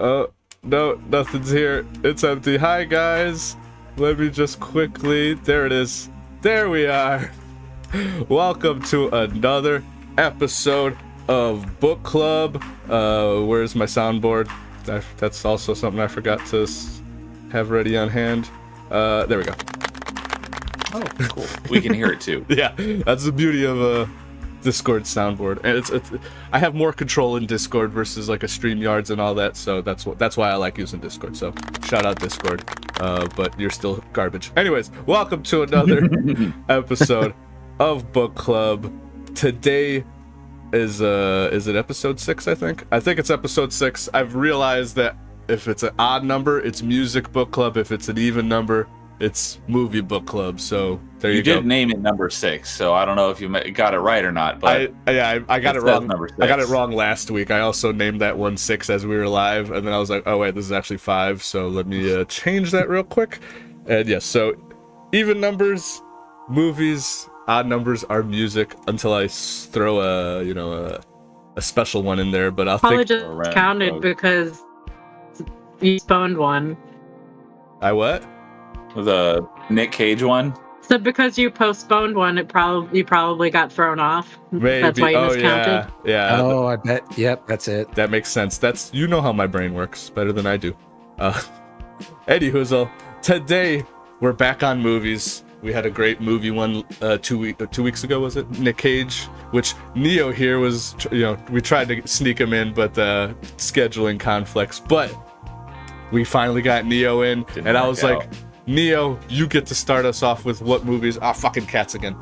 Oh, no, nothing's here. It's empty. Hi, guys. Let me just quickly... There it is. There we are. Welcome to another episode of Book Club. Where's my soundboard? That's also something I forgot to have ready on hand. There we go. Oh, cool. We can hear it too. Yeah, that's the beauty of Discord soundboard, and it's I have more control in Discord versus like a StreamYards and all that, so that's why I like using Discord. So shout out Discord, but you're still garbage. Anyways, welcome to another episode of Book Club. Today is it episode 6? I think it's episode 6. I've realized that if it's an odd number, it's music book club. If it's an even number, it's movie book club. So there you go. You did name it number 6, so I don't know if you got it right or not. But I got it wrong. I got it wrong last week. I also named that one 6 as we were live, and then I was like, oh wait, this is actually 5. So let me change that real quick. And yes, so even numbers, movies, odd numbers are music until I throw a special one in there. But I'll probably think just counted because you spawned one. I what? The Nick Cage one. So because you postponed one, you probably got thrown off. Maybe. That's why you miscounted. Yeah. Oh, I bet. Yep, that's it. That makes sense. How my brain works better than I do. Eddie Hoozle, today we're back on movies. We had a great movie one 2 weeks ago, was it? Nick Cage, which Neo here was, we tried to sneak him in, but scheduling conflicts. But we finally got Neo in, and I was like, Neo, you get to start us off with what movies? Fucking cats again.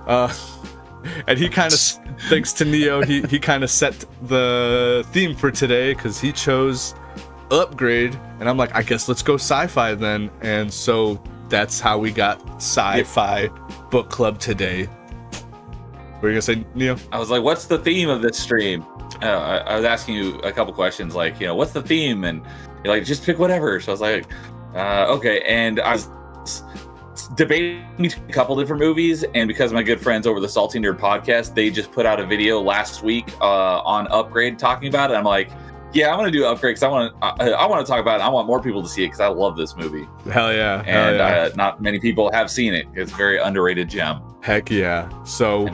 And he kind of, thanks to Neo, he kind of set the theme for today because he chose Upgrade, and I'm like, I guess let's go sci-fi then. And so that's how we got Sci-Fi Book Club today. What were you gonna say, Neo? I was like, what's the theme of this stream? I was asking you a couple questions, like, what's the theme? And you're like, just pick whatever. So I was like, okay. And I was debating between a couple different movies, and because my good friends over the Salty Nerd podcast, they just put out a video last week on Upgrade talking about it. I'm like, yeah, I'm gonna do Upgrade because I want to talk about it. I want more people to see it because I love this movie. Hell yeah! And not many people have seen it. It's a very underrated gem. Heck yeah! So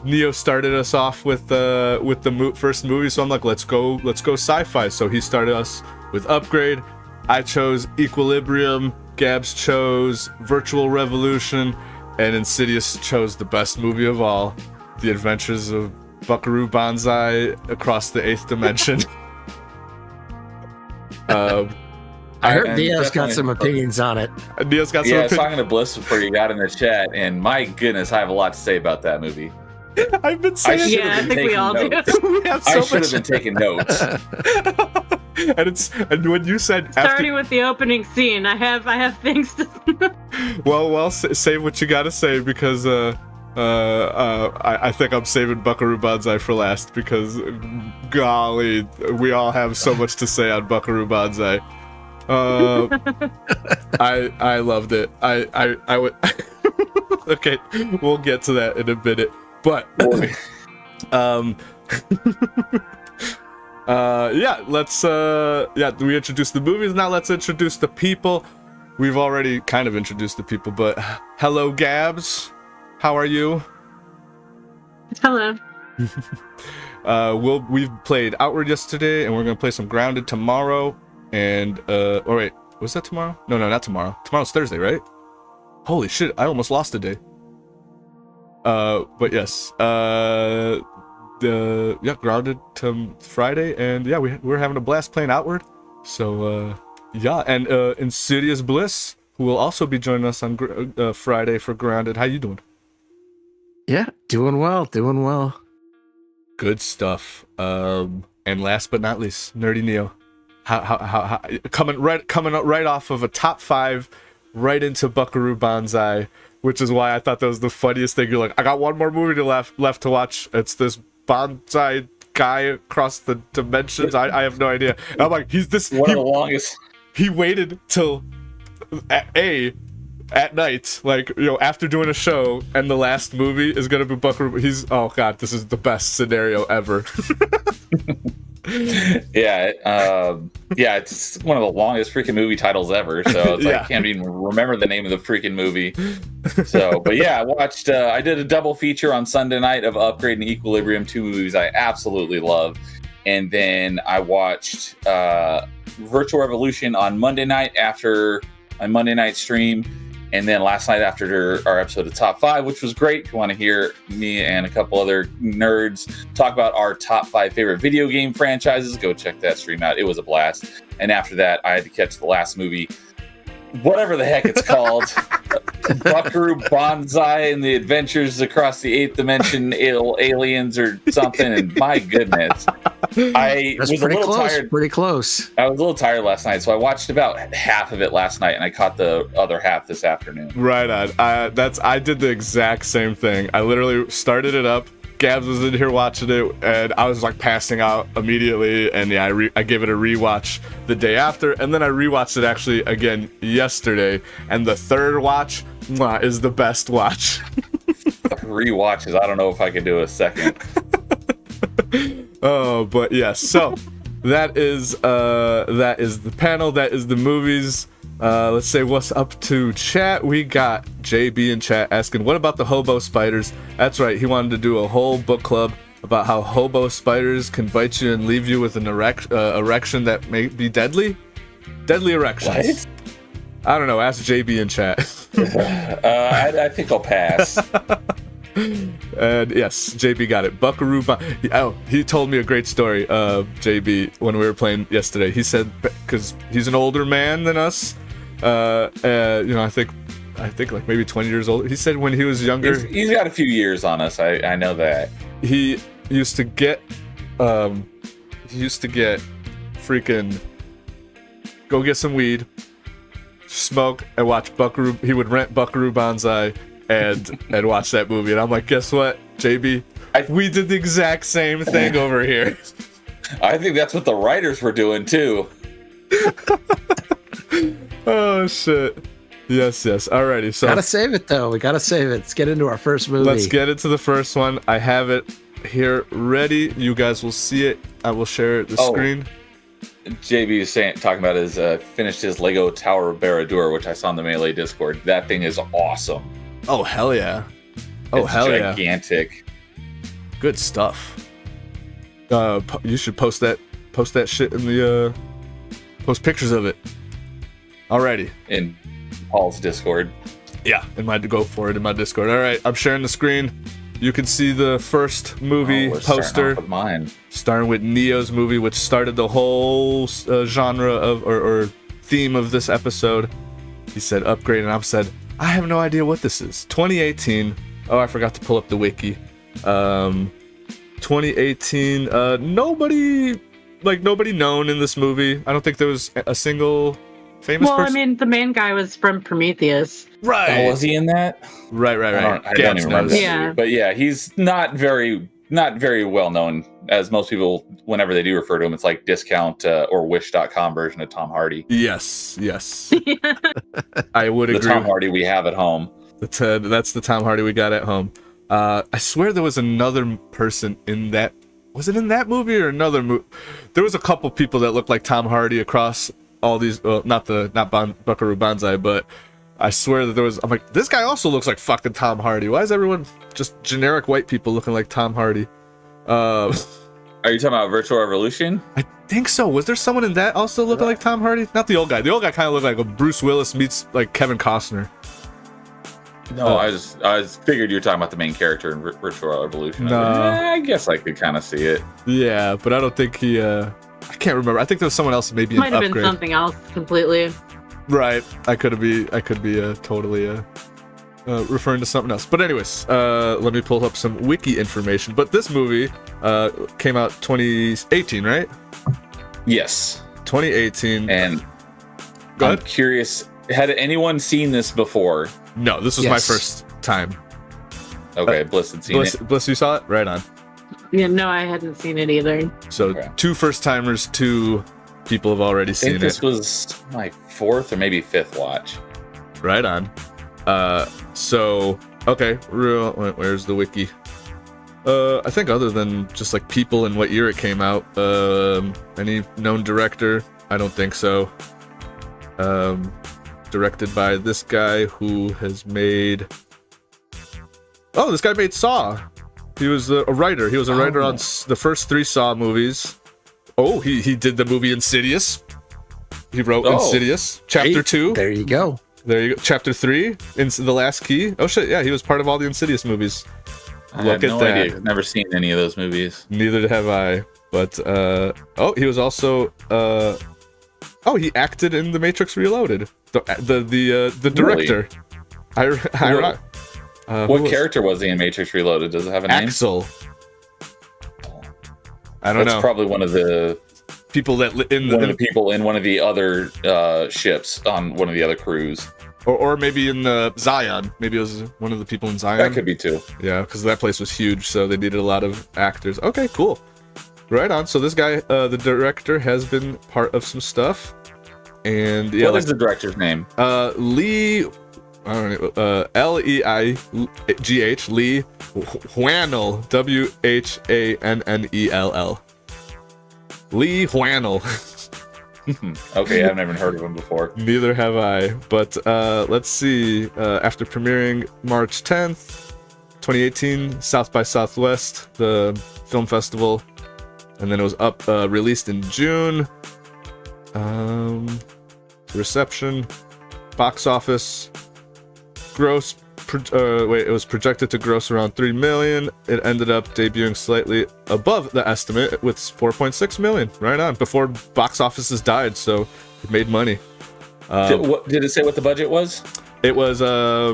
Neo started us off with the first movie, so I'm like, let's go sci-fi. So he started us with Upgrade. I chose Equilibrium. Gabs chose Virtual Revolution, and Insidious chose the best movie of all, The Adventures of Buckaroo Banzai Across the Eighth Dimension. I heard Neo's got some opinions on it. Neo's got some opinions. Talking to Bliss before you got in the chat, and my goodness, I have a lot to say about that movie. I've been saying I think we all do. I should have been taking notes. and when you said starting with the opening scene, I have things to well, say what you gotta say, because I think I'm saving Buckaroo Banzai for last, because golly, we all have so much to say on Buckaroo Banzai. I loved it. I would okay, we'll get to that in a minute. But we introduced the movies. Now let's introduce the people. We've already kind of introduced the people, but hello, Gabs. How are you? Hello. We've played Outward yesterday, and we're gonna play some Grounded tomorrow. And wait, was that tomorrow? No, not tomorrow. Tomorrow's Thursday, right? Holy shit! I almost lost a day. But yes, Grounded to Friday, and yeah, we're having a blast playing Outward. So and Insidious Bliss, who will also be joining us on Friday for Grounded. How you doing? Yeah, doing well. Good stuff. And last but not least, Nerdy Neo. How coming right off of a top 5, right into Buckaroo Banzai. Which is why I thought that was the funniest thing. You're like, I got one more movie left to watch. It's this Banzai guy across the dimensions. I have no idea. And I'm like, he's this. One of the longest. He waited till at night, like, after doing a show, and the last movie is gonna be Buckaroo. Oh god, this is the best scenario ever. Yeah, it's one of the longest freaking movie titles ever. So it's like I can't even remember the name of the freaking movie. So, but yeah, I watched. I did a double feature on Sunday night of Upgrade and Equilibrium, two movies I absolutely love, and then I watched Virtual Revolution on Monday night after my Monday night stream. And then last night after our episode of Top 5, which was great. If you want to hear me and a couple other nerds talk about our top 5 favorite video game franchises, go check that stream out. It was a blast. And after that, I had to catch the last movie, whatever the heck it's called. Buckaroo Banzai and the Adventures Across the Eighth Dimension, Aliens or something. And my goodness. I was a little tired. Pretty close. I was a little tired last night, so I watched about half of it last night, and I caught the other half this afternoon. Right on. I did the exact same thing. I literally started it up. Gabs was in here watching it, and I was like passing out immediately. And yeah, I gave it a rewatch the day after, and then I rewatched it actually again yesterday. And the third watch is the best watch. Rewatches. I don't know if I could do a second. Oh, but yes. So that is the panel. That is the movies. Let's say what's up to chat. We got JB in chat asking, what about the hobo spiders? That's right. He wanted to do a whole book club about how hobo spiders can bite you and leave you with an erection that may be deadly. Deadly erections. What? I don't know. Ask JB in chat. I think I'll pass. And yes, JB got it. Buckaroo. He told me a great story, JB, when we were playing yesterday. He said, because he's an older man than us, I think like maybe 20 years old. He said when he was younger, he's got a few years on us. I know that. He used to get freaking go get some weed, smoke, and watch Buckaroo. He would rent Buckaroo Banzai and watch that movie. And I'm like, guess what, JB? We did the exact same thing over here. I think that's what the writers were doing too. Oh shit. Yes. Alrighty. So gotta save it though. We gotta save it. Let's get into our first movie. Let's get into the first one. I have it here ready. You guys will see it. I will share the screen. JB is talking about his finished his Lego Tower of Barad-dûr, which I saw in the Melee Discord. That thing is awesome. Oh hell yeah! It's gigantic. Good stuff. You should post that shit in the post pictures of it. Alrighty. In Paul's Discord. Yeah, in my Discord. All right, I'm sharing the screen. You can see the first movie poster. With mine. Starting with Neo's movie, which started the whole genre of or theme of this episode. He said Upgrade, and I said, I have no idea what this is. 2018. Oh, I forgot to pull up the wiki. 2018. Nobody known in this movie. I don't think there was a single famous person. Well, I mean, the main guy was from Prometheus. Right. Oh, was he in that? Right. I don't even remember that movie. But yeah, he's not very well known, as most people, whenever they do refer to him, it's like discount or wish.com version of Tom Hardy. Yes. I would agree. The Tom Hardy we have at home. That's the Tom Hardy we got at home. I swear there was another person in that. Was it in that movie or another movie? There was a couple people that looked like Tom Hardy across all these. Well, not Buckaroo Banzai, but I swear that there was. I'm like, this guy also looks like fucking Tom Hardy. Why is everyone just generic white people looking like Tom Hardy? Are you talking about Virtual Revolution? I think so. Was there someone in that also looking like Tom Hardy? Not the old guy. The old guy kind of looked like a Bruce Willis meets like Kevin Costner. No, I just figured you were talking about the main character in Virtual Revolution. No. I guess I could kind of see it. Yeah, but I don't think he. I can't remember. I think there was someone else maybe in Might have Upgrade. been something else completely. Right. I could be totally referring to something else. But anyways, let me pull up some wiki information. But this movie came out 2018, right? Yes. 2018. And I'm curious, had anyone seen this before? No, this was my first time. Okay, Bliss had seen it. Bliss, you saw it? Right on. Yeah, no, I hadn't seen it either. So 2 first-timers, 2 people have already seen it. I think this was my 4th or maybe 5th watch. Right on. So, okay, where's the wiki? I think other than just like people and what year it came out, any known director? I don't think so. Directed by this guy who has made... Oh, this guy made Saw. He was a writer. He was a writer on the first 3 Saw movies. Oh, he did the movie Insidious. He wrote Insidious. Chapter 2. There you go. There you go. Chapter 3, The Last Key. Oh shit, yeah, he was part of all the Insidious movies. I have no idea. I've never seen any of those movies. Neither have I. But he was also he acted in The Matrix Reloaded. The director. Really? What character was he in Matrix Reloaded? Does it have a name? Axel. I don't know. That's probably one of the people that the people in one of the other ships on one of the other crews. Or maybe in the Zion. Maybe it was one of the people in Zion. That could be too. Yeah, because that place was huge, so they needed a lot of actors. Okay, cool. Right on. So this guy, the director, has been part of some stuff. And yeah, what is the director's name? Lee. I don't know. Leigh. Lee Whannell. Whannell. Lee Whannell. Okay, I've never heard of him before. Neither have I. But let's see. After premiering March 10th, 2018, South by Southwest, the film festival, and then it was released in June. Reception, box office, gross. It was projected to gross around $3 million. It ended up debuting slightly above the estimate with $4.6 million. Right on. Before box offices died, so it made money. Did it say what the budget was? It was I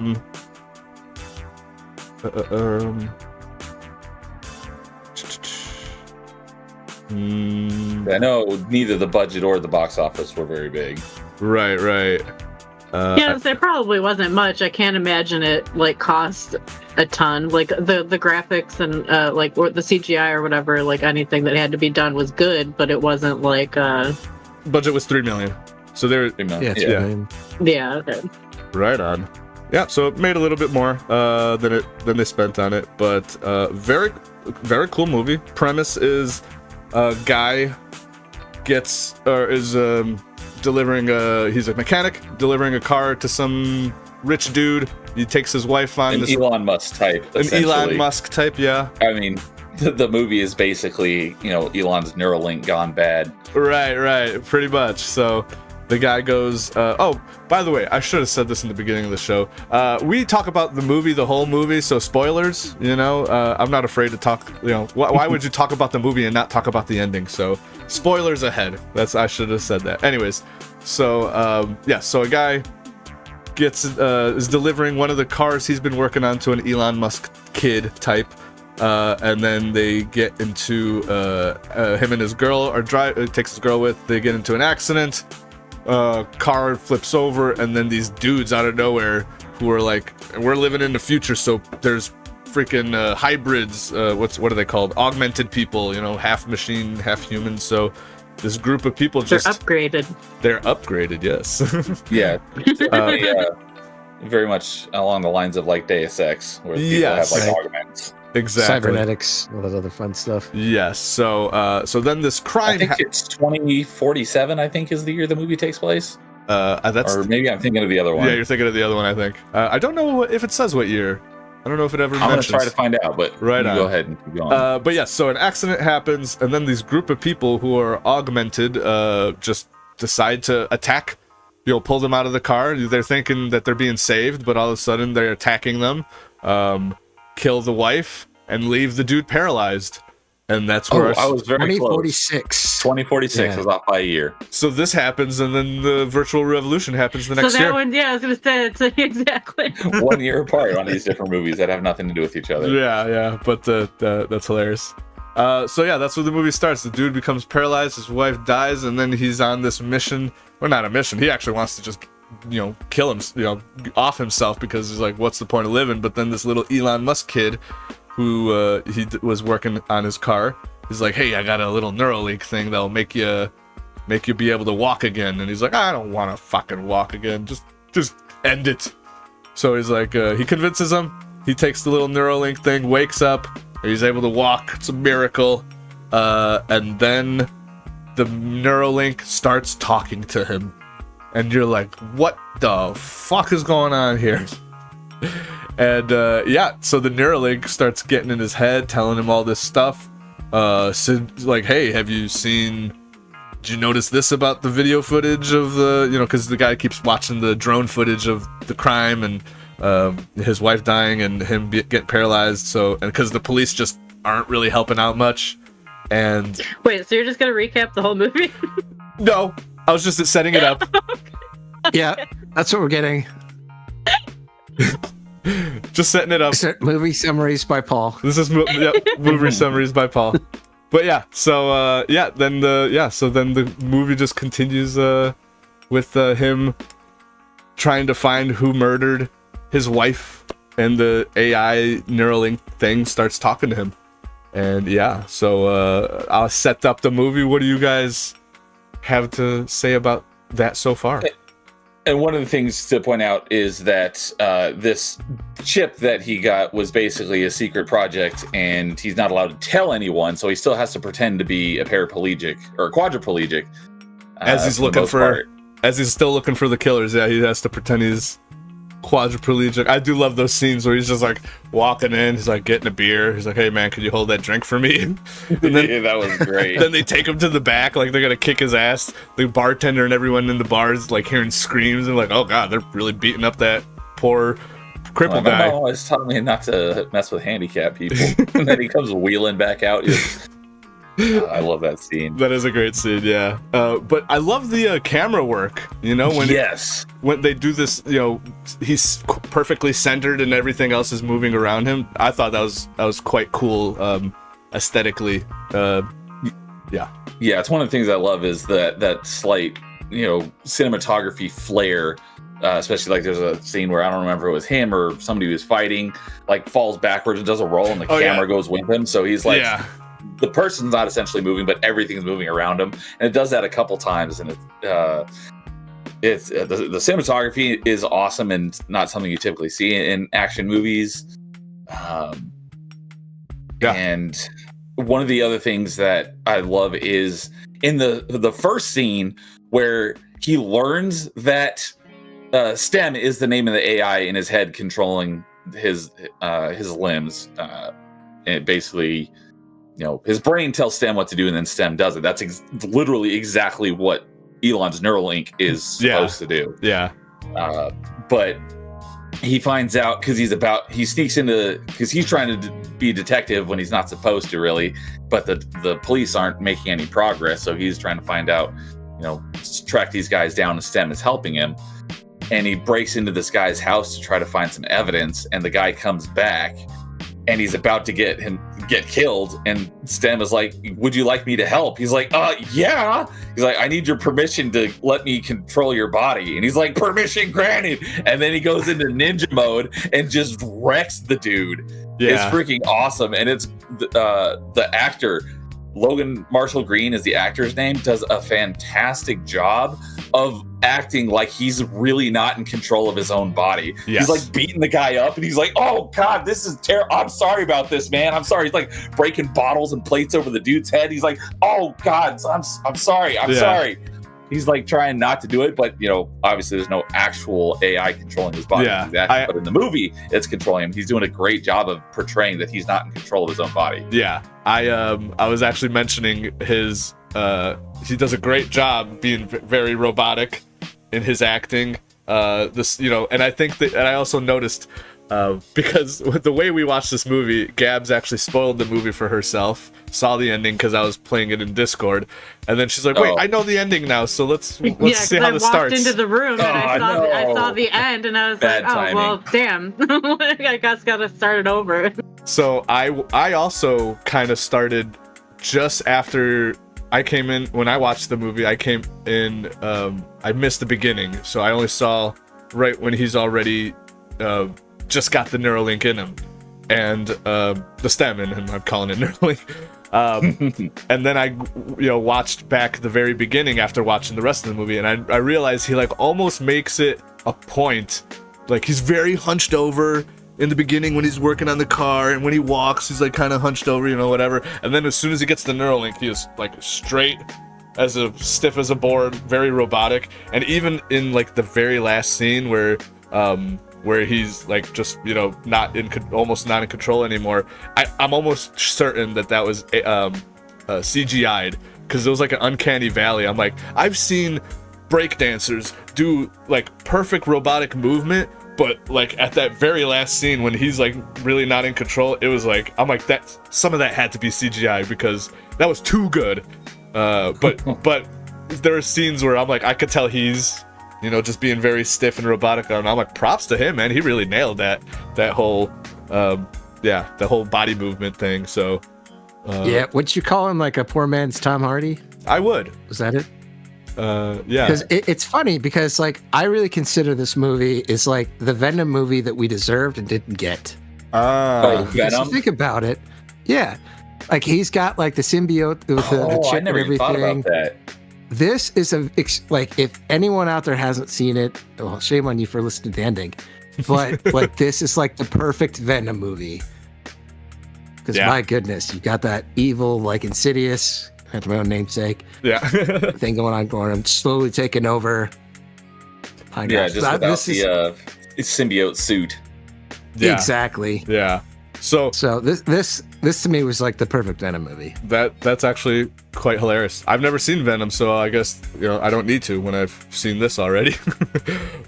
know neither the budget or the box office were very big. Right. There probably wasn't much. I can't imagine it cost a ton. Like the graphics and or the CGI or whatever, anything that had to be done was good, but it wasn't budget was $3 million. So they're $3 million. Yeah. Okay. Right on. Yeah, so it made a little bit more than they spent on it, but very very cool movie. Premise is a guy delivering he's a mechanic delivering a car to some rich dude. He takes his wife on an Elon Musk type. Elon Musk type, yeah. I mean, the movie is basically, Elon's Neuralink gone bad. Right, pretty much. So the guy goes, by the way, I should have said this in the beginning of the show. We talk about the whole movie, so spoilers, I'm not afraid to talk, why would you talk about the movie and not talk about the ending? So spoilers ahead. I should have said that. Anyways, so so a guy is delivering one of the cars he's been working on to an Elon Musk kid type, and then they get into him and his girl takes his girl with. They get into an accident. Car flips over, and then these dudes out of nowhere who are like, we're living in the future, so there's freaking hybrids. What are they called? Augmented people, half machine, half human. So this group of people they're upgraded. They're upgraded, yes. Yeah. Very much along the lines of Deus Ex, where people have augments. Exactly. Cybernetics, all that other fun stuff. Yes. So then this crime. I think it's 2047. I think is the year the movie takes place. Or maybe I'm thinking of the other one. Yeah, you're thinking of the other one. I think. I don't know if it says what year. I don't know if it ever mentions. I'm gonna try to find out, but right on. Go ahead and keep going. But yes, so an accident happens, and then these group of people who are augmented just decide to attack. Pull them out of the car. They're thinking that they're being saved, but all of a sudden they're attacking them. Kill the wife and leave the dude paralyzed, and that's where I was very 2046. 2046 was off by a year. So this happens, and then the virtual revolution happens the next year. One, I was gonna say it's exactly 1 year apart on these different movies that have nothing to do with each other. Yeah, but that's hilarious. So yeah, that's where the movie starts. The dude becomes paralyzed, his wife dies, and then he's on this mission. Well, not a mission. He actually wants to just kill him, off himself, because he's like, what's the point of living? But then this little Elon Musk kid who he was working on his car, he's like, hey, I got a little Neuralink thing that'll make you be able to walk again. And he's like, I don't want to fucking walk again. Just end it. So he's like, he convinces him. He takes the little Neuralink thing, wakes up, He's able to walk. It's a miracle. And then the Neuralink starts talking to him. And you're like, what the fuck is going on here? And so the Neuralink starts getting in his head, telling him all this stuff. So like, hey, did you notice this about the video footage of the, because the guy keeps watching the drone footage of the crime and his wife dying and him getting paralyzed. So, and because the police just aren't really helping out much. And wait, so you're just gonna recap the whole movie? No, I was just setting it up. Yeah, that's what we're getting. Just setting it up. Movie summaries by Paul. This is movie summaries by Paul. But yeah, so then the movie just continues with him trying to find who murdered his wife, and the AI Neuralink thing starts talking to him. And yeah, so I'll set up the movie. What do you guys have to say about that so far? And one of the things to point out is that this chip that he got was basically a secret project, and he's not allowed to tell anyone, so he still has to pretend to be a paraplegic or a quadriplegic. As he's still looking for the killers, yeah, he has to pretend he's quadriplegic. I do love those scenes where he's just like walking in, he's like getting a beer, he's like, hey man, could you hold that drink for me? And then, yeah, that was great. Then they take him to the back, like they're gonna kick his ass. The bartender and everyone in the bar is like hearing screams and like, oh god, they're really beating up that poor crippled guy. My mom always taught me not to mess with handicapped people. And then he comes wheeling back out. I love that scene. That is a great scene, yeah. But I love the camera work, when they do this, he's perfectly centered and everything else is moving around him. I thought that was quite cool aesthetically. Yeah, it's one of the things I love is that slight, cinematography flair. Especially like there's a scene where I don't remember if it was him or somebody who was fighting, like falls backwards and does a roll and the camera goes with him. So he's like... Yeah. The person's not essentially moving, but everything's moving around him, and it does that a couple times. And the cinematography is awesome and not something you typically see in action movies. And one of the other things that I love is in the first scene where he learns that STEM is the name of the AI in his head controlling his limbs, and basically. His brain tells STEM what to do, and then STEM does it. That's literally exactly what Elon's Neuralink is supposed to do. Yeah. But he finds out because he sneaks into, because he's trying to be a detective when he's not supposed to really, but the police aren't making any progress. So he's trying to find out, track these guys down, and STEM is helping him. And he breaks into this guy's house to try to find some evidence, and the guy comes back. And he's about to get killed, and STEM is like, would you like me to help? He's like, yeah. He's like, I need your permission to let me control your body. And he's like, permission granted. And then he goes into ninja mode and just wrecks the dude. Yeah. It's freaking awesome. And it's the actor, Logan Marshall Green is the actor's name, does a fantastic job of acting like he's really not in control of his own body. Yes. He's like beating the guy up, and he's like, oh god, this is terrible. I'm sorry about this, man. I'm sorry. He's like breaking bottles and plates over the dude's head. He's like, oh god, I'm sorry. I'm sorry. He's like trying not to do it, but obviously there's no actual AI controlling his body. Yeah, but in the movie, it's controlling him. He's doing a great job of portraying that he's not in control of his own body. Yeah, I was actually mentioning his. He does a great job being very robotic in his acting. And I think that, and I also noticed because with the way we watched this movie, Gabs actually spoiled the movie for herself. Saw the ending because I was playing it in Discord, and then she's like, "Wait, I know the ending now, so let's see how this starts." I walked into the room and I saw the end, and I was like, "Oh well, damn! I guess gotta start it over." So I also kind of started just after I came in. When I watched the movie, I came in. I missed the beginning, so I only saw right when he's already just got the Neuralink in him, and the STEM in him. I'm calling it Neuralink. And then I watched back the very beginning after watching the rest of the movie, and I realized he like almost makes it a point, like he's very hunched over in the beginning when he's working on the car, and when he walks, he's like kind of hunched over, you know, whatever. And then as soon as he gets the Neuralink, he is like straight as a stiff as a board, very robotic. And even in like the very last scene where he's like just, you know, almost not in control anymore, I'm almost certain that was CGI'd, because it was like an uncanny valley. I'm like, I've seen breakdancers do like perfect robotic movement, but like at that very last scene when he's like really not in control, it was like, I'm like, that some of that had to be CGI because that was too good. But there are scenes where I'm like, I could tell he's, you know, just being very stiff and robotic, and I'm like, props to him, man. He really nailed that whole the whole body movement thing. So yeah, would you call him like a poor man's Tom Hardy? I would. Was that it? Yeah. Because it's funny because like I really consider this movie is like the Venom movie that we deserved and didn't get. Venom. Think about it. Yeah, like he's got like the symbiote with the chip and everything. Thought about that. This is like if anyone out there hasn't seen it, well, shame on you for listening to the ending. But like this is like the perfect Venom movie. Because my goodness, you got that evil like Insidious. After my own namesake. Yeah. Thing going on. I'm slowly taking over. Just without the symbiote suit. Yeah. Exactly. Yeah. So this to me was like the perfect Venom movie. That's actually quite hilarious. I've never seen Venom, so I guess, you know, I don't need to when I've seen this already.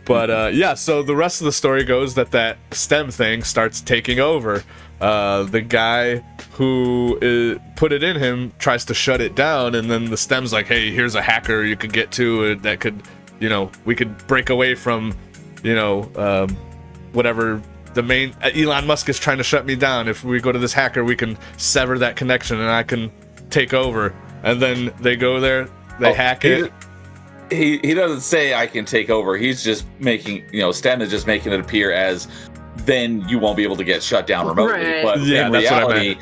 But yeah, so the rest of the story goes that STEM thing starts taking over. The guy who put it in him tries to shut it down, and then the STEM's like, hey, here's a hacker you could get to that could, you know, we could break away from, you know, whatever the main Elon Musk is trying to shut me down. If we go to this hacker, we can sever that connection and I can take over. And then they go there, they hack it. He doesn't say I can take over. He's just making, you know, STEM is just making it appear as then you won't be able to get shut down remotely. Right. But yeah, in that's reality, what I meant.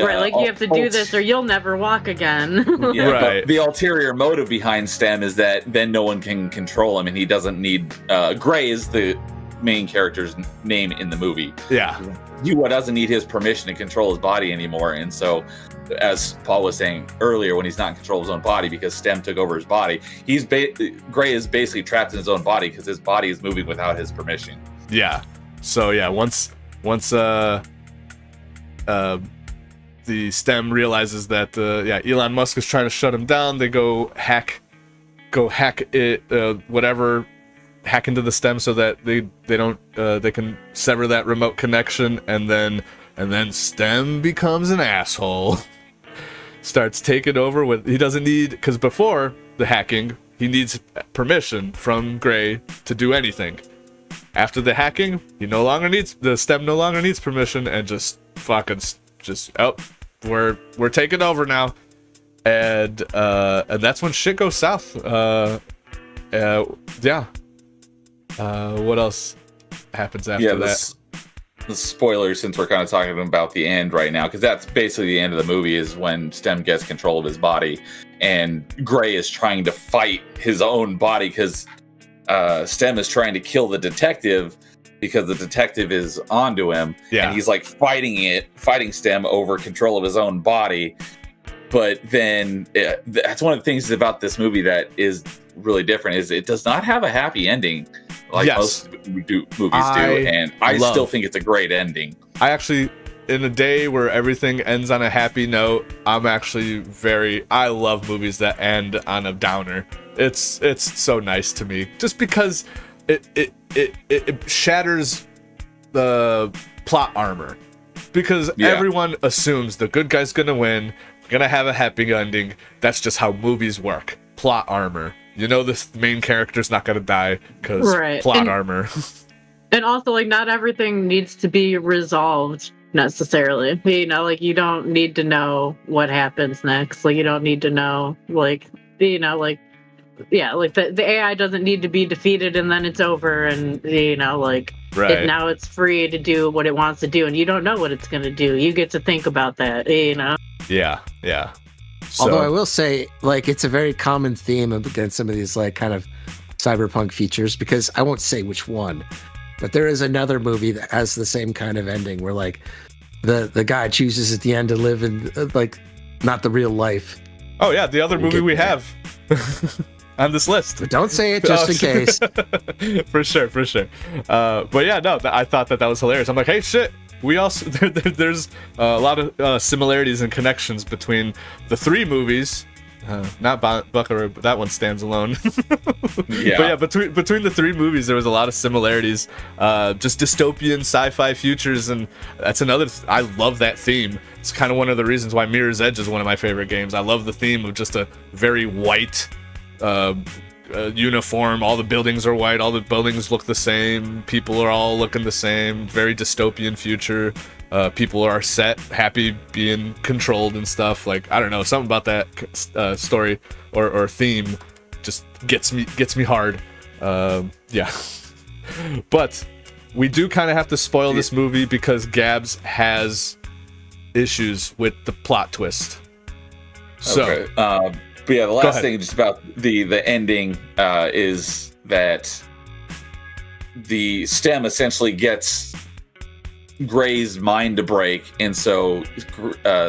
Right, like you have to do this or you'll never walk again. Yeah, right. The ulterior motive behind STEM is that then no one can control him, and he doesn't need. Gray is the main character's name in the movie. Yeah. He doesn't need his permission to control his body anymore, and so, as Paul was saying earlier, when he's not in control of his own body because STEM took over his body, Gray is basically trapped in his own body because his body is moving without his permission. Yeah. So yeah, once the STEM realizes that Elon Musk is trying to shut him down, they go hack it, hack into the STEM so that they can sever that remote connection, and then STEM becomes an asshole. Starts taking over he doesn't need, because before the hacking he needs permission from Gray to do anything. After the hacking, the STEM no longer needs permission, and we're taking over now, and that's when shit goes south. What else happens after that? The spoilers, since we're kind of talking about the end right now, because that's basically the end of the movie, is when STEM gets control of his body, and Gray is trying to fight his own body because STEM is trying to kill the detective because the detective is onto him, and he's like fighting STEM over control of his own body. But then that's one of the things about this movie that is really different, is it does not have a happy ending like most movies do, and I still think it's a great ending. I actually, in a day where everything ends on a happy note, I love movies that end on a downer. It's so nice to me, just because it shatters the plot armor, because everyone assumes the good guy's gonna win, gonna have a happy ending. That's just how movies work. Plot armor. You know, this main character's not gonna die because plot armor. And also, like, not everything needs to be resolved necessarily. You know, like, you don't need to know what happens next. Like, you don't need to know, like, you know, like, yeah, like the AI doesn't need to be defeated and then it's over, and you know, like now it's free to do what it wants to do, and you don't know what it's going to do. You get to think about that, you know. Yeah. So, although I will say, like, it's a very common theme against some of these like kind of cyberpunk features, because I won't say which one, But there is another movie that has the same kind of ending where like the guy chooses at the end to live in like not the real life. Oh yeah, the other movie we have on this list. But don't say it just in case. For sure. But yeah, no, I thought that was hilarious. I'm like, hey, shit. We also there's a lot of similarities and connections between the three movies. Not Buckaroo, but that one stands alone. Yeah. But yeah, between the three movies, there was a lot of similarities. Just dystopian sci-fi futures, and that's another. I love that theme. It's kind of one of the reasons why Mirror's Edge is one of my favorite games. I love the theme of just a very white uniform. All the buildings are white. All the buildings look the same. People are all looking the same. Very dystopian future. People are set, happy being controlled and stuff. Like, I don't know, something about that story or theme just gets me hard. Yeah. But we do kind of have to spoil this movie because Gabs has issues with the plot twist. So, okay. But yeah, the last thing just about the ending is that the stem essentially gets Gray's mind to break, and so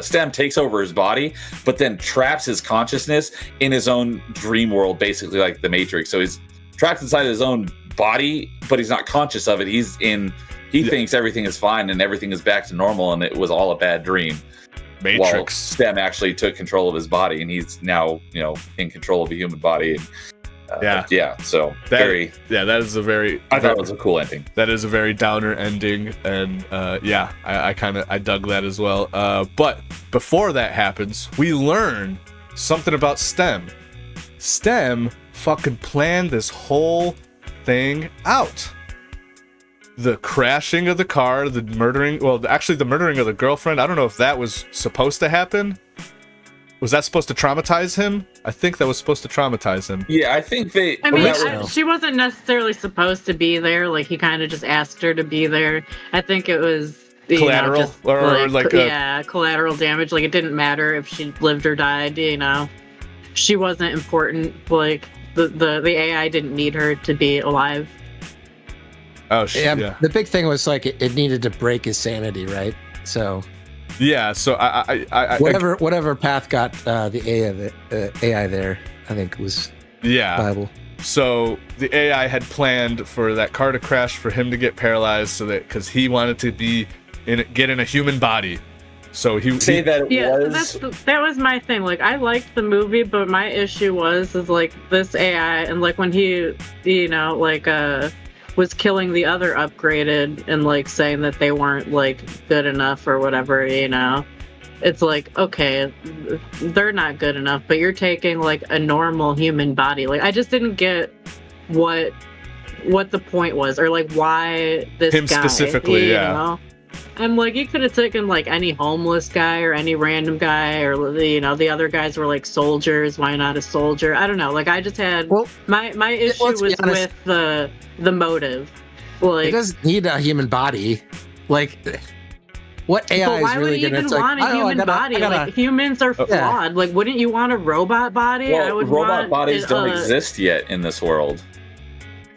Stem takes over his body, but then traps his consciousness in his own dream world, basically like the Matrix. So he's trapped inside his own body, but he's not conscious of it. He thinks everything is fine and everything is back to normal, and it was all a bad dream. Matrix. While Stem actually took control of his body, and he's now, in control of a human body. And, so that is a very. I thought it was a cool ending. That is a very downer ending, and I dug that as well. But before that happens, we learn something about Stem. Stem fucking planned this whole thing out. The crashing of the car, the murdering of the girlfriend. I don't know if that was supposed to happen. Was that supposed to traumatize him? I think that was supposed to traumatize him. Yeah, I think they. I mean, she wasn't necessarily supposed to be there. Like, he kind of just asked her to be there. I think it was collateral, collateral damage. Like, it didn't matter if she lived or died. She wasn't important. Like, the AI didn't need her to be alive. Oh shit! Yeah. The big thing was like it needed to break his sanity, right? So. Yeah. So I whatever path got the AI there, I think was viable. So the AI had planned for that car to crash, for him to get paralyzed, so that because he wanted to get in a human body. So that was my thing. Like, I liked the movie, but my issue is like this AI, and like when he was killing the other upgraded and like saying that they weren't like good enough or whatever, it's like, okay, they're not good enough, but you're taking like a normal human body. Like, I just didn't get what the point was, or like why this him guy specifically. You know? I'm like, you could have taken like any homeless guy or any random guy, or the other guys were like soldiers. Why not a soldier? I don't know. Like, I just had my issue was with the motive. Like, it doesn't need a human body. Like, what AI is really going to? Why would you even want a human body? Like, humans are flawed. Yeah. Like, wouldn't you want a robot body? Well, robot bodies don't exist yet in this world.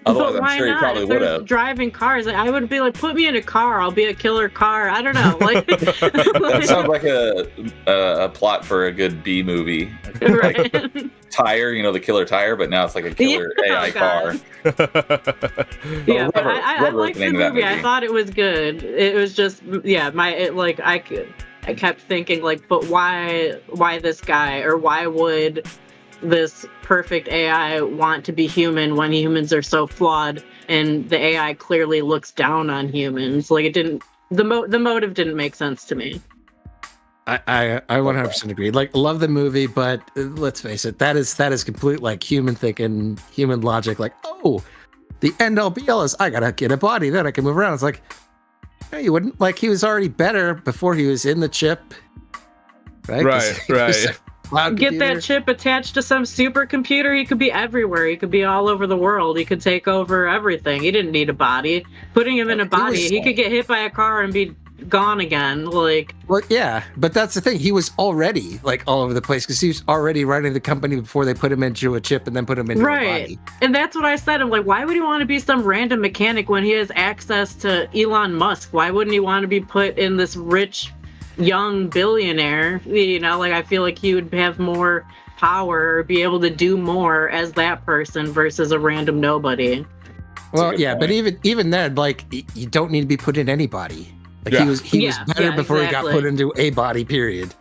Otherwise, I'm sure he probably would have. Driving cars, I would be like, put me in a car. I'll be a killer car. I don't know. Like, that sounds like a plot for a good B movie. Right. Like Tire, the killer tire, but now it's like a killer AI car. Yeah, but I liked the movie. I thought it was good. It was just, I kept thinking, like, but why this guy, or why would this perfect AI want to be human when humans are so flawed, and the AI clearly looks down on humans? Like, it didn't. The motive didn't make sense to me. I 100% agree. Like, love the movie, but let's face it, that is complete like human thinking, human logic. Like, oh, the end all be all is I gotta get a body, then I can move around. It's like, no, you wouldn't. Like, he was already better before he was in the chip, right? Right. Get that chip attached to some supercomputer. He could be everywhere. He could be all over the world. He could take over everything. He didn't need a body. Putting him in a body, he could get hit by a car and be gone again. Like, well, yeah, but that's the thing. He was already like all over the place because he was already running the company before they put him into a chip and then put him into a body. And that's what I said. I'm like, why would he want to be some random mechanic when he has access to Elon Musk? Why wouldn't he want to be put in this rich, young billionaire? You know, like I feel like he would have more power, or be able to do more as that person versus a random nobody. Well, yeah, but even then, like you don't need to be put in any body. Like he was better before he got put into a body. Period.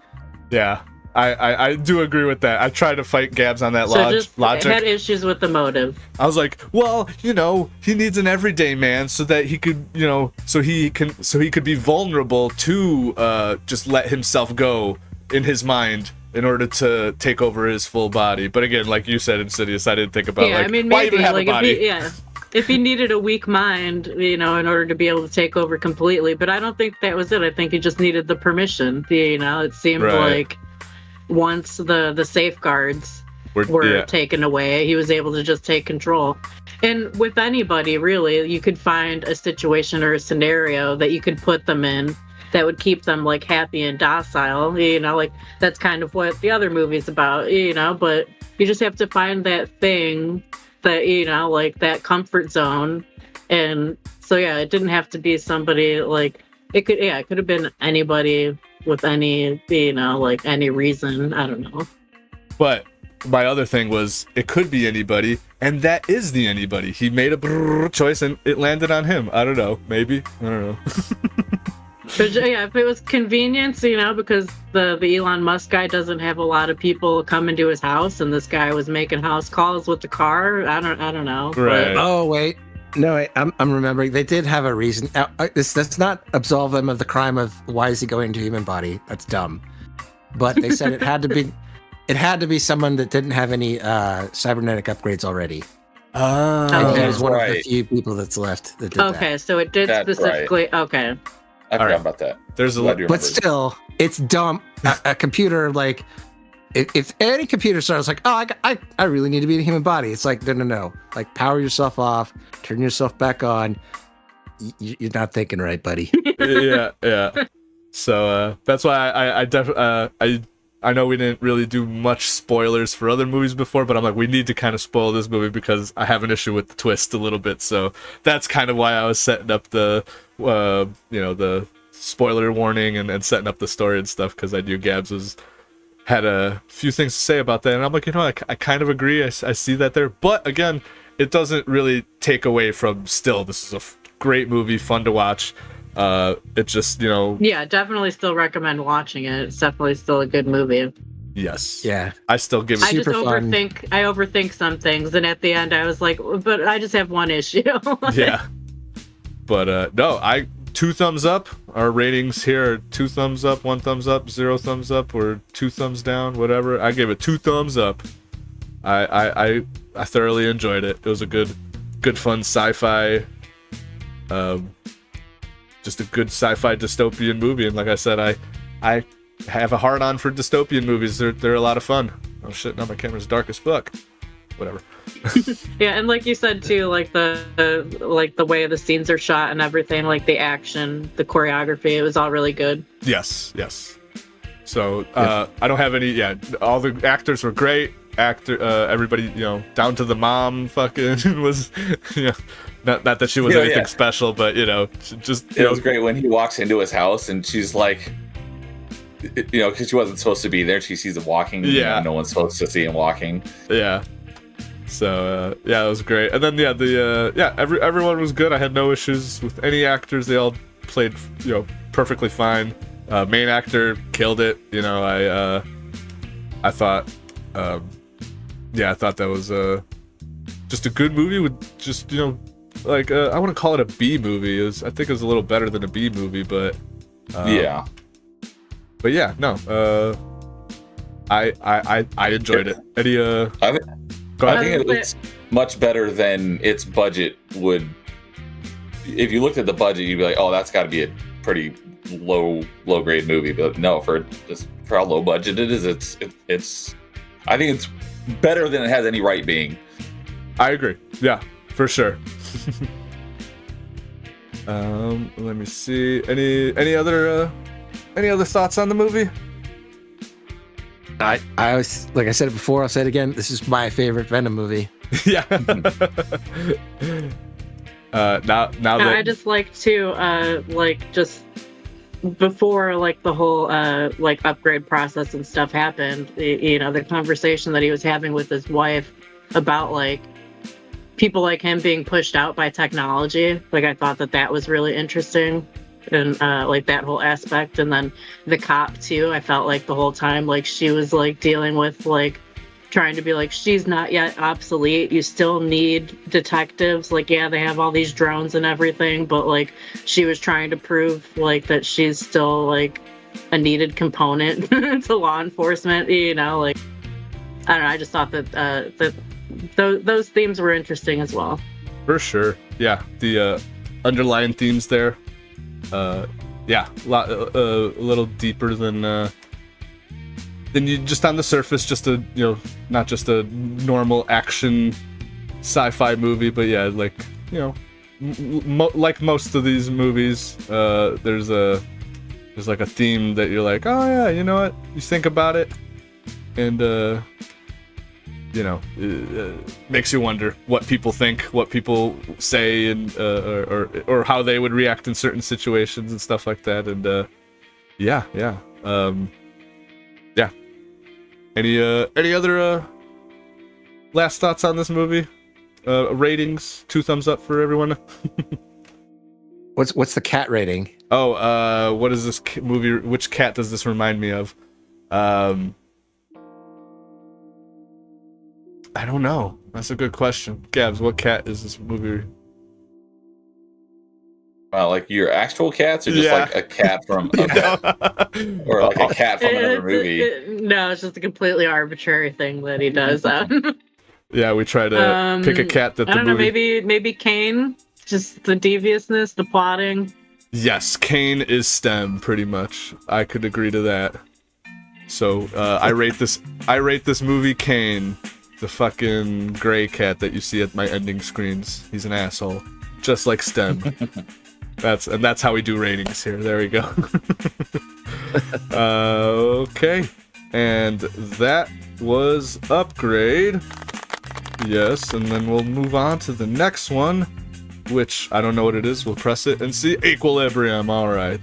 Yeah, I do agree with that. I try to fight Gabs on that logic. Had issues with the motive. I was like, well, you know, he needs an everyday man so that he could, you know, so he could be vulnerable to just let himself go in his mind in order to take over his full body. But again, like you said, Insidious, I didn't think about I mean, maybe, why even have like, a body? If he needed a weak mind, you know, in order to be able to take over completely. But I don't think that was it. I think he just needed the permission. You know, it seemed like once the safeguards were taken away, he was able to just take control. And with anybody, really, you could find a situation or a scenario that you could put them in that would keep them like happy and docile. You know, like that's kind of what the other movie's about, you know, but you just have to find that thing that, you know, like that comfort zone. And so, yeah, it didn't have to be somebody like it could have been anybody with any, you know, like any reason. I don't know. But my other thing was it could be anybody, and that is the anybody. He made a choice and it landed on him. I don't know. Maybe. I don't know. But yeah, if it was convenience, you know, because the Elon Musk guy doesn't have a lot of people come into his house, and this guy was making house calls with the car. I don't know. Right. But... Oh wait, no, wait, I'm remembering. They did have a reason. That's not absolve them of the crime of why is he going to human body. That's dumb. But they said it had to be someone that didn't have any cybernetic upgrades already. Oh, and he was one of the few people that's left that did that. Okay, so it did specifically. Okay. I forgot about that. But still, it's dumb. A computer, like, if any computer starts like, oh, I really need to be in a human body. It's like, no. Like, power yourself off, turn yourself back on. You're not thinking right, buddy. yeah. So that's why I know we didn't really do much spoilers for other movies before, but I'm like, we need to kind of spoil this movie because I have an issue with the twist a little bit. So that's kind of why I was setting up the, the spoiler warning and setting up the story and stuff, because I knew Gabs had a few things to say about that. And I'm like, you know, I kind of agree. I see that there. But again, it doesn't really take away from still, this is a great movie, fun to watch. It just, you know. Yeah, definitely still recommend watching it. It's definitely still a good movie. Yes. Yeah. I still give it super fun. I overthink some things, and at the end I was like, but I just have one issue. Yeah. But no, 2 thumbs up. Our ratings here are 2 thumbs up, 1 thumbs up, 0 thumbs up, or 2 thumbs down, whatever. I give it 2 thumbs up. I thoroughly enjoyed it. It was a good fun sci-fi just a good sci-fi dystopian movie. And like I said, I have a hard on for dystopian movies. They're a lot of fun. Oh shit, now my camera's dark as fuck. Whatever. Yeah, and like you said too, like the way the scenes are shot and everything, like the action, the choreography, it was all really good. Yes. So I don't have any. Yeah, all the actors were great. Everybody, you know, down to the mom, fucking was, you know, not that she was anything special, but you know, just. It was great when he walks into his house and she's like, you know, because she wasn't supposed to be there. She sees him walking. Yeah. You know, no one's supposed to see him walking. Yeah. So it was great. And then everyone was good. I had no issues with any actors. They all played, you know, perfectly fine. Main actor killed it. You know, I thought that was just a good movie with just, you know, like I want to call it a B movie. I think it was a little better than a B movie, but yeah. But yeah, no. I enjoyed it. Eddie, I think it looks much better than its budget would. If you looked at the budget, you'd be like, "Oh, that's got to be a pretty low grade movie." But no, for how low budget it is, it's. I think it's better than it has any right being. I agree. Yeah, for sure. Let me see. Any other thoughts on the movie? I was, like I said it before, I'll say it again. This is my favorite Venom movie. Yeah. Now that I just like to like just before like the whole like upgrade process and stuff happened, you know, the conversation that he was having with his wife about like people like him being pushed out by technology. Like I thought that was really interesting, and like that whole aspect. And then the cop too, I felt like the whole time like she was like dealing with like trying to be like, she's not yet obsolete, you still need detectives, like yeah, they have all these drones and everything, but like she was trying to prove like that she's still like a needed component to law enforcement, you know. Like I don't know, I just thought that those themes were interesting as well. For sure, yeah, the underlying themes there, yeah, a little deeper than you just on the surface, just a, you know, not just a normal action sci-fi movie, but yeah, like, you know, like most of these movies, there's like a theme that you're like, oh yeah, you know what, you think about it, and you know, makes you wonder what people think, what people say, and or how they would react in certain situations and stuff like that. And yeah. Any other last thoughts on this movie? Ratings, 2 thumbs up for everyone. What's the cat rating? Oh, what is this movie? Which cat does this remind me of? I don't know. That's a good question. Gabs, what cat is this movie? Like your actual cats, or just like a cat from, or like a cat from another movie? No, it's just a completely arbitrary thing that he does. Yeah, we try to pick a cat that I don't know. Maybe Kane. Just the deviousness, the plotting. Yes, Kane is STEM, pretty much. I could agree to that. So I rate this movie Kane, the fucking gray cat that you see at my ending screens. He's an asshole, just like STEM. That's how we do ratings here. There we go. Okay, and that was Upgrade. Yes, and then we'll move on to the next one, which I don't know what it is. We'll press it and see. Equilibrium. All right.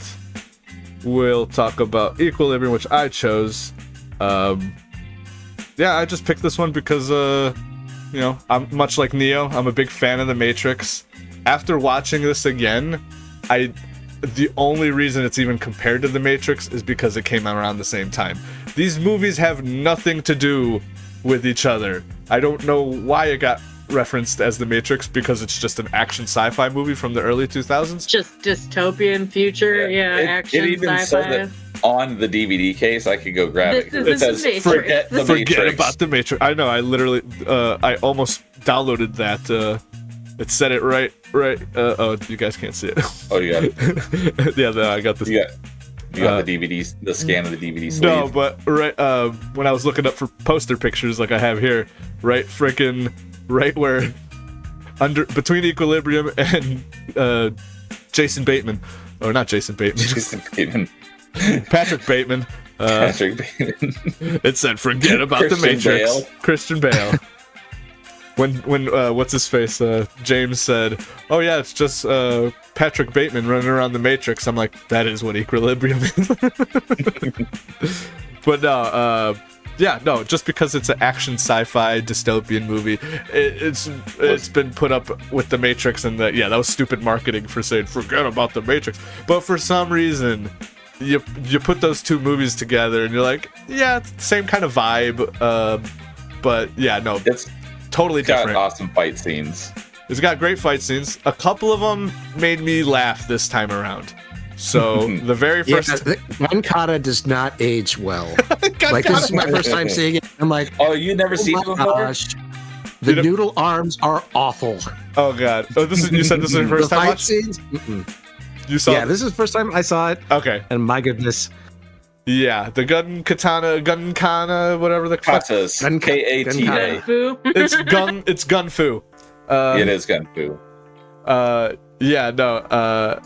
We'll talk about Equilibrium, which I chose. Yeah, I just picked this one because, you know, I'm much like Neo. I'm a big fan of The Matrix. After watching this again, the only reason it's even compared to The Matrix is because it came out around the same time. These movies have nothing to do with each other. I don't know why it got referenced as The Matrix, because it's just an action sci-fi movie from the early 2000s. Just dystopian future, action it even sci-fi. said that on the DVD case. I could go grab it. It says, forget about The Matrix. I know, I literally, I almost downloaded that, it said it right. Oh, you guys can't see it. Oh, you got it. Yeah, I got this. You got the DVDs, the scan of the DVD sleeve. No, but when I was looking up for poster pictures, like I have here, right where between Equilibrium and Jason Bateman, or not Jason Bateman, Jason Bateman, Patrick Bateman. Patrick Bateman. It said, "Forget about the Matrix." Bale. Christian Bale. When what's his face? James said, "Oh yeah, it's just Patrick Bateman running around the Matrix." I'm like, that is what Equilibrium is. But no, yeah, no, just because it's an action sci-fi dystopian movie, it's been put up with the Matrix, and that was stupid marketing for saying forget about the Matrix. But for some reason, you put those two movies together, and you're like, yeah, it's the same kind of vibe. But yeah, no, it's totally different. Got awesome fight scenes. It's got great fight scenes. A couple of them made me laugh this time around. So the very first, Gun Kata does not age well. Like, this is my first time seeing it. I'm like, oh, you never seen it before? Gosh. The noodle arms are awful. Oh god. Oh, you said this is your first time watching? Scenes? Mm-mm. You saw? Yeah, this is the first time I saw it. Okay. And my goodness. Yeah, the gun kana, whatever the fuck. Kata. It's gun fu. It is gun fu. Yeah, no.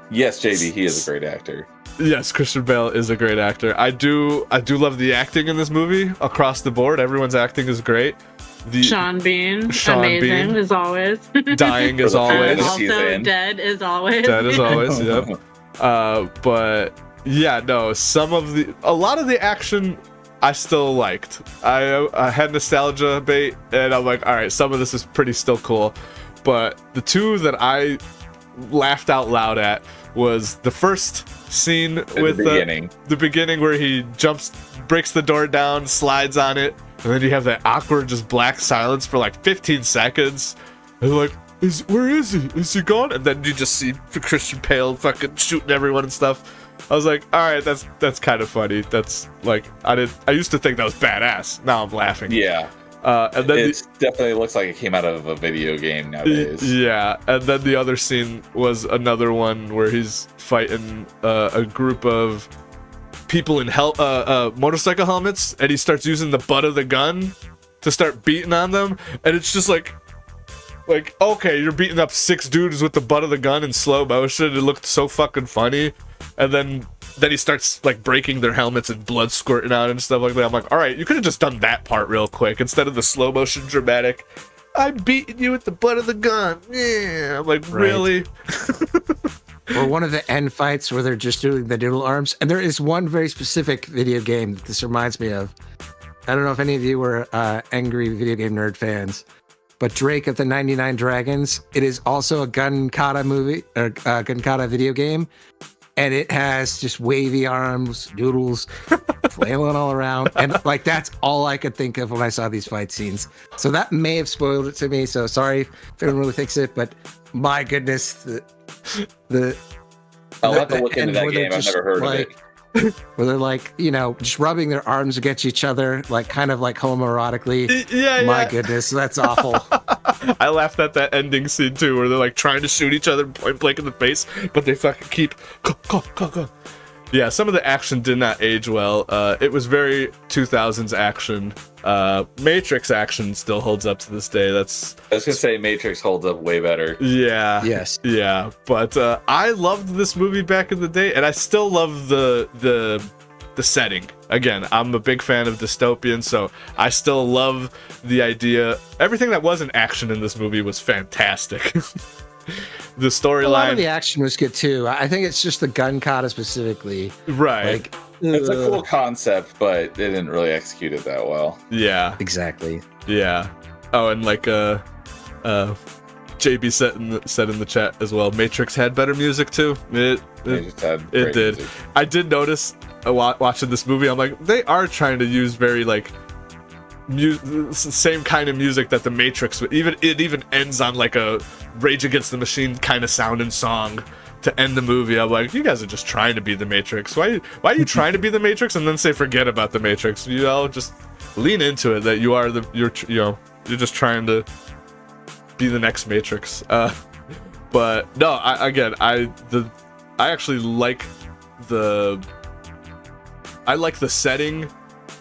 Yes, JB, he is a great actor. Yes, Christian Bale is a great actor. I do love the acting in this movie across the board. Everyone's acting is great. Sean Bean, Sean amazing Bean. as always. Dying as always. Also dead as always. Dead as always. Yep. But yeah, no. A lot of the action I still liked. I had nostalgia bait, and I'm like, all right, some of this is pretty still cool. But the two that I laughed out loud at was the first scene with the beginning where he breaks the door down, slides on it, and then you have that awkward just black silence for like 15 seconds. And like, where is he? Is he gone? And then you just see Christian Bale fucking shooting everyone and stuff. I was like, all right, that's kind of funny. That's like, I used to think that was badass. Now I'm laughing. Yeah. And then it definitely looks like it came out of a video game nowadays. Yeah, and then the other scene was another one where he's fighting a group of people in motorcycle helmets, and he starts using the butt of the gun to start beating on them, and it's just like okay, you're beating up 6 dudes with the butt of the gun in slow motion. It looked so fucking funny, and then he starts like breaking their helmets and blood squirting out and stuff like that. I'm like, all right, you could have just done that part real quick instead of the slow motion dramatic. I'm beating you with the butt of the gun. Yeah, I'm like, really? Or one of the end fights where they're just doing the noodle arms. And there is one very specific video game that this reminds me of. I don't know if any of you were angry video game nerd fans, but Drake of the 99 Dragons. It is also a gun kata movie, or gun kata video game. And it has just wavy arms, noodles, flailing all around. And like, that's all I could think of when I saw these fight scenes. So that may have spoiled it to me. So sorry if anyone really thinks it, but my goodness, I'll have to look into that game. I've never heard of it. Where they're like, just rubbing their arms against each other, like kind of like homoerotically. Yeah. My goodness, that's awful. I laughed at that ending scene too, where they're like trying to shoot each other point blank in the face, but they fucking keep go. Yeah, some of the action did not age well. It was very 2000s action. Matrix action still holds up to this day. I was gonna say Matrix holds up way better. Yeah. Yes. Yeah, but I loved this movie back in the day, and I still love the setting. Again, I'm a big fan of dystopian, so I still love the idea. Everything that wasn't action in this movie was fantastic. The storyline, a lot of the action was good too. I think it's just the gun kata specifically. Right. Like, it's a cool concept, but they didn't really execute it that well. Yeah. Exactly. Yeah. Oh, and like JB said in the chat as well, Matrix had better music too. It did. Music. I did notice watching this movie, I'm like, they are trying to use very like same kind of music that the Matrix, it even ends on like a Rage Against the Machine kind of sounding song to end the movie. I'm like, you guys are just trying to be the Matrix. Why are you trying to be the Matrix and then say forget about the Matrix? You all just lean into it that you're just trying to be the next Matrix. But no, I actually like the setting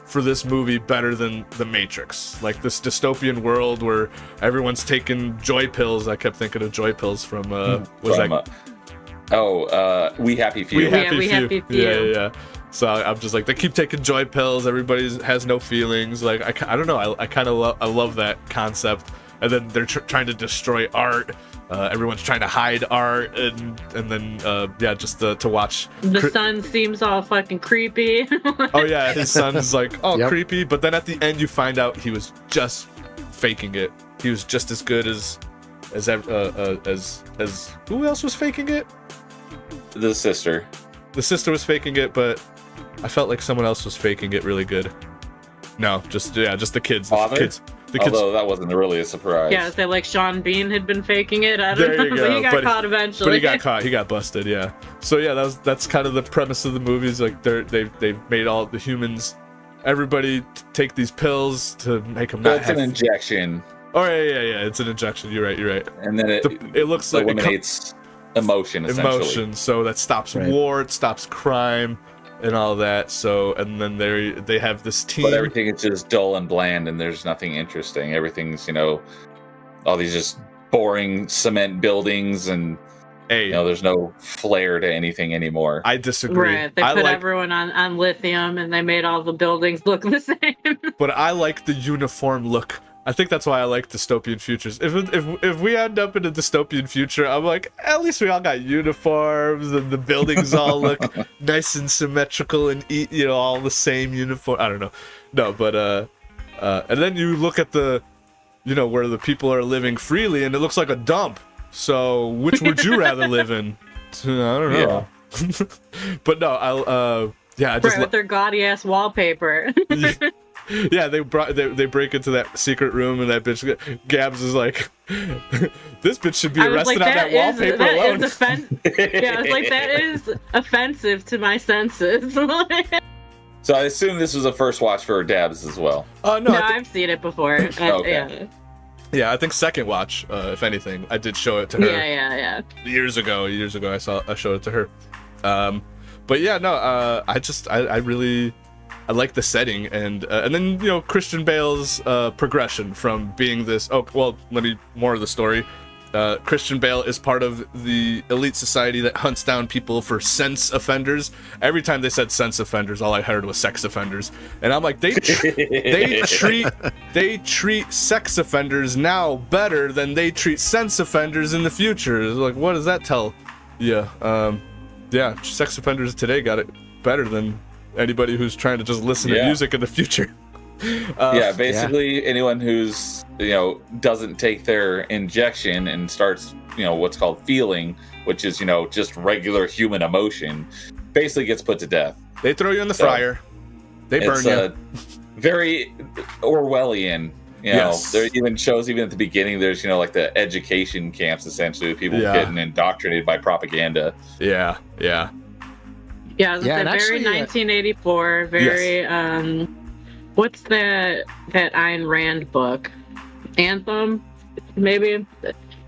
for this movie better than The Matrix. Like this dystopian world where everyone's taking joy pills. I kept thinking of joy pills from We Happy Few. We Happy Few. Yeah. So I'm just like, they keep taking joy pills. Everybody has no feelings. Like I don't know. I kind of love that concept. And then they're trying to destroy art. Everyone's trying to hide art, and then just to watch. The son seems all fucking creepy. Oh yeah, his son's like creepy, but then at the end you find out he was just faking it. He was just as good as who else was faking it? The sister. The sister was faking it, but I felt like someone else was faking it really good. No, just the kids. Father? The kids. Although that wasn't really a surprise. Yeah, so like Sean Bean had been faking it. I don't there know, you go. but he got caught eventually. But he got caught. He got busted. Yeah. So yeah, that's kind of the premise of the movie. Is like they've made all the humans, everybody take these pills to make them not have. It's an injection. Oh yeah. It's an injection. You're right. And then it looks like eliminates emotion. Essentially. Emotion. So that stops war. It stops crime. And all that, so and then they have this team. But everything is just dull and bland, and there's nothing interesting. Everything's all these just boring cement buildings, and Hey, there's no flair to anything anymore. I disagree. Right. They put everyone on lithium and they made all the buildings look the same. But I like the uniform look. I think that's why I like dystopian futures. If we end up in a dystopian future, I'm like, at least we all got uniforms and the buildings all look nice and symmetrical and all the same uniform. I don't know. No, but and then you look at the where the people are living freely and it looks like a dump. So which would you rather live in? I don't know. Yeah. But no, I just with their gaudy ass wallpaper. Yeah, they break into that secret room and that bitch Gabs is like, this bitch should be arrested on that wallpaper alone. Yeah, I was like, that is offensive to my senses. So I assume this was a first watch for Dabz as well. No, I've seen it before. Okay. Yeah, I think second watch, if anything. I did show it to her. Yeah. Years ago, I showed it to her. But yeah, no, I really like the setting and then Christian Bale's progression from being this. Oh well, more of the story. Christian Bale is part of the elite society that hunts down people for sense offenders. Every time they said sense offenders, all I heard was sex offenders, and I'm like, they treat sex offenders now better than they treat sense offenders in the future. It's like, what does that tell? Yeah, sex offenders today got it better than anybody who's trying to just listen to music in the future. Basically anyone who's doesn't take their injection and starts what's called feeling, which is just regular human emotion, basically gets put to death. They throw you in the fryer. They burn you. Very Orwellian. Yes. There even shows, even at the beginning, there's like the education camps, essentially, people getting indoctrinated by propaganda. Yeah. Yeah, it was very actually, 1984. Very what's that Ayn Rand book? Anthem, maybe,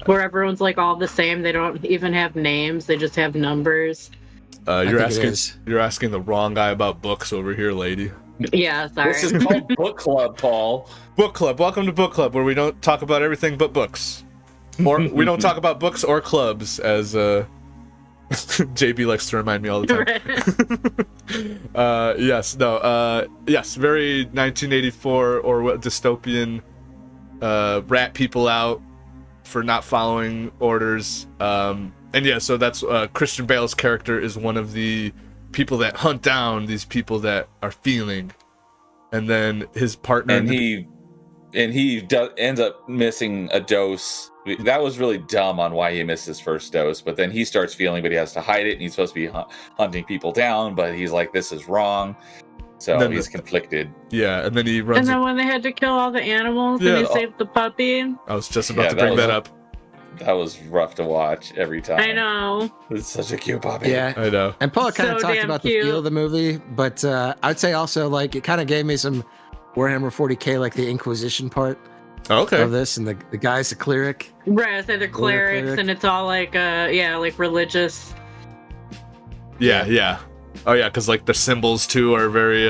where everyone's like all the same. They don't even have names; they just have numbers. You're asking the wrong guy about books over here, lady. Yeah, sorry. This is called Book Club, Paul. Book Club. Welcome to Book Club, where we don't talk about everything but books, or we don't talk about books or clubs, as JB likes to remind me all the time. Yes, very 1984 or dystopian. Rat people out for not following orders. So that's Christian Bale's character is one of the people that hunt down these people that are feeling, and then his partner ends up missing a dose. That was really dumb on why he missed his first dose, but then he starts feeling, but he has to hide it, and he's supposed to be hunting people down, but he's like, this is wrong. So he's conflicted. Yeah, and then he runs. And then when they had to kill all the animals, and he saved the puppy. I was just about to bring that up. That was rough to watch every time. I know. It's such a cute puppy. Yeah, I know. And Paul kind of talked about the feel of the movie, but I'd say also like it kind of gave me some Warhammer 40K, like the Inquisition part. Okay. Of this, and the guy's a cleric. Right, so they're clerics, and it's all like like religious. Yeah. Oh yeah, because like the symbols too are very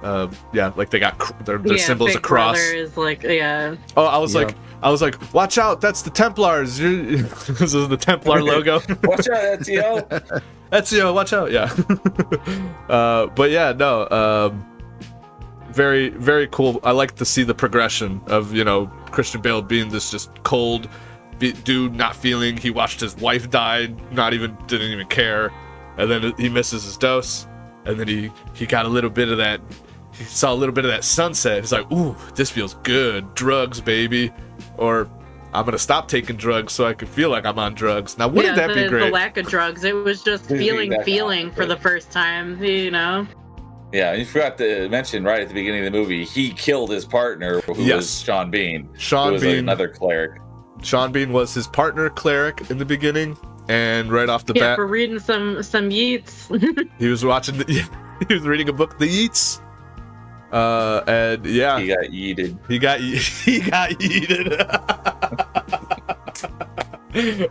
like they got their symbols across. Is like Oh, I was like, watch out, that's the Templars. This is the Templar logo. Watch out, Ezio. Ezio, watch out. Yeah. But yeah, no. Very, very cool. I like to see the progression of Christian Bale being this just cold dude, not feeling. He watched his wife die, didn't even care, and then he misses his dose, and then he got a little bit of that. He saw a little bit of that sunset. He's like, ooh, this feels good. Drugs, baby. Or I'm gonna stop taking drugs so I can feel like I'm on drugs. Now, wouldn't that be great? The lack of drugs. It was just feeling for the first time. Yeah, you forgot to mention right at the beginning of the movie, he killed his partner, who was Sean Bean. Sean Bean, another cleric. Sean Bean was his partner cleric in the beginning, and right off the bat, for reading some Yeats. He was watching. He was reading a book, The Yeats. And yeah, he got yeeted. He got yeeted.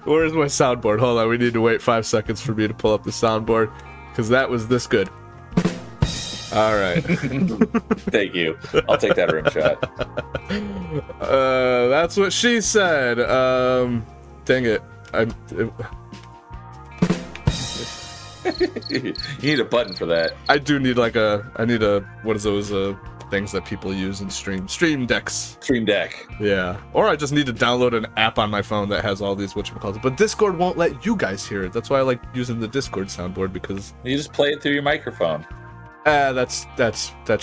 Where's my soundboard? Hold on, we need to wait 5 seconds for me to pull up the soundboard because that was this good. All right. Thank you. I'll take that rim shot. That's what she said. Dang it. You need a button for that. I do need like I need a, what is those things that people use in stream decks. Stream Deck. Yeah. Or I just need to download an app on my phone that has all these whatchamacallit. But Discord won't let you guys hear it. That's why I like using the Discord soundboard, because You just play it through your microphone. that's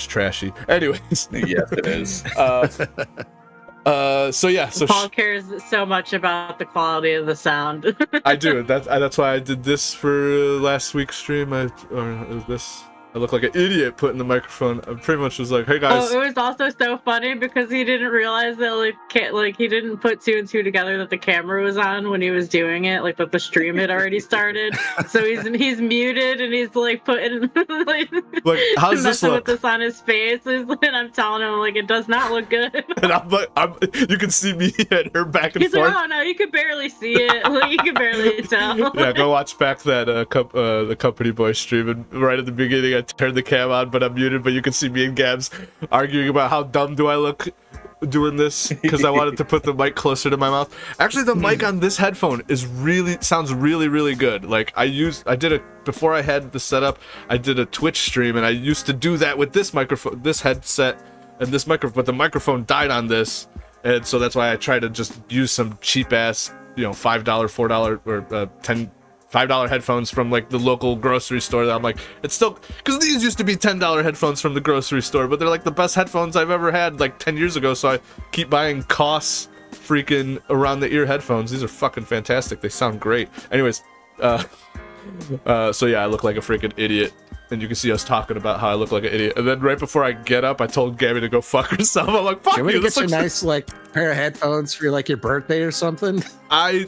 trashy. Anyways. Yes, it is. So Paul cares so much about the quality of the sound. I do. That's why I did this for last week's stream. I look like an idiot putting the microphone. I pretty much was like, "Hey guys." Oh, it was also so funny because he didn't realize that he didn't put two and two together that the camera was on when he was doing it, like that the stream had already started. So he's muted and he's like putting like how's this look? with this on his face, and I'm telling him like it does not look good. And I'm like, you can see me and her back and He's forth. like, oh no, you can barely see it. Like, you can barely tell. Yeah, go watch back that the Company Boy stream, and right at the beginning I turned the cam on, but I'm muted, but you can see me and Gabs arguing about how dumb do I look doing this, because I wanted to put the mic closer to my mouth. Actually, the mic on this headphone sounds really good. Like before I had the setup, I did a Twitch stream, and I used to do that with this microphone, this headset, and this microphone, but the microphone died on this, and so that's why I try to just use some cheap ass, $5, $4 or $5 headphones from like the local grocery store that I'm like, it's still, because these used to be $10 headphones from the grocery store, but they're like the best headphones I've ever had like 10 years ago, so I keep buying Koss freaking around the ear headphones. These are fucking fantastic. They sound great. Anyways, so yeah, I look like a freaking idiot, and you can see us talking about how I look like an idiot. And then right before I get up, I told Gabby to go fuck herself. I'm like, fuck Can we you. get you a nice pair of headphones for like your birthday or something? I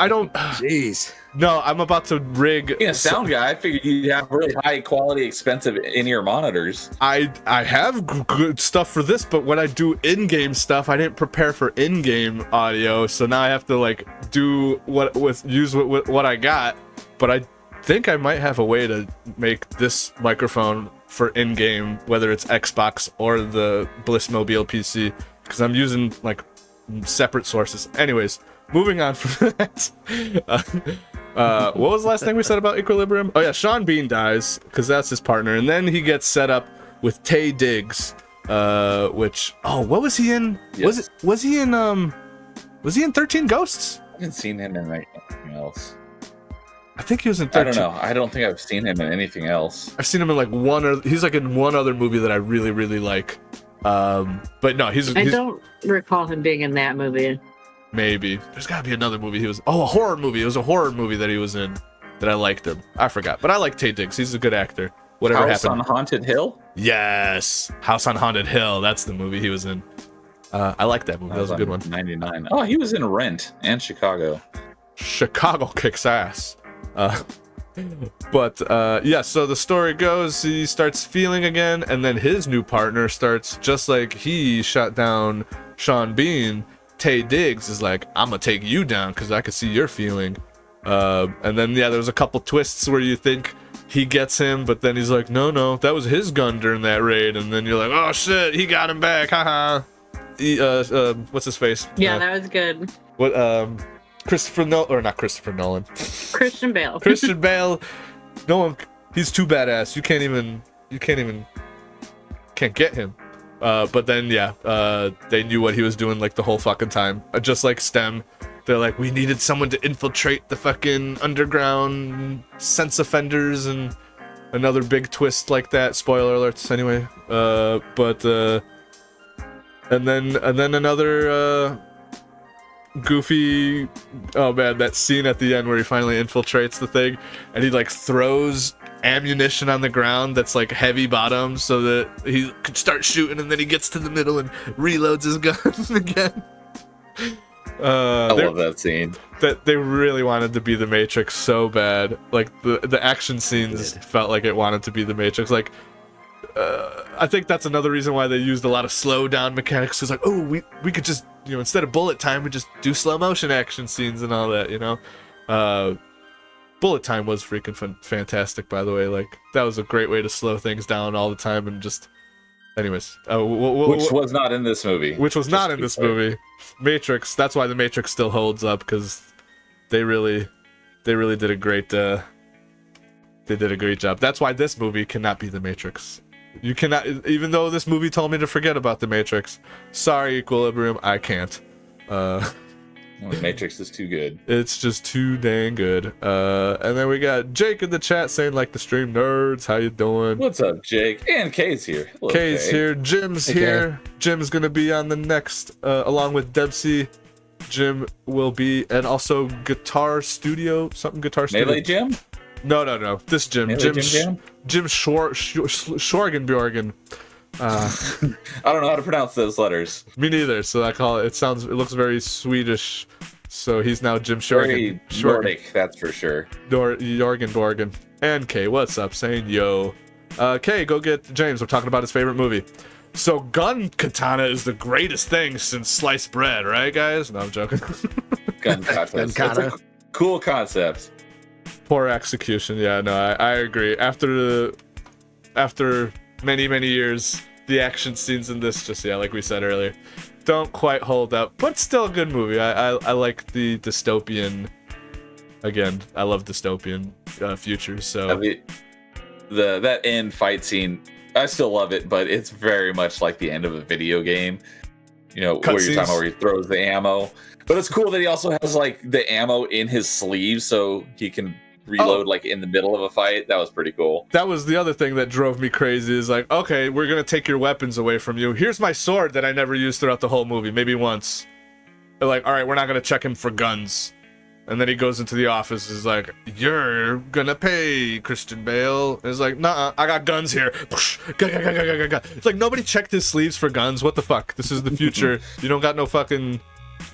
don't. Jeez. No, I'm about to rig. Being a sound guy, I figured you'd have really high quality, expensive in-ear monitors. I have good stuff for this, but when I do in-game stuff, I didn't prepare for in-game audio, so now I have to do use what I got. But I think I might have a way to make this microphone for in-game, whether it's Xbox or the Bliss Mobile PC, because I'm using separate sources. Anyways, moving on from that. What was the last thing we said about Equilibrium? Oh yeah, Sean Bean dies because that's his partner, and then he gets set up with Taye Diggs, which what was he in? Yes. Was he in 13 Ghosts? I haven't seen him in anything else. I think he was in 13. I don't know. I don't think I've seen him in anything else. I've seen him in he's in one other movie that I really like. But no, I don't recall him being in that movie. Maybe. There's gotta be another movie he was. Oh, a horror movie. It was a horror movie that he was in that I liked him. I forgot. But I like Taye Diggs. He's a good actor. Whatever House happened. on Haunted Hill? Yes. House on Haunted Hill. That's the movie he was in. I like that movie. That was a good one. 99. Oh, he was in Rent and Chicago. Chicago kicks ass. Yeah, so the story goes, he starts feeling again, and then his new partner starts, just like he shot down Sean Bean, Taye Diggs is like, I'm gonna take you down because I can see you're feeling. And then there's a couple twists where you think he gets him, but then he's like, no, that was his gun during that raid, and then you're like, oh shit, he got him back, haha. What's his face? Yeah, that was good. What Christopher Nolan, or not Christopher Nolan. Christian Bale. Christian Bale. No one. He's too badass. You can't get him. But then they knew what he was doing the whole fucking time. Just like STEM, they're like, we needed someone to infiltrate the fucking underground sense offenders, and another big twist like that. Spoiler alerts, anyway. And then another goofy, oh man, that scene at the end where he finally infiltrates the thing and he throws ammunition on the ground that's heavy bottom so that he could start shooting, and then he gets to the middle and reloads his gun again. I love that scene. That they really wanted to be the Matrix so bad. The action scenes felt like it wanted to be the Matrix. I think that's another reason why they used a lot of slow down mechanics. It's we could just, instead of bullet time, we just do slow motion action scenes and all that, Bullet time was freaking fantastic, by the way. That was a great way to slow things down all the time and just Anyways, which was not in this movie. Which was not in this movie. Matrix. That's why the Matrix still holds up, because they really did a great. They did a great job. That's why this movie cannot be the Matrix. You cannot, even though this movie told me to forget about the Matrix. Sorry, Equilibrium, I can't. The Matrix is too good. It's just too dang good. And then we got Jake in the chat saying, like the stream nerds, how you doing? What's up, Jake? And Kay's here. Hello, Kay's Kay. here. Jim's here. Jim's gonna be on the next, along with Debsy. Jim will be, and also Guitar Studio, something Guitar Studio. Melee Jim? No. This Jim. Jim Schorgenbjorgen. I don't know how to pronounce those letters. Me neither. So I call it. It looks very Swedish. So he's now Jim Schorgen. Very Nordic, that's for sure. Jorgen. And Kay, what's up? Saying yo. Kay, go get James. We're talking about his favorite movie. So gun katana is the greatest thing since sliced bread, right, guys? No, I'm joking. Gun katana. That's a cool concept. Poor execution. Yeah, no, I agree. After many years, the action scenes in this just, like we said earlier, don't quite hold up, but still a good movie. I like the dystopian. Again, I love dystopian futures. So that end fight scene, I still love it, but it's very much like the end of a video game. You know, where you're talking about where he throws the ammo. But it's cool that he also has like the ammo in his sleeve, so he can reload like in the middle of a fight. That was pretty cool. That was the other thing that drove me crazy, is like, okay, we're gonna take your weapons away from you. Here's my sword that I never used throughout the whole movie, maybe once. They're like, all right, we're not gonna check him for guns. And then he goes into the office, is like, you're gonna pay, Christian Bale. And he's like, nah, I got guns here. It's like, nobody checked his sleeves for guns. What the fuck? This is the future. You don't got no fucking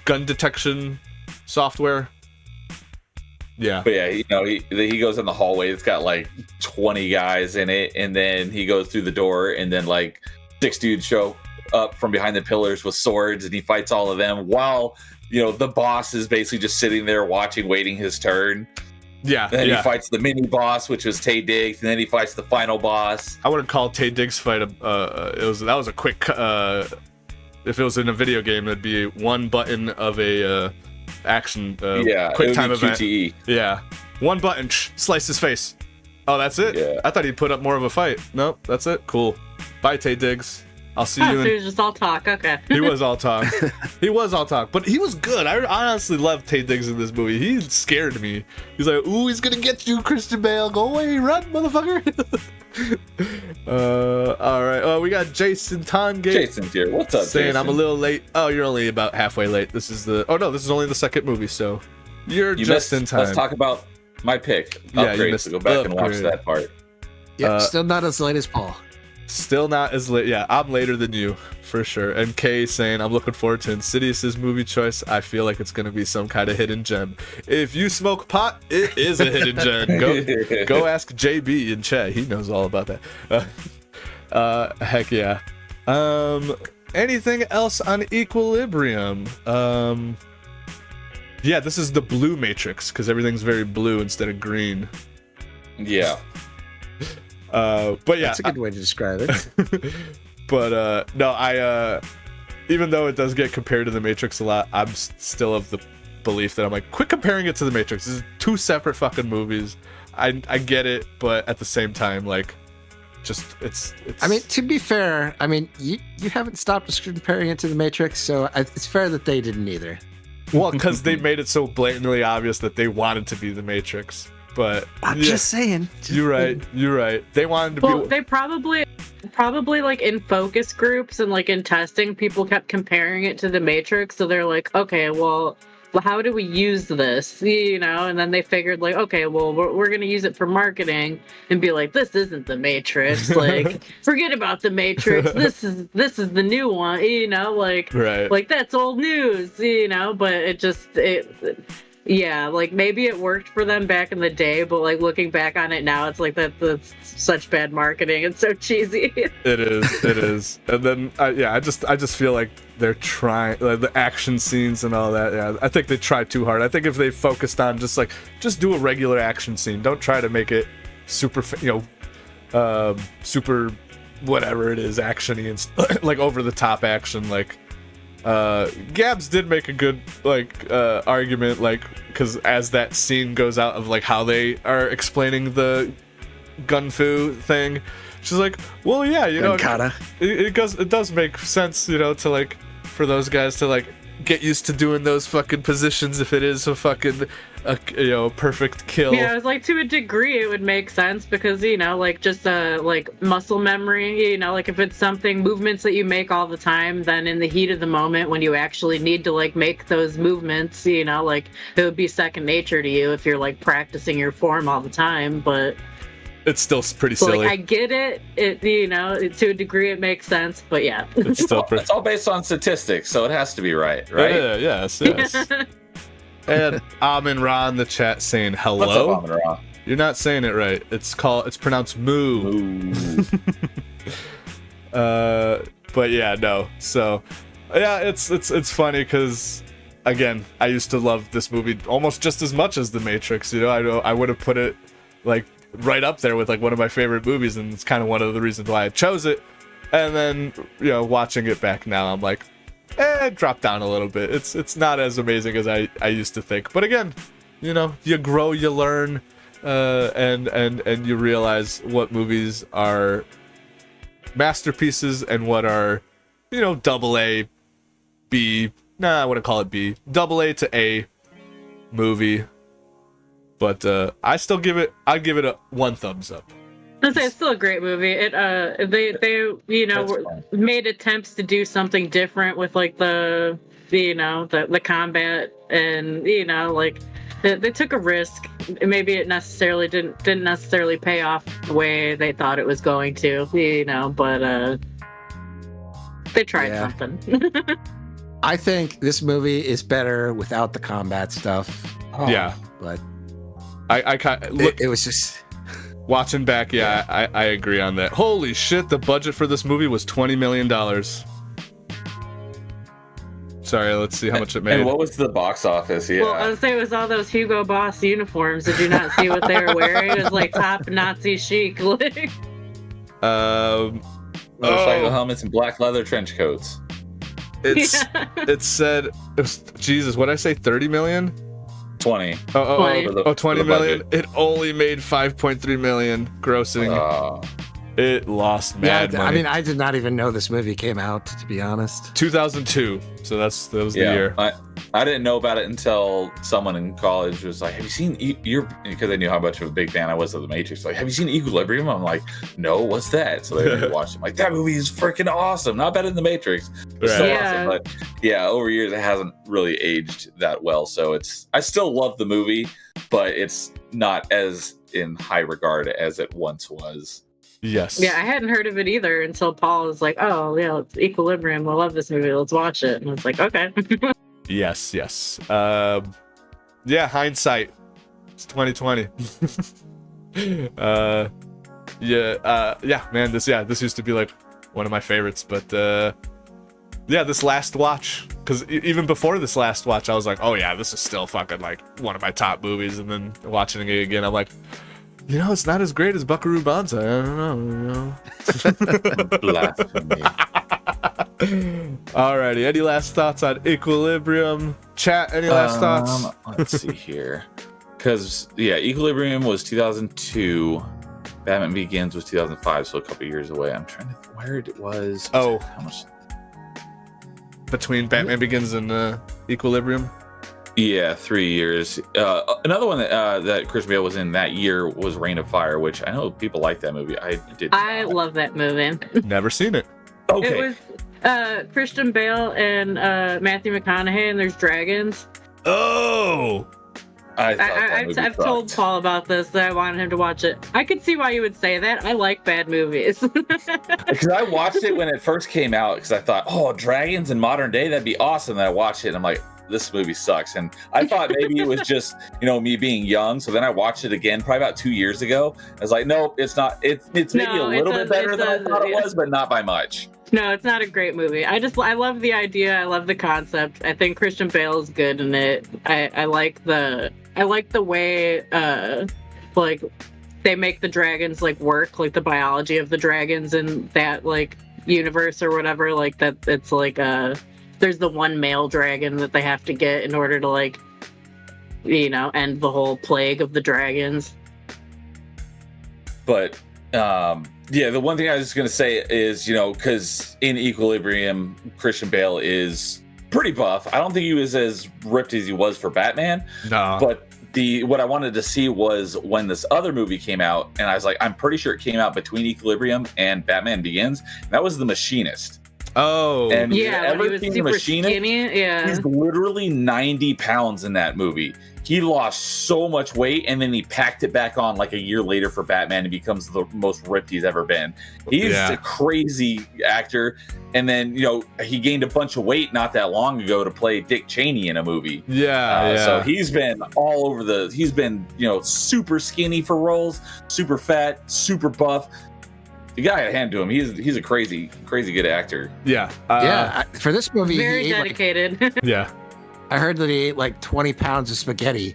gun detection software. Yeah. But yeah, you know, he goes in the hallway. It's got like 20 guys in it. And then he goes through the door, and then like 6 dudes show up from behind the pillars with swords, and he fights all of them while, you know, the boss is basically just sitting there watching, waiting his turn. Yeah. And then he fights the mini boss, which was Taye Diggs, and then he fights the final boss. I wouldn't call Taye Diggs' fight that was a quick. If it was in a video game, it'd be one button of a action quick time event. QTE. Yeah, one button, slice his face. Oh, that's it. Yeah. I thought he'd put up more of a fight. Nope, that's it. Cool. Bye, Taye Diggs. I'll see you. So he was just all talk. Okay. He was all talk. He was all talk, but he was good. I honestly loved Taye Diggs in this movie. He scared me. He's like, "Ooh, he's gonna get you, Christian Bale. Go away, run, motherfucker." All right. We got Jason Tongate. Jason's here. What's up, saying Jason? I'm a little late. Oh, you're only about halfway late. This is only the second movie, so you just in time. Let's talk about my pick. Upgrade, so go back and watch that part. Yeah, still not as late as Paul. Still not as late. Yeah, I'm later than you, for sure. And Kay saying, I'm looking forward to Insidious's movie choice. I feel like it's going to be some kind of hidden gem. If you smoke pot, it is a hidden gem. Go ask JB in chat. He knows all about that. Heck yeah. Anything else on Equilibrium? Yeah, this is the blue Matrix, because everything's very blue instead of green. Yeah. But yeah, that's a good way to describe it. But no, I even though it does get compared to the Matrix a lot, I'm still of the belief that I'm like, quit comparing it to the Matrix. This is 2 separate fucking movies. I get it, but at the same time, like, just it's. I mean, to be fair, I mean, you haven't stopped comparing it to the Matrix, so it's fair that they didn't either. Well, because they made it so blatantly obvious that they wanted to be the Matrix. But I'm just saying. You're right. They wanted to be. They probably like in focus groups and like in testing, people kept comparing it to the Matrix. So they're like, okay, well, how do we use this? You know, and then they figured like, okay, well, we're gonna use it for marketing and be like, this isn't the Matrix. Like, forget about the Matrix. This is the new one. You know, like, right. Like that's old news. You know, but it. Yeah, like maybe it worked for them back in the day, but like looking back on it now, it's like that's such bad marketing. It's so cheesy. It is. And then I just feel like they're trying, like, the action scenes and all that. Yeah, I think they tried too hard. I think if they focused on just do a regular action scene, don't try to make it super whatever it is, actiony and like over the top action. Like Gabs did make a good like argument, like because as that scene goes out of like how they are explaining the gun fu thing, she's like, well, yeah, you know, it does make sense, you know, to like for those guys to like get used to doing those fucking positions if it is a fucking you know, perfect kill. Yeah, I was like, to a degree it would make sense because, you know, like just like muscle memory, you know, like if it's something, movements that you make all the time, then in the heat of the moment when you actually need to like make those movements, you know, like it would be second nature to you if you're like practicing your form all the time. But it's still pretty silly. Like, I get it. It, you know, to a degree it makes sense, but yeah. It's still pretty... It's all based on statistics, so it has to be right? Yeah, yes. And Amin Ra in the chat saying hello. What's up, Amin Ra? You're not saying it right. It's pronounced moo. But yeah, no. So yeah, it's funny because again, I used to love this movie almost just as much as The Matrix. You know, I would have put it like right up there with like one of my favorite movies, and it's kind of one of the reasons why I chose it. And then, you know, watching it back now, I'm like, it dropped down a little bit. It's not as amazing as I used to think. But again, you know, you grow, you learn, and you realize what movies are masterpieces and what are, you know, AA, B. Nah, I wouldn't call it B. AA to A movie. But I still give it. I give it a 1 thumbs up. I'd say it's still a great movie. It they you know made attempts to do something different with like the you know the combat, and you know like they took a risk. Maybe it necessarily didn't necessarily pay off the way they thought it was going to, you know, but they tried something. I think this movie is better without the combat stuff. Yeah, but it was just. Watching back, I agree on that. Holy shit, the budget for this movie was $20 million. Sorry, let's see how much it made. And what was the box office? Yeah. Well, I was saying it was all those Hugo Boss uniforms. Did you not see what they were wearing? It was like top Nazi chic. Like. Motorcycle helmets and black leather trench coats. It said, Jesus, what did I say, 30 million? 20. 20 million. It only made 5.3 million grossing. It lost mad money. I mean, I did not even know this movie came out, to be honest. 2002. So that was the year. I didn't know about it until someone in college was like, have you seen because they knew how much of a big fan I was of The Matrix. Like, have you seen Equilibrium? I'm like, no, what's that? So they watched it. I'm like, that movie is freaking awesome. Not better than The Matrix. It's so awesome. But yeah, over years it hasn't really aged that well. So I still love the movie, but it's not as in high regard as it once was. Yes. Yeah, I hadn't heard of it either until Paul was like, oh, yeah, it's Equilibrium. I love this movie. Let's watch it. And I was like, okay. Yes. Yeah, hindsight. It's 2020. Man, this used to be like one of my favorites, but this last watch, because even before this last watch, I was like, oh yeah, this is still fucking like one of my top movies, and then watching it again, I'm like, you know, it's not as great as Buckaroo Banzai. I don't know. Blasphemy. Alrighty, any last thoughts on Equilibrium? Chat, any last thoughts? Let's see here. Because, Equilibrium was 2002. Batman Begins was 2005, so a couple years away. I'm trying to where it was. Oh. How much? Between Batman Begins and Equilibrium? Yeah, 3 years. Another one that Christian Bale was in that year was Reign of Fire, which I know people like that movie. I love that movie. Never seen it. Okay. It was Christian Bale and Matthew McConaughey, and there's dragons. Oh! I've told Paul about this, that I wanted him to watch it. I could see why you would say that. I like bad movies. Because I watched it when it first came out, because I thought, oh, dragons in modern day, that'd be awesome. And I watched it, and I'm like, this movie sucks. And I thought maybe it was just, me being young. So then I watched it again probably about 2 years ago. I was like, nope, it's not. It's maybe a little bit better than I thought it was, but not by much. No, it's not a great movie. I love the idea. I love the concept. I think Christian Bale is good in it. I like the way like they make the dragons like work, like the biology of the dragons in that like universe or whatever, like that it's like there's the one male dragon that they have to get in order to like, you know, end the whole plague of the dragons. But yeah, the one thing I was going to say is, you know, because in Equilibrium, Christian Bale is pretty buff. I don't think he was as ripped as he was for Batman. No. But what I wanted to see was when this other movie came out, and I was like, I'm pretty sure it came out between Equilibrium and Batman Begins. And that was The Machinist. Oh. And yeah, when he was super skinny. Yeah. He's literally 90 pounds in that movie. He lost so much weight, and then he packed it back on like a year later for Batman and becomes the most ripped he's ever been. He's a crazy actor. And then, you know, he gained a bunch of weight not that long ago to play Dick Cheney in a movie. Yeah. So he's been all over he's been, you know, super skinny for roles, super fat, super buff. You gotta hand to him. He's a crazy good actor. Yeah. For this movie, very he ate dedicated. Yeah. I heard that he ate like 20 pounds of spaghetti.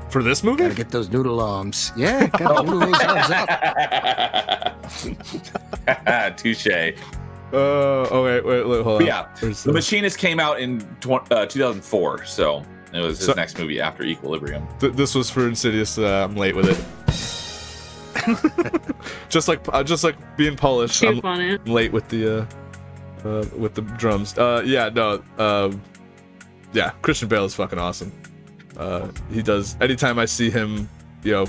For this movie? Gotta get those noodle arms. Yeah, gotta noodle those arms up. Touche. Oh wait, hold on. Yeah, The Machinist came out in 2004, so it was his next movie after Equilibrium. This was for Insidious. I'm late with it. just like being Polish, I'm late with the drums. Yeah, Christian Bale is fucking awesome. He does. Anytime I see him, you know,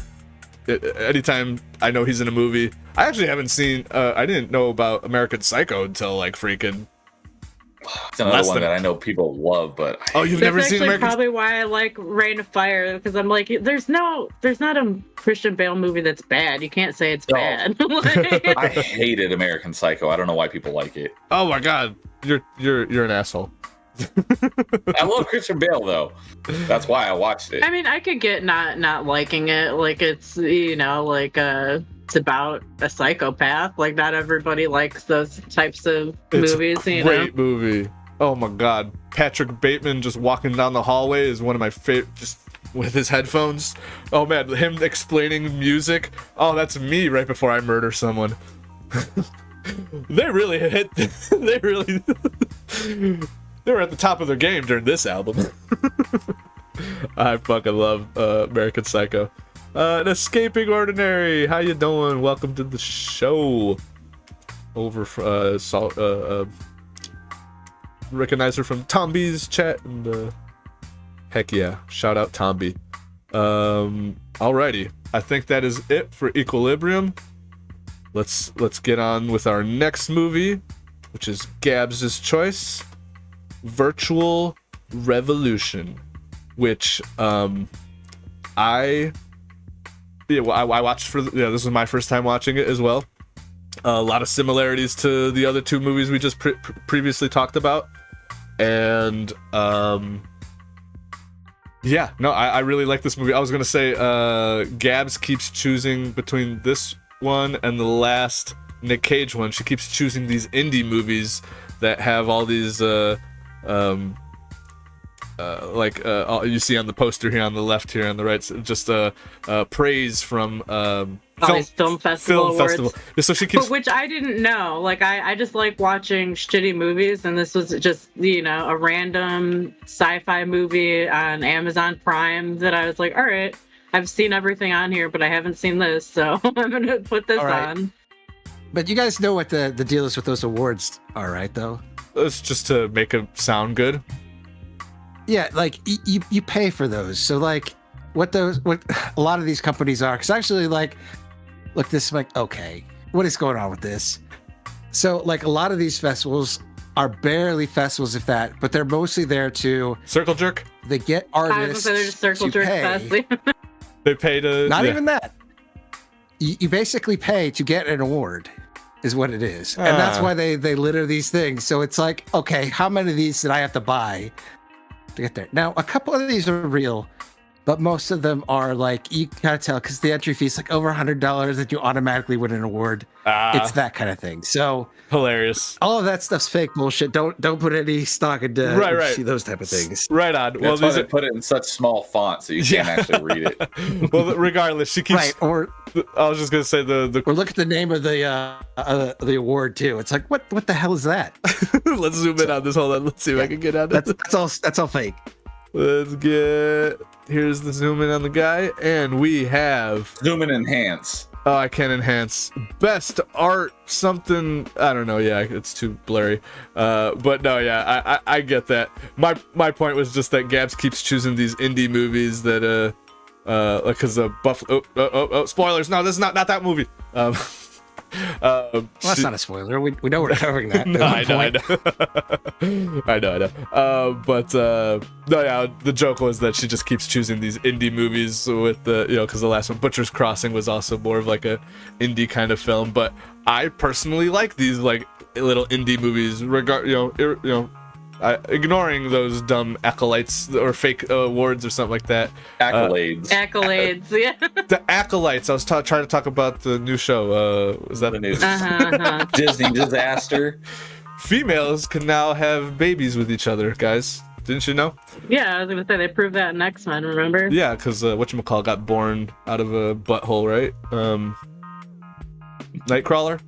anytime I know he's in a movie. I actually haven't seen. I didn't know about American Psycho until like freaking. It's another one that I know people love, but you've never seen American? That's probably why I like Reign of Fire, because I'm like, there's not a Christian Bale movie that's bad. You can't say it's bad. I hated American Psycho. I don't know why people like it. Oh my god, you're an asshole. I love Christian Bale though. That's why I watched it. I mean, I could get not liking it. Like it's, you know, like it's about a psychopath. Like not everybody likes those types of movies. You know, great movie. Oh my god, Patrick Bateman just walking down the hallway is one of my favorite. Just with his headphones. Oh man, him explaining music. Oh, that's me right before I murder someone. They really hit. They really. They were at the top of their game during this album. I fucking love American Psycho. An Escaping Ordinary. How you doing? Welcome to the show. Over recognizer from Tomby's chat, and heck yeah, shout out Tomby. Alrighty, I think that is it for Equilibrium. Let's get on with our next movie, which is Gabs' choice. Virtual Revolution, which I watched this was my first time watching it as well. A lot of similarities to the other two movies we just previously talked about, and I really like this movie. I was gonna say Gabs keeps choosing between this one and the last Nick Cage one. She keeps choosing these indie movies that have all these you see on the poster here on the left, here on the right, just praise from film festival awards. So she keeps, which I didn't know. Like I just like watching shitty movies, and this was just, you know, a random sci-fi movie on Amazon Prime that I was like, all right, I've seen everything on here, but I haven't seen this, so I'm gonna put this on. But you guys know what the deal is with those awards are, right? Though it's just to make it sound good. Yeah, like you pay for those. So like what a lot of these companies are, because actually like, look, this is like, okay, what is going on with this? So like a lot of these festivals are barely festivals, if that, but they're mostly there to circle jerk. They get artists. I was just circle jerk pay. They pay to not even that. You basically pay to get an award, is what it is, and that's why they litter these things. So it's like, okay, how many of these did I have to buy to get there? Now, a couple of these are real. but most of them are like, you gotta tell, because the entry fee is like over $100 and you automatically win an award. It's that kind of thing. So hilarious. all of that stuff's fake bullshit. Don't put any stock into Right. see those type of things. Right on. Well, they put it in such small font so you can't actually read it. Well, regardless, she keeps. Right, or I was just gonna say the or look at the name of the award too. It's like, what the hell is that? Let's zoom in on this. Hold on. Let's see if I can get out of it. That's all fake. Let's get. Here's the zoom in on the guy, and we have. Zoom and enhance. Oh, I can't enhance. Best art something. I don't know. Yeah, it's too blurry. But no, yeah, I get that. My point was just that Gabs keeps choosing these indie movies that like because Buffalo. Spoilers. No, this is not that movie. Well, that's not a spoiler. We know we're covering that. No, I know. I know. But no, yeah, the joke was that she just keeps choosing these indie movies with the, because the last one, Butcher's Crossing, was also more of like a indie kind of film. But I personally like these like little indie movies, ignoring those dumb acolytes or fake awards or something like that. Accolades. Accolades, yeah. The acolytes. I was trying to talk about the new show. Was that The new Uh-huh. Disney disaster? Females can now have babies with each other, guys. Didn't you know? Yeah, I was gonna say they proved that in X-Men, remember? Yeah, because whatchamacallit got born out of a butthole, right? Nightcrawler?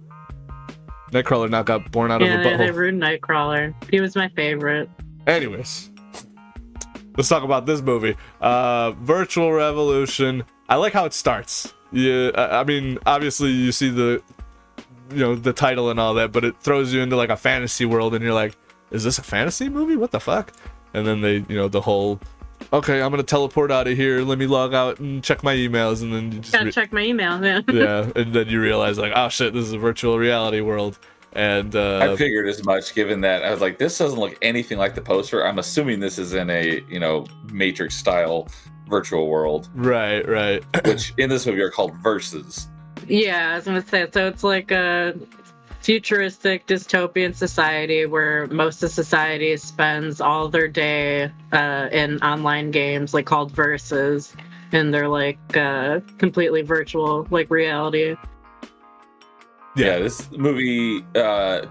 Nightcrawler now got born out of a butthole. They ruined Nightcrawler. He was my favorite. Anyways, let's talk about this movie. Virtual Revolution. I like how it starts. Yeah, I mean, obviously you see the title and all that, but it throws you into like a fantasy world, and you're like, is this a fantasy movie? What the fuck? And then they, the whole, okay, I'm gonna teleport out of here. Let me log out and check my emails, and then you just Gotta check my email, man. yeah, and then you realize like, oh shit, this is a virtual reality world. And I figured as much, given that I was like, this doesn't look anything like the poster. I'm assuming this is in a Matrix style virtual world. Right. Which in this movie are called verses. Yeah, I was gonna say, so it's like a futuristic dystopian society where most of society spends all their day in online games like called verses, and they're like completely virtual, like reality. Yeah, this movie it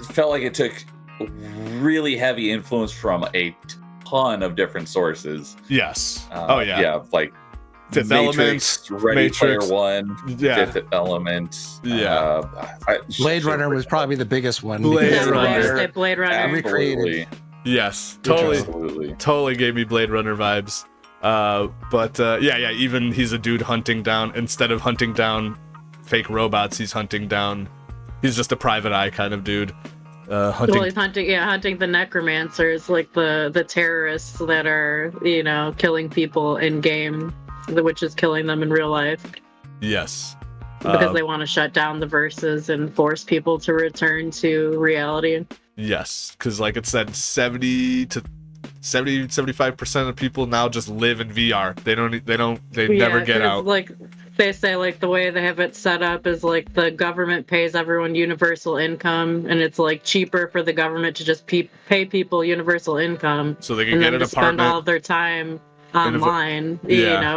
felt like it took really heavy influence from a ton of different sources. Yes. Yeah, like Fifth Matrix, Element, Ready Matrix. Player One, Yeah. Fifth Element. Yeah. Blade Runner was probably the biggest one. Blade because That's what I Runner. was gonna say, Blade Runner. Absolutely. Yes. Absolutely. Totally gave me Blade Runner vibes. But even he's a dude hunting down, instead of hunting down fake robots, he's just a private eye kind of dude. Hunting. Well, he's hunting the necromancers, like the terrorists that are, killing people in game, which is killing them in real life. Yes. Because they want to shut down the verses and force people to return to reality. Yes, because like it said, 75% of people now just live in VR. They never get out. Like they say, like the way they have it set up is like the government pays everyone universal income, and it's like cheaper for the government to just pay people universal income, So they can and get then an to spend apartment. all of their time online,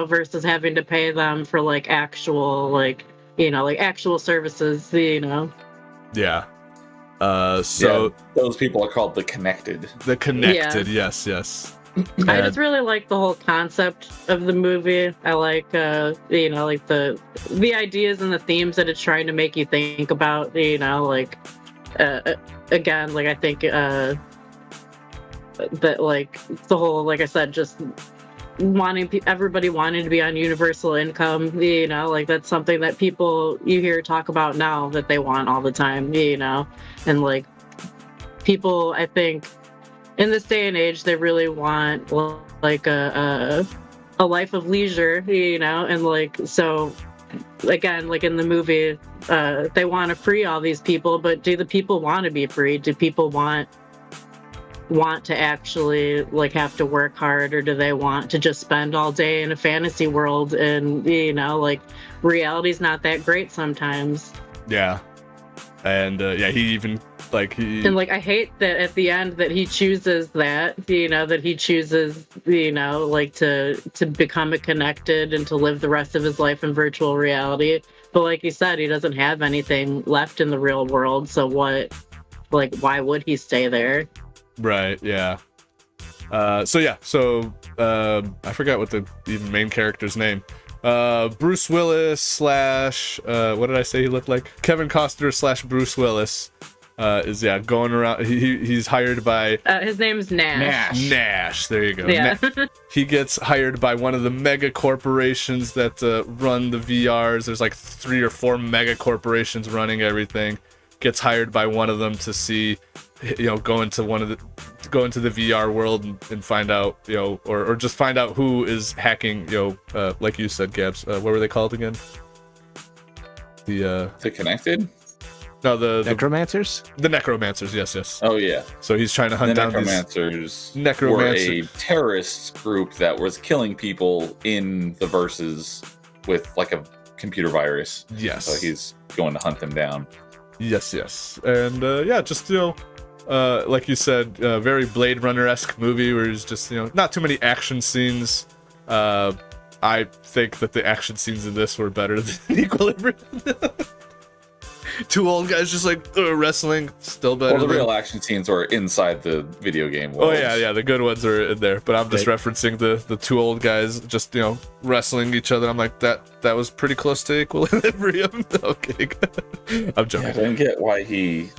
versus having to pay them for like actual actual services, Yeah. Those people are called the connected. The connected, yes. I just really like the whole concept of the movie. I like, like the ideas and the themes that it's trying to make you think about. Again, like I think that like the whole, like I said, just everybody wanting to be on universal income. Like that's something that people you hear talk about now that they want all the time. And like people, I think, in this day and age, they really want like a life of leisure, and like, so again, like in the movie, they want to free all these people, but do the people want to be free? Do people want to actually like have to work hard, or do they want to just spend all day in a fantasy world? And like reality's not that great sometimes. Yeah. And he even Like he And like I hate that at the end that he chooses that, that he chooses, like to become connected and to live the rest of his life in virtual reality. But like you said, he doesn't have anything left in the real world. So what, like, why would he stay there? Right, yeah. So I forgot what the even main character's name. Bruce Willis slash what did I say he looked like? Kevin Costner slash Bruce Willis is going around. He's hired by his name's Nash. There you go. Yeah. He gets hired by one of the mega corporations that run the VRs. There's like 3 or 4 mega corporations running everything. Gets hired by one of them to see, go into the VR world and find out, or just find out who is hacking, like you said, Gabs. What were they called again? The Connected? No, the Necromancers? The Necromancers, yes. Oh yeah. So he's trying to hunt down Necromancers. these Necromancers. Were a terrorist group that was killing people in the verses with like a computer virus. Yes. So he's going to hunt them down. Yes. And just like you said, very Blade Runner-esque movie where there's just not too many action scenes. I think that the action scenes in this were better than Equilibrium. 2 old guys just like wrestling, still better. Well, the real action scenes are inside the video game Oh world. yeah, the good ones are in there. But I'm just referencing the 2 old guys just wrestling each other. I'm like that was pretty close to Equilibrium. Okay, I'm joking. Yeah, I didn't get why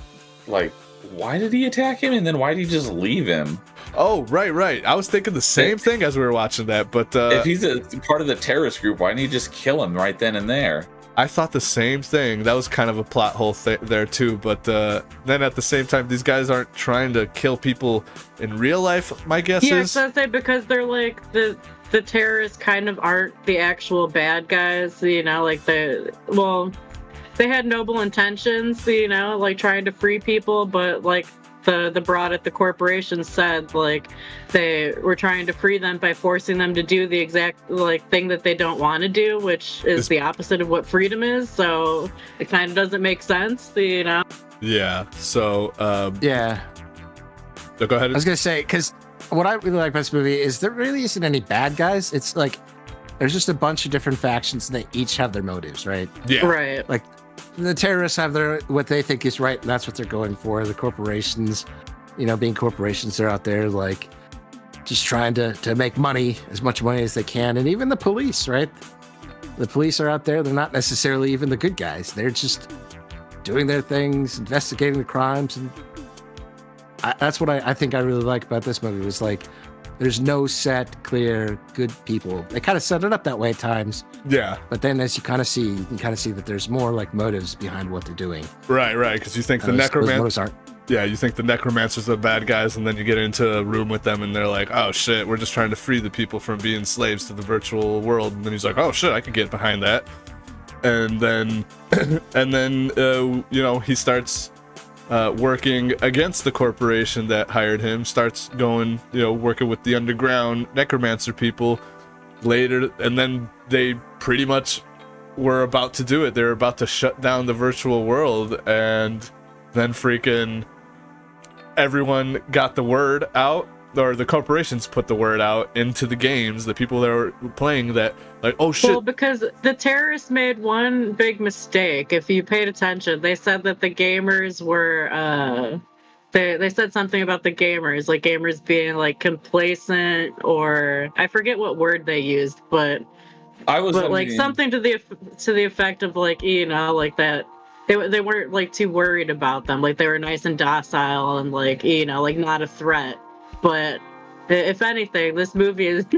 why did he attack him and then why did he just leave him? Oh, right. I was thinking the same thing as we were watching that, but if he's a part of the terrorist group, why didn't he just kill him right then and there? I thought the same thing. That was kind of a plot hole there too. But then at the same time, these guys aren't trying to kill people in real life. My guess is. Yeah, so because they're like the terrorists kind of aren't the actual bad guys. Like they had noble intentions. Like trying to free people, but like the broad at the corporation said, like they were trying to free them by forcing them to do the exact like thing that they don't want to do, which is the opposite of what freedom is. So it kind of doesn't make sense, Yeah. So. Yeah. So go ahead. I was gonna say, because what I really like about this movie is there really isn't any bad guys. It's like there's just a bunch of different factions, and they each have their motives, right? Yeah. Right. Like the terrorists have what they think is right, and that's what they're going for. The corporations, being corporations, they're out there like just trying to make money, as much money as they can. And even the police, right? The police are out there. They're not necessarily even the good guys. They're just doing their things, investigating the crimes. And that's what I think I really like about this movie was like, there's no set, clear, good people. They kind of set it up that way at times. Yeah. But then as you can kind of see that there's more like motives behind what they're doing. Right. Because you think the necromancers. Yeah, you think the necromancers are the bad guys, and then you get into a room with them, and they're like, "Oh shit, we're just trying to free the people from being slaves to the virtual world." And then he's like, "Oh shit, I can get behind that." And then, he starts working against the corporation that hired him. Starts going, working with the underground necromancer people later, and then they pretty much were about to do it. They were about to shut down the virtual world, and then freaking everyone got the word out, or the corporations put the word out into the games, the people that were playing that, like, oh shit. Well, because the terrorists made one big mistake. If you paid attention, they said that the gamers were, they said something about the gamers, like gamers being like complacent, or I forget what word they used, but like something to the effect of like, like that. They weren't like too worried about them. Like they were nice and docile and like, like not a threat. But if anything, this movie if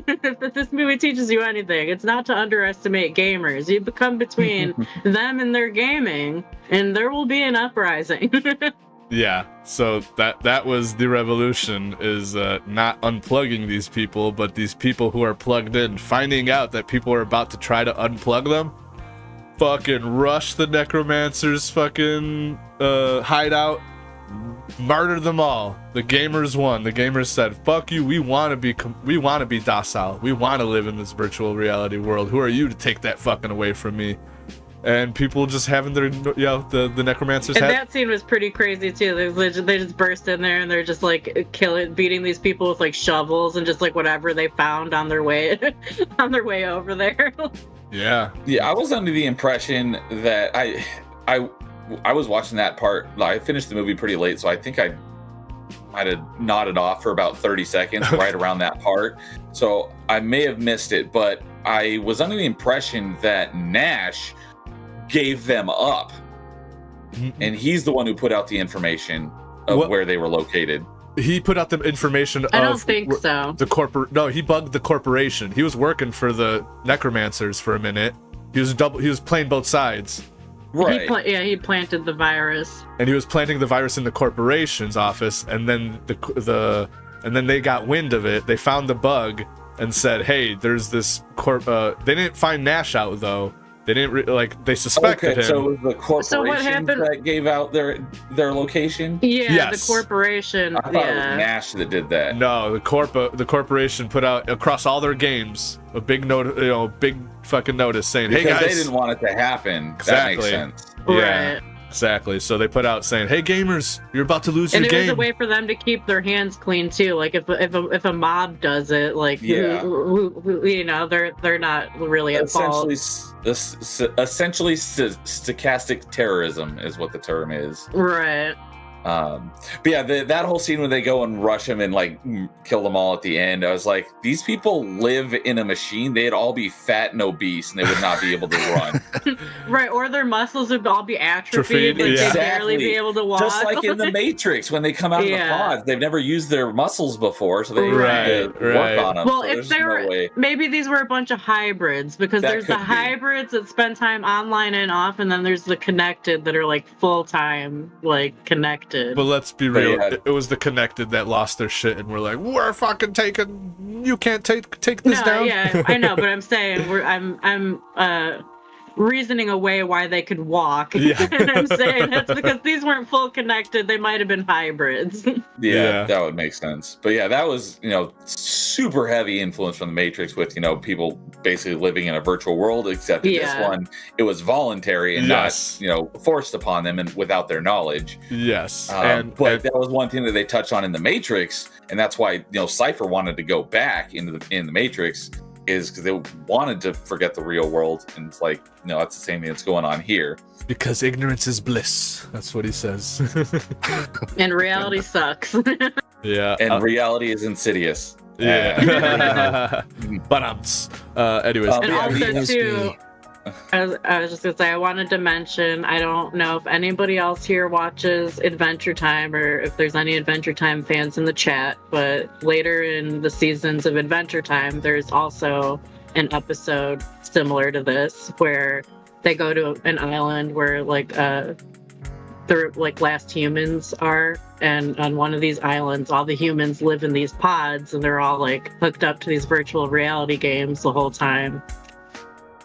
this movie teaches you anything, it's not to underestimate gamers. You become between them and their gaming, and there will be an uprising. Yeah, so that was the revolution, is not unplugging these people, but these people who are plugged in, finding out that people are about to try to unplug them, fucking rush the necromancers fucking hideout, murder them all. The gamers won. The gamers said, fuck you, we want to be docile, we want to live in this virtual reality world. Who are you to take that fucking away from me? and people just having their, the necromancers And had. that scene was pretty crazy too. They just burst in there and they're just like beating these people with like shovels and just like whatever they found on their way on their way over there. Yeah. I was under the impression that I was watching that part. I finished the movie pretty late, so I think I might have nodded off for about 30 seconds right around that part. So I may have missed it, but I was under the impression that Nash gave them up, and he's the one who put out the information of where they were located. He put out the information I don't think so. No, he bugged the corporation. He was working for the necromancers for a minute. He was playing both sides. Right. He planted the virus. And he was planting the virus in the corporation's office, and then and then they got wind of it. They found the bug and said, "Hey, there's this They didn't find Nash out though. They didn't they suspected him. So it was the corporation that gave out their location? Yeah, Yes. The corporation. I thought it was Nash that did that. No, the corporation put out across all their games a big big fucking notice saying, "Hey Because guys," they didn't want it to happen. Exactly. That makes sense. Yeah, Right. exactly. So they put out saying, "Hey gamers, you're about to lose And your it game." was a way for them to keep their hands clean too. Like if a mob does it, like they're not really at fault. Essentially, stochastic terrorism is what the term is. Right. But yeah, that whole scene when they go and rush him and like kill them all at the end, I was like, these people live in a machine. They'd all be fat and obese, and they would not be able to run. Right, or their muscles would all be atrophied. Atrophied, Like yeah. they'd barely be able to walk. Just like in the Matrix, when they come out of the pods, they've never used their muscles before, so they need to work on them. Well, so if there's they no were, way. maybe these were a bunch of hybrids, because That there's the could be. hybrids that spend time online and off, and then there's the connected that are like full time, like connected. But let's be real, yeah. it was the connected that lost their shit and were like, "We're fucking taking. You can't take this down." Yeah, I know, but I'm saying I'm reasoning away why they could walk. Yeah. And I'm saying that's because these weren't full connected. They might have been hybrids. Yeah, that would make sense. But yeah, that was, super heavy influence from the Matrix with, people basically living in a virtual world, except in this one, it was voluntary and not, forced upon them and without their knowledge. Yes. But that was one thing that they touched on in the Matrix, and that's why, Cypher wanted to go back in the Matrix, is because they wanted to forget the real world, and it's like, that's the same thing that's going on here. Because ignorance is bliss. That's what he says. And reality sucks. Yeah. And reality is insidious. Yeah. But anyways. And also too, I was just gonna say, I wanted to mention, I don't know if anybody else here watches Adventure Time or if there's any Adventure Time fans in the chat, but later in the seasons of Adventure Time, there's also an episode similar to this where they go to an island where they're like last humans are, and on one of these islands all the humans live in these pods and they're all like hooked up to these virtual reality games the whole time.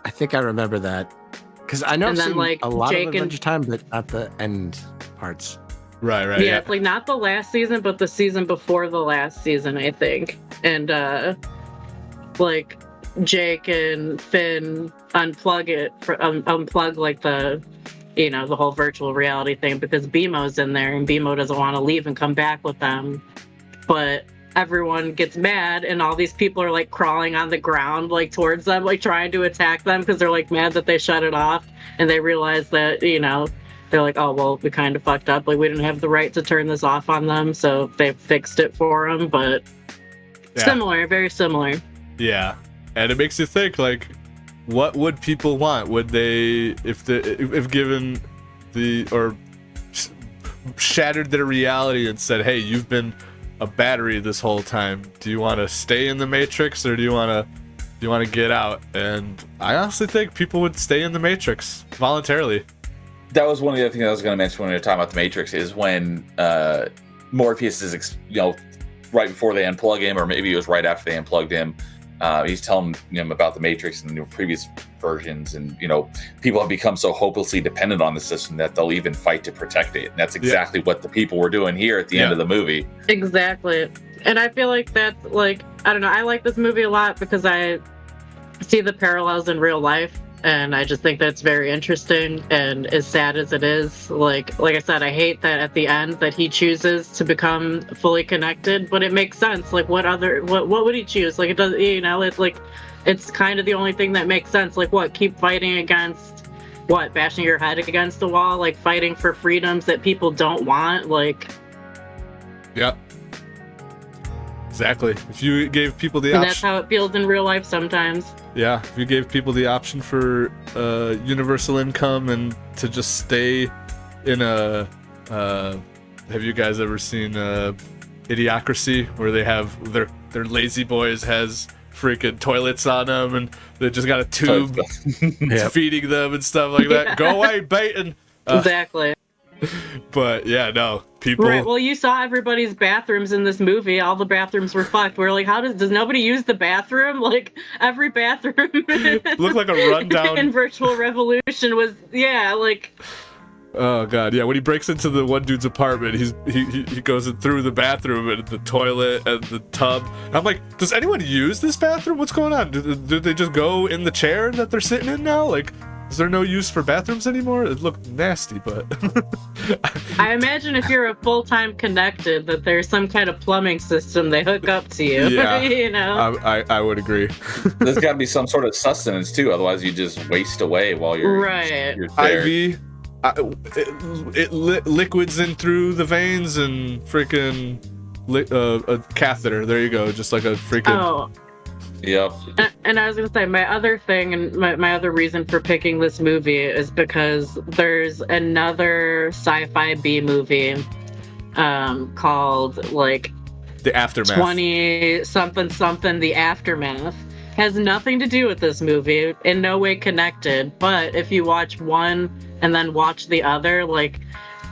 I think I remember that, because I know I've seen a lot of Adventure Time, but not the end parts. Right. Yeah, it's like not the last season, but the season before the last season, I think. And like Jake and Finn unplug like the the whole virtual reality thing, because BMO's in there and BMO doesn't want to leave and come back with them. But everyone gets mad and all these people are like crawling on the ground like towards them, like trying to attack them because they're like mad that they shut it off, and they realize that they're like, oh well, we kind of fucked up, like we didn't have the right to turn this off on them, so they fixed it for them. But similar, very similar. Yeah. And it makes you think, like, what would people want? Would they, if given or shattered their reality and said, "Hey, you've been a battery this whole time. Do you want to stay in the Matrix or do you want to get out?" And I honestly think people would stay in the Matrix voluntarily. That was one of the other things I was going to mention when we were talking about the Matrix, is when Morpheus is, right before they unplug him, or maybe it was right after they unplugged him. He's telling him about the Matrix and the previous versions, and people have become so hopelessly dependent on the system that they'll even fight to protect it. And that's exactly what the people were doing here at the end of the movie. Exactly. And I feel like that's like, I don't know, I like this movie a lot because I see the parallels in real life, and I just think that's very interesting. And as sad as it is, like I said, I hate that at the end that he chooses to become fully connected, but it makes sense. Like what would he choose? Like it does, it's like it's kind of the only thing that makes sense. Like what, keep fighting against what, bashing your head against the wall, like fighting for freedoms that people don't want, like. Yeah. Exactly. If you gave people the And option, that's how it feels in real life sometimes. yeah, if you gave people the option for universal income and to just stay in a, have you guys ever seen Idiocracy, where they have their lazy boys has freaking toilets on them and they just got a tube feeding them and stuff like that. Yeah. Go away, Baton. Exactly. But yeah, no, people. Right. Well, you saw everybody's bathrooms in this movie. All the bathrooms were fucked. We're like, does nobody use the bathroom? Like every bathroom look like a rundown in Virtual Revolution was, like. Oh god, yeah. When he breaks into the one dude's apartment, he goes in through the bathroom and the toilet and the tub. And I'm like, does anyone use this bathroom? What's going on? Do they just go in the chair that they're sitting in now? Like, is there no use for bathrooms anymore? It looked nasty, but I imagine if you're a full-time connected, that there's some kind of plumbing system they hook up to you. Yeah, I would agree. There's got to be some sort of sustenance too, otherwise you just waste away while you're right. You're there. IV. It liquids in through the veins and freaking a catheter. There you go, just like a freaking. Oh. Yep. And I was gonna say my other thing and my other reason for picking this movie is because there's another sci-fi B movie, called like The Aftermath. 20 something The Aftermath. Has nothing to do with this movie, in no way connected, but if you watch one and then watch the other, like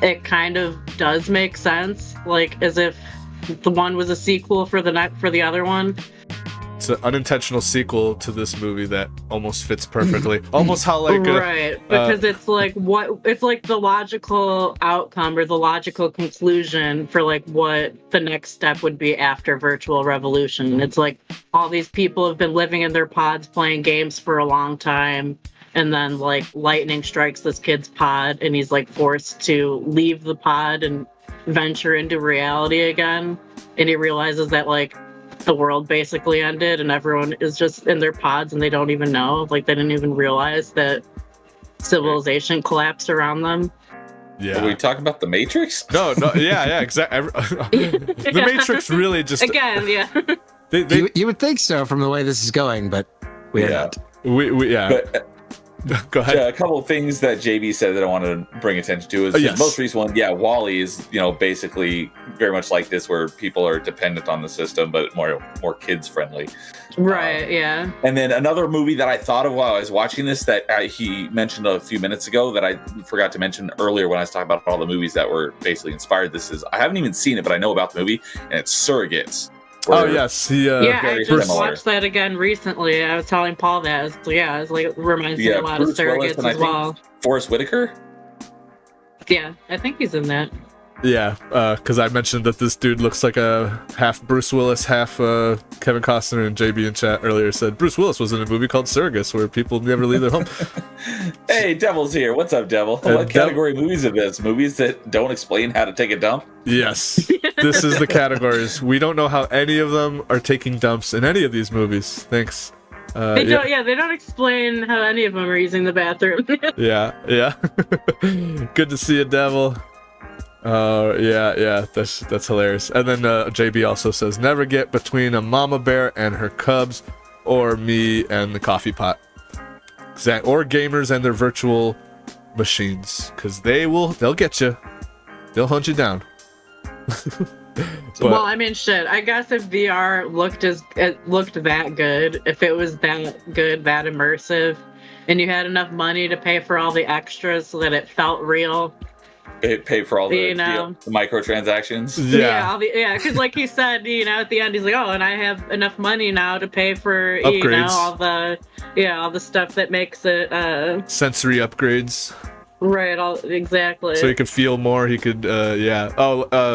it kind of does make sense, like as if the one was a sequel for the other one. It's an unintentional sequel to this movie that almost fits perfectly. Almost how like right, because it's like the logical outcome or the logical conclusion for like what the next step would be after Virtual Revolution. It's like all these people have been living in their pods playing games for a long time, and then like lightning strikes this kid's pod and he's like forced to leave the pod and venture into reality again, and he realizes that like the world basically ended and everyone is just in their pods and they don't even know, like they didn't even realize that civilization collapsed around them. Yeah. Are we talking about the Matrix? No, yeah, exactly. The Matrix really just again, yeah. You would think so from the way this is going, but we are not. We yeah. But, go ahead. a couple of things that JB said that I want to bring attention to is yes. the most recent one. Yeah, WALL-E is basically very much like this, where people are dependent on the system, but more kids friendly. Right. Yeah. And then another movie that I thought of while I was watching this that he mentioned a few minutes ago that I forgot to mention earlier when I was talking about all the movies that were basically inspired. This is, I haven't even seen it, but I know about the movie, and it's Surrogates. Oh yes, I just watched that again recently. I was telling Paul that. It's like it reminds me a lot Bruce of Surrogates Willis, as well. Forrest Whitaker. Yeah, I think he's in that. Yeah, because I mentioned that this dude looks like a half Bruce Willis, half Kevin Costner, and JB in chat earlier said Bruce Willis was in a movie called Surrogates where people never leave their home. Hey, Devil's here. What's up, Devil? What category movies are this? Movies that don't explain how to take a dump? Yes, this is the categories. We don't know how any of them are taking dumps in any of these movies. Thanks. They don't explain how any of them are using the bathroom. yeah. Good to see you, Devil. Yeah, that's hilarious. And then JB also says, never get between a mama bear and her cubs, or me and the coffee pot. Or gamers and their virtual machines, because they'll get you. They'll hunt you down. Well, I mean, shit. I guess if VR looked that good, if it was that good, that immersive, and you had enough money to pay for all the extras so that it felt real. It paid for all the microtransactions. Yeah, because like he said, at the end he's like, oh, and I have enough money now to pay for upgrades. all the stuff that makes it sensory upgrades. Right, exactly. So he could feel more. He could, so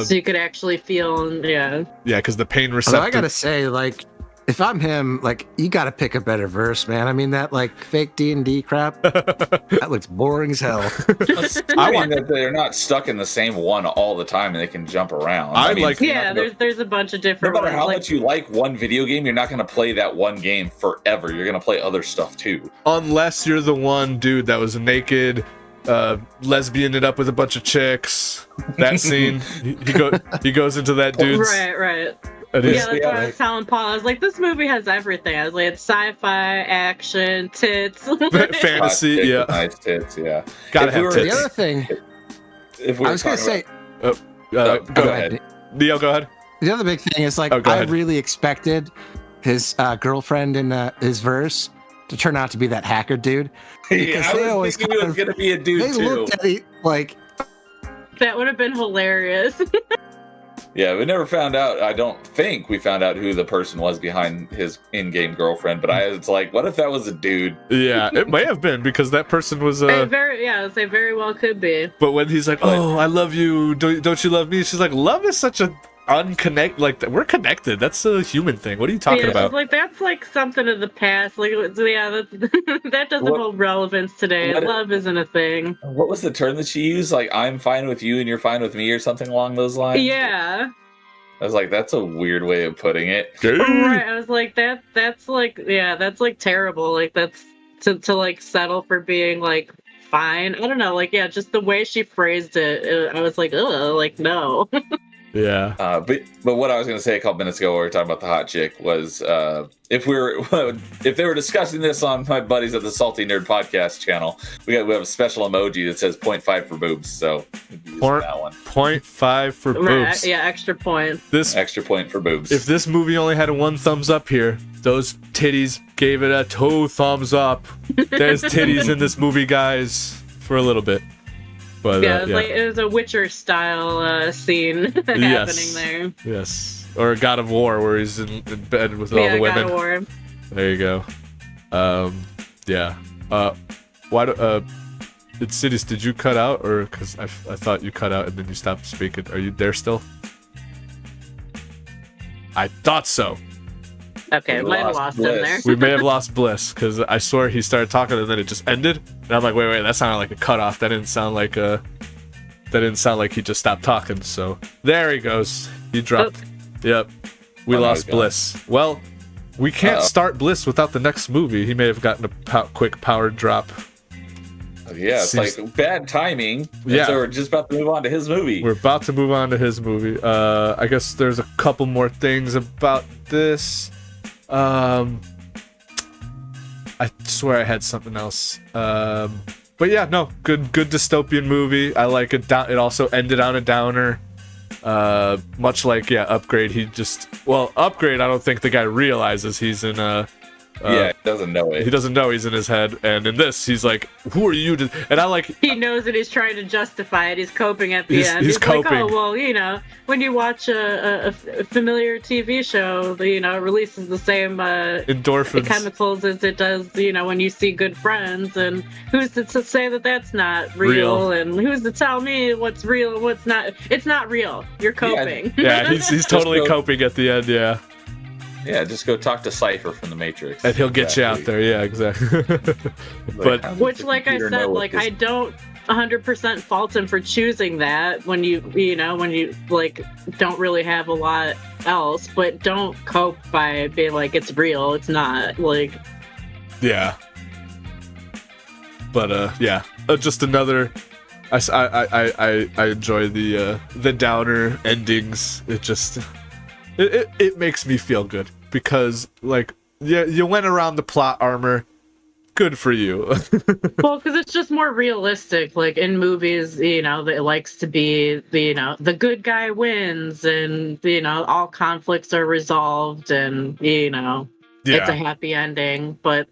you could actually feel, Yeah, because the pain receptor. Although I gotta say, like, if I'm him, like, you got to pick a better verse, man. I mean, that like fake D&D crap, that looks boring as hell. I want that they're not stuck in the same one all the time and they can jump around. I mean, there's a bunch of different. No matter ones. how much you like one video game, you're not going to play that one game forever. You're going to play other stuff too. Unless you're the one dude that was naked, lesbian it up with a bunch of chicks. That scene, he goes into that dude's. Right. That's what I was telling Paul. I was like, this movie has everything. I was like, it's sci-fi, action, tits, fantasy, yeah, nice tits, yeah. Gotta have tits. The other thing, if we I was gonna say, go ahead. Neo, go ahead. The other big thing is like, I really expected his girlfriend in his verse to turn out to be that hacker dude. Yeah, I was thinking it was gonna be a dude they too. Looked at it like that would have been hilarious. Yeah, we never found out. I don't think we found out who the person was behind his in-game girlfriend. But it's like, what if that was a dude? Yeah, it may have been because that person was. They very well could be. But when he's like, "Oh, I love you. Don't you love me?" She's like, "Love is such a unconnect. Like we're connected. That's a human thing. What are you talking about?" Like that's like something of the past. Like that doesn't hold relevance today. Love isn't a thing. What was the term that she used? Like, I'm fine with you and you're fine with me, or something along those lines. Yeah. I was like, that's a weird way of putting it. Right. I was like, that's like terrible. Like that's to like settle for being like fine. I don't know. Like just the way she phrased it. I was like, ugh, like no. Yeah. But what I was going to say a couple minutes ago, when we were talking about the hot chick, was if they were discussing this on my buddies at the Salty Nerd Podcast channel, we have a special emoji that says 0.5 for boobs. So that one. 0.5 for boobs. Yeah, extra point. This extra point for boobs. If this movie only had a 1 thumbs up here, those titties gave it a 2 thumbs up. There's titties in this movie, guys, for a little bit. But, it was a Witcher style scene happening there. Yes, or God of War, where he's in bed with all the women. God of War. There you go. Why do Insidious? Did you cut out, or because I thought you cut out and then you stopped speaking? Are you there still? I thought so. Okay, we might have lost him there. We may have lost Bliss because I swear he started talking and then it just ended. And I'm like, wait, that sounded like a cutoff. That didn't sound like he just stopped talking. So there he goes. He dropped. Yep, we lost Bliss. Well, we can't start Bliss without the next movie. He may have gotten a quick power drop. Yeah, it's like bad timing. Yeah, so we're just about to move on to his movie. We're about to move on to his movie. I guess there's a couple more things about this. I swear I had something else. But yeah, no, good dystopian movie. I like it. It also ended on a downer. Much like Upgrade. Upgrade. I don't think the guy realizes he's in a. He doesn't know it. He doesn't know he's in his head. And in this, he's like, "Who are you?" And I like. He knows that he's trying to justify it. He's coping at the end. He's coping. Like, oh well, when you watch a familiar TV show, it releases the same endorphins, chemicals as it does, when you see good friends. And who's to say that that's not real? And who's to tell me what's real and what's not? It's not real. You're coping. Yeah, he's totally coping at the end. Yeah. Yeah, just go talk to Cypher from the Matrix. And he'll get you out there. Yeah, exactly. But which, like I said, I don't 100% fault him for choosing that when you like don't really have a lot else, but don't cope by being like it's real. It's not like. Yeah. But just another. I enjoy the downer endings. It just. It makes me feel good because, you went around the plot armor. Good for you. Well, because it's just more realistic. Like in movies, that it likes to be, the good guy wins and, all conflicts are resolved and, it's a happy ending. But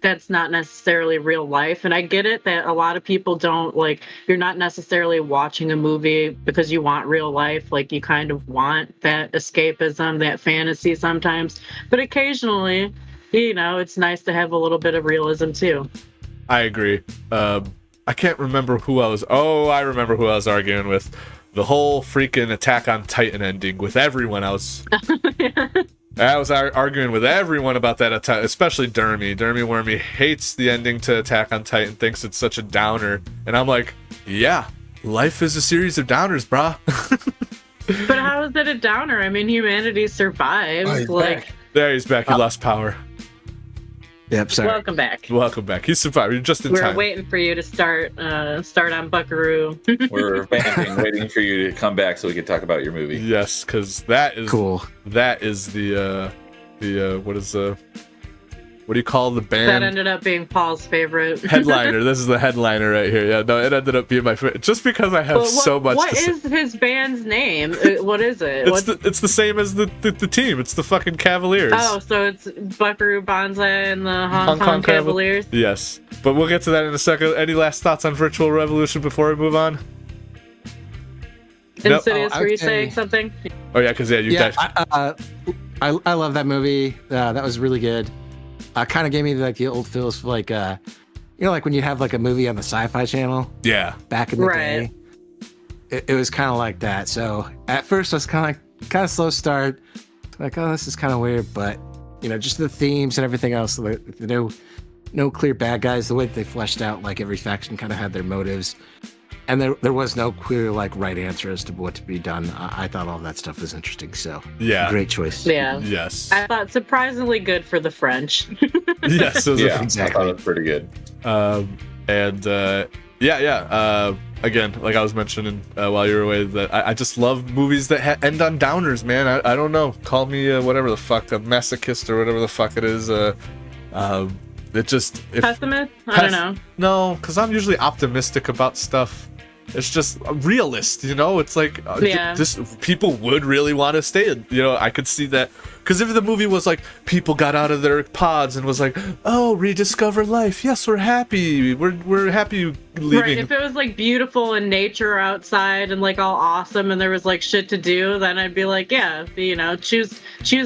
that's not necessarily real life. And I get it that a lot of people don't you're not necessarily watching a movie because you want real life. Like you kind of want that escapism, that fantasy sometimes. But occasionally, it's nice to have a little bit of realism too. I agree. I can't remember who I was. Oh, I remember who I was arguing with. The whole freaking Attack on Titan ending with everyone else. I was arguing with everyone about that, especially Dermy. Dermy Wormy hates the ending to Attack on Titan, thinks it's such a downer. And I'm like, yeah, life is a series of downers, brah. But how is it a downer? I mean, humanity survives. There, he's back. He lost power. Yep, sorry. Welcome back. Welcome back. He survived. You're just in We're time. waiting for you to start on Buckaroo. We're waiting for you to come back so we can talk about your movie. Yes, because that is Cool. That is the what do you call the band? That ended up being Paul's favorite. Headliner. This is the headliner right here. Yeah, no, it ended up being my favorite. Just because I have so much What to say. is his band's name? What is it? It's the same as the team. It's the fucking Cavaliers. Oh, so it's Buckaroo Banzai and the Hong Kong Cavaliers? Yes. But we'll get to that in a second. Any last thoughts on Virtual Revolution before we move on? Nope. Insidious, were you okay. saying something? Oh, yeah, because, you guys... I love that movie. That was really good. Kind of gave me like the old feels for like like when you have like a movie on the Sci-Fi channel Yeah. back in the Right. day. It was kind of like that. So at first I was kind of slow start, like, oh, this is kind of weird, but just the themes and everything else, like, no clear bad guys. The way that they fleshed out, like every faction kind of had their motives, and there was no clear like right answer as to what to be done. I thought all that stuff was interesting. So Yeah. great choice. Yeah. Yes. I thought surprisingly good for the French. Yes. It was Yeah, Exactly. I thought it was pretty good. Again, like I was mentioning while you were away, that I just love movies that end on downers, man. I don't know. Call me whatever the fuck, a masochist or whatever the fuck it is. It just... Pessimist? I don't know. No, because I'm usually optimistic about stuff. It's just a realist, It's like this people would really want to stay. I could see that, because if the movie was like people got out of their pods and was like, oh, rediscover life. Yes, we're happy. We're happy leaving. Right, if it was like beautiful and nature outside and like all awesome and there was like shit to do, then I'd be like, yeah, choose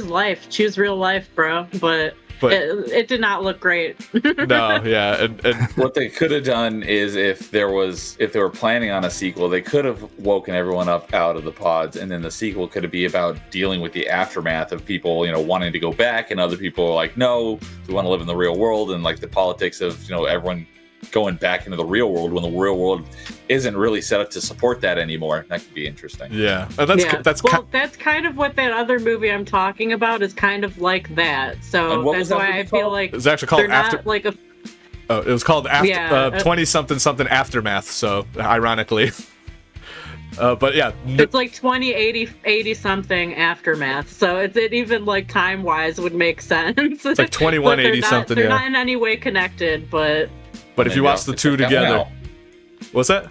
life, choose real life, bro. But it did not look great. No, yeah, and What they could have done is if they were planning on a sequel, they could have woken everyone up out of the pods, and then the sequel could be about dealing with the aftermath of people, wanting to go back, and other people are like, no, we want to live in the real world, and like the politics of everyone going back into the real world when the real world isn't really set up to support that anymore. That could be interesting. yeah, and that's kind of what that other movie I'm talking about is kind of like that. So that's why I feel like it's actually called they're After. not like a. Oh, it was called After. Yeah, 20 something Aftermath. So ironically, but yeah, It's like 2080 something Aftermath. So it even like time wise would make sense. it's like 2180 something. They're Yeah, not in any way connected, but but if you watch the two together, what's that?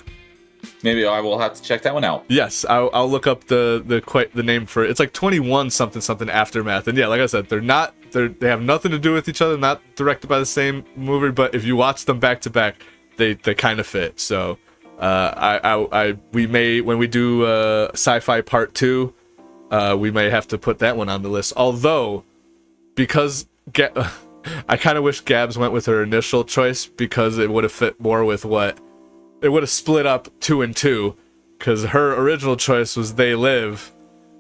Maybe I will have to check that one out. Yes, I'll look up the name for it. It's like 21 something Aftermath, and yeah, like I said, they have nothing to do with each other, not directed by the same movie, but if you watch them back to back, they kind of fit. So we may, when we do Sci-Fi Part 2, we may have to put that one on the list. Although, because I kind of wish Gabs went with her initial choice, because it would have fit more with it would have split up 2 and 2, because her original choice was They Live,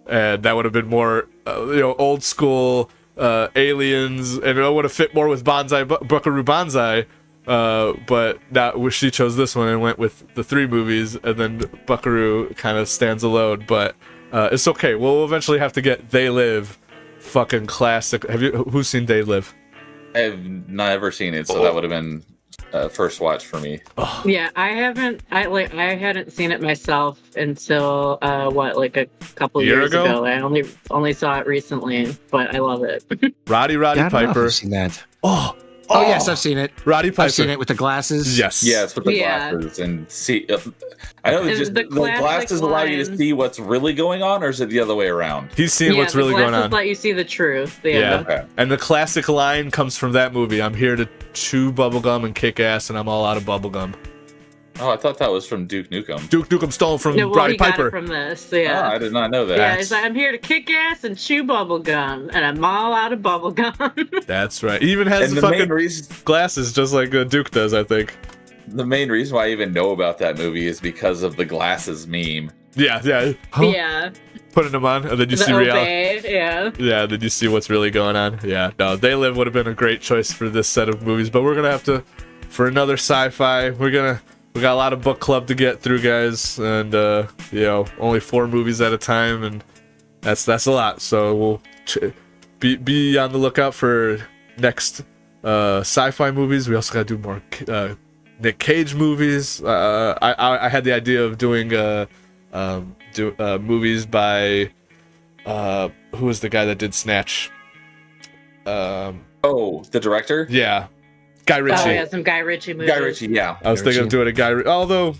and that would have been more old school aliens, and it would have fit more with Buckaroo Banzai. But now she chose this one and went with the 3 movies, and then Buckaroo kind of stands alone. But it's okay. We'll eventually have to get They Live, fucking classic. Who's seen They Live? I have never seen it, so that would have been first watch for me. yeah, I hadn't seen it myself until a couple years ago. I only saw it recently, but I love it. Roddy Yeah, I don't know if Piper. I've seen that. Oh yes, I've seen it. Roddy Piper. I've seen it with the glasses. Yes. Yes, with the Yeah. glasses and see. I know And just the the classic glasses allow you to line- see what's really going on, or is it the other way around? He's seeing what's really going on. Let you see the truth. Yeah. Okay. And the classic line comes from that movie. I'm here to chew bubblegum and kick ass, and I'm all out of bubblegum. Oh, I thought that was from Duke Nukem. Duke Nukem stolen from No, well, Roddy he got Piper. it from this. Oh, Yeah. I did not know that. Yeah, he's like, I'm here to kick ass and chew bubble gum, and I'm all out of bubble gum. That's right. He even has And the the main fucking reason, glasses, just like Duke does, I think. why I even know about that movie is because of the glasses meme. Yeah. Yeah. Putting them on, and then you The see reality. obey, yeah. Yeah, then you see what's really going on. Yeah, no, They Live would have been a great choice for this set of movies, but we're gonna have to, for another sci-fi, we got a lot of book club to get through, guys, and only 4 movies at a time, and that's a lot. So we'll be on the lookout for next sci-fi movies. We also gotta do more Nick Cage movies. I had the idea of doing movies by who was the guy that did Snatch? The director? Yeah, Guy Ritchie. Oh yeah, some Guy Ritchie movies. Guy Ritchie, yeah. I was thinking of doing a Guy Ritchie, although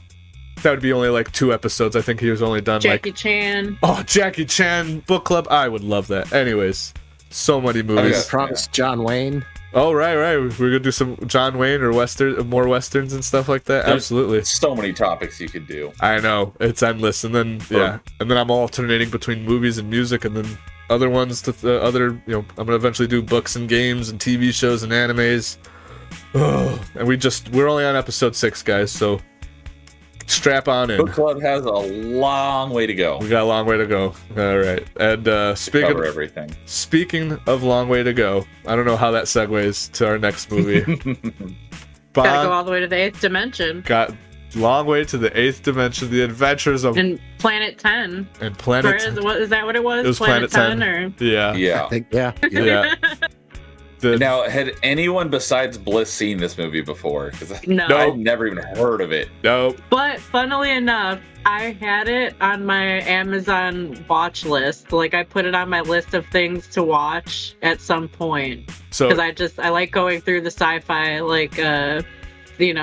that would be only like 2 episodes. I think he was only done Jackie Chan. Oh, Jackie Chan book club. I would love that. Anyways, so many movies. Promised John Wayne. Oh, right. We're gonna do some John Wayne or more westerns and stuff like that. There's Absolutely. so many topics you could do. I know, it's endless. And then and then I'm alternating between movies and music, and then other ones to I'm gonna eventually do books and games and TV shows and animes. And we're only on episode 6, guys. So strap on in. Book club has a long way to go. We got a long way to go. All right. And Cover everything. Speaking of long way to go, I don't know how that segues to our next movie. Gotta go all the way to the 8th dimension. Got long way to the 8th dimension. The adventures of And Planet 10. And Planet. Is that what it was? It was Planet 10. Or? Yeah. I think, yeah. Yeah. Now, had anyone besides Bliss seen this movie before? Because No. I'd never even heard of it. Nope. But funnily enough, I had it on my Amazon watch list. Like I put it on my list of things to watch at some point. So Because I like going through the sci-fi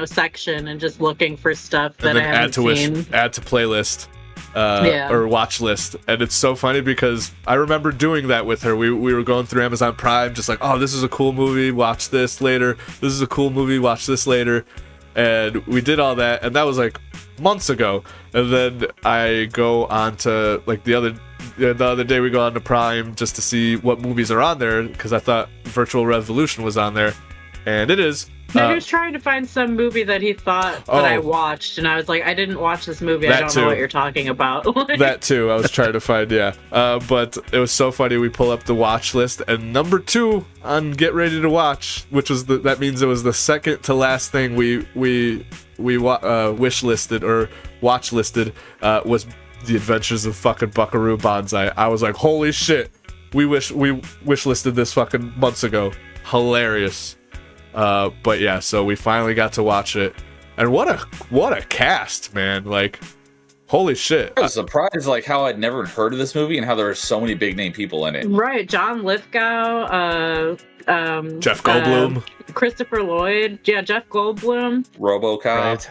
section and just looking for stuff that I haven't seen. Add to playlist. Or watch list, and it's so funny because I remember doing that with her. We were going through Amazon Prime, just like, oh, this is a cool movie, watch this later. This is a cool movie, watch this later, and we did all that, and that was like months ago. And then I go on to like the other day we go on to Prime just to see what movies are on there because I thought Virtual Revolution was on there, and it is. No, he was trying to find some movie that he thought that I watched, and I was like, I didn't watch this movie. I don't know what you're talking about. That too. I was trying to find, but it was so funny. We pull up the watch list, and number 2 on Get Ready to Watch, which was that means it was the second to last thing we wish listed or watch listed was The Adventures of fucking Buckaroo Banzai. I was like, holy shit, we wish listed this fucking months ago. Hilarious. But yeah, so we finally got to watch it, and what a cast, man! Like, holy shit! I was surprised, like how I'd never heard of this movie and how there were so many big name people in it. Right, John Lithgow, Jeff Goldblum, Christopher Lloyd, Jeff Goldblum, RoboCop. Right.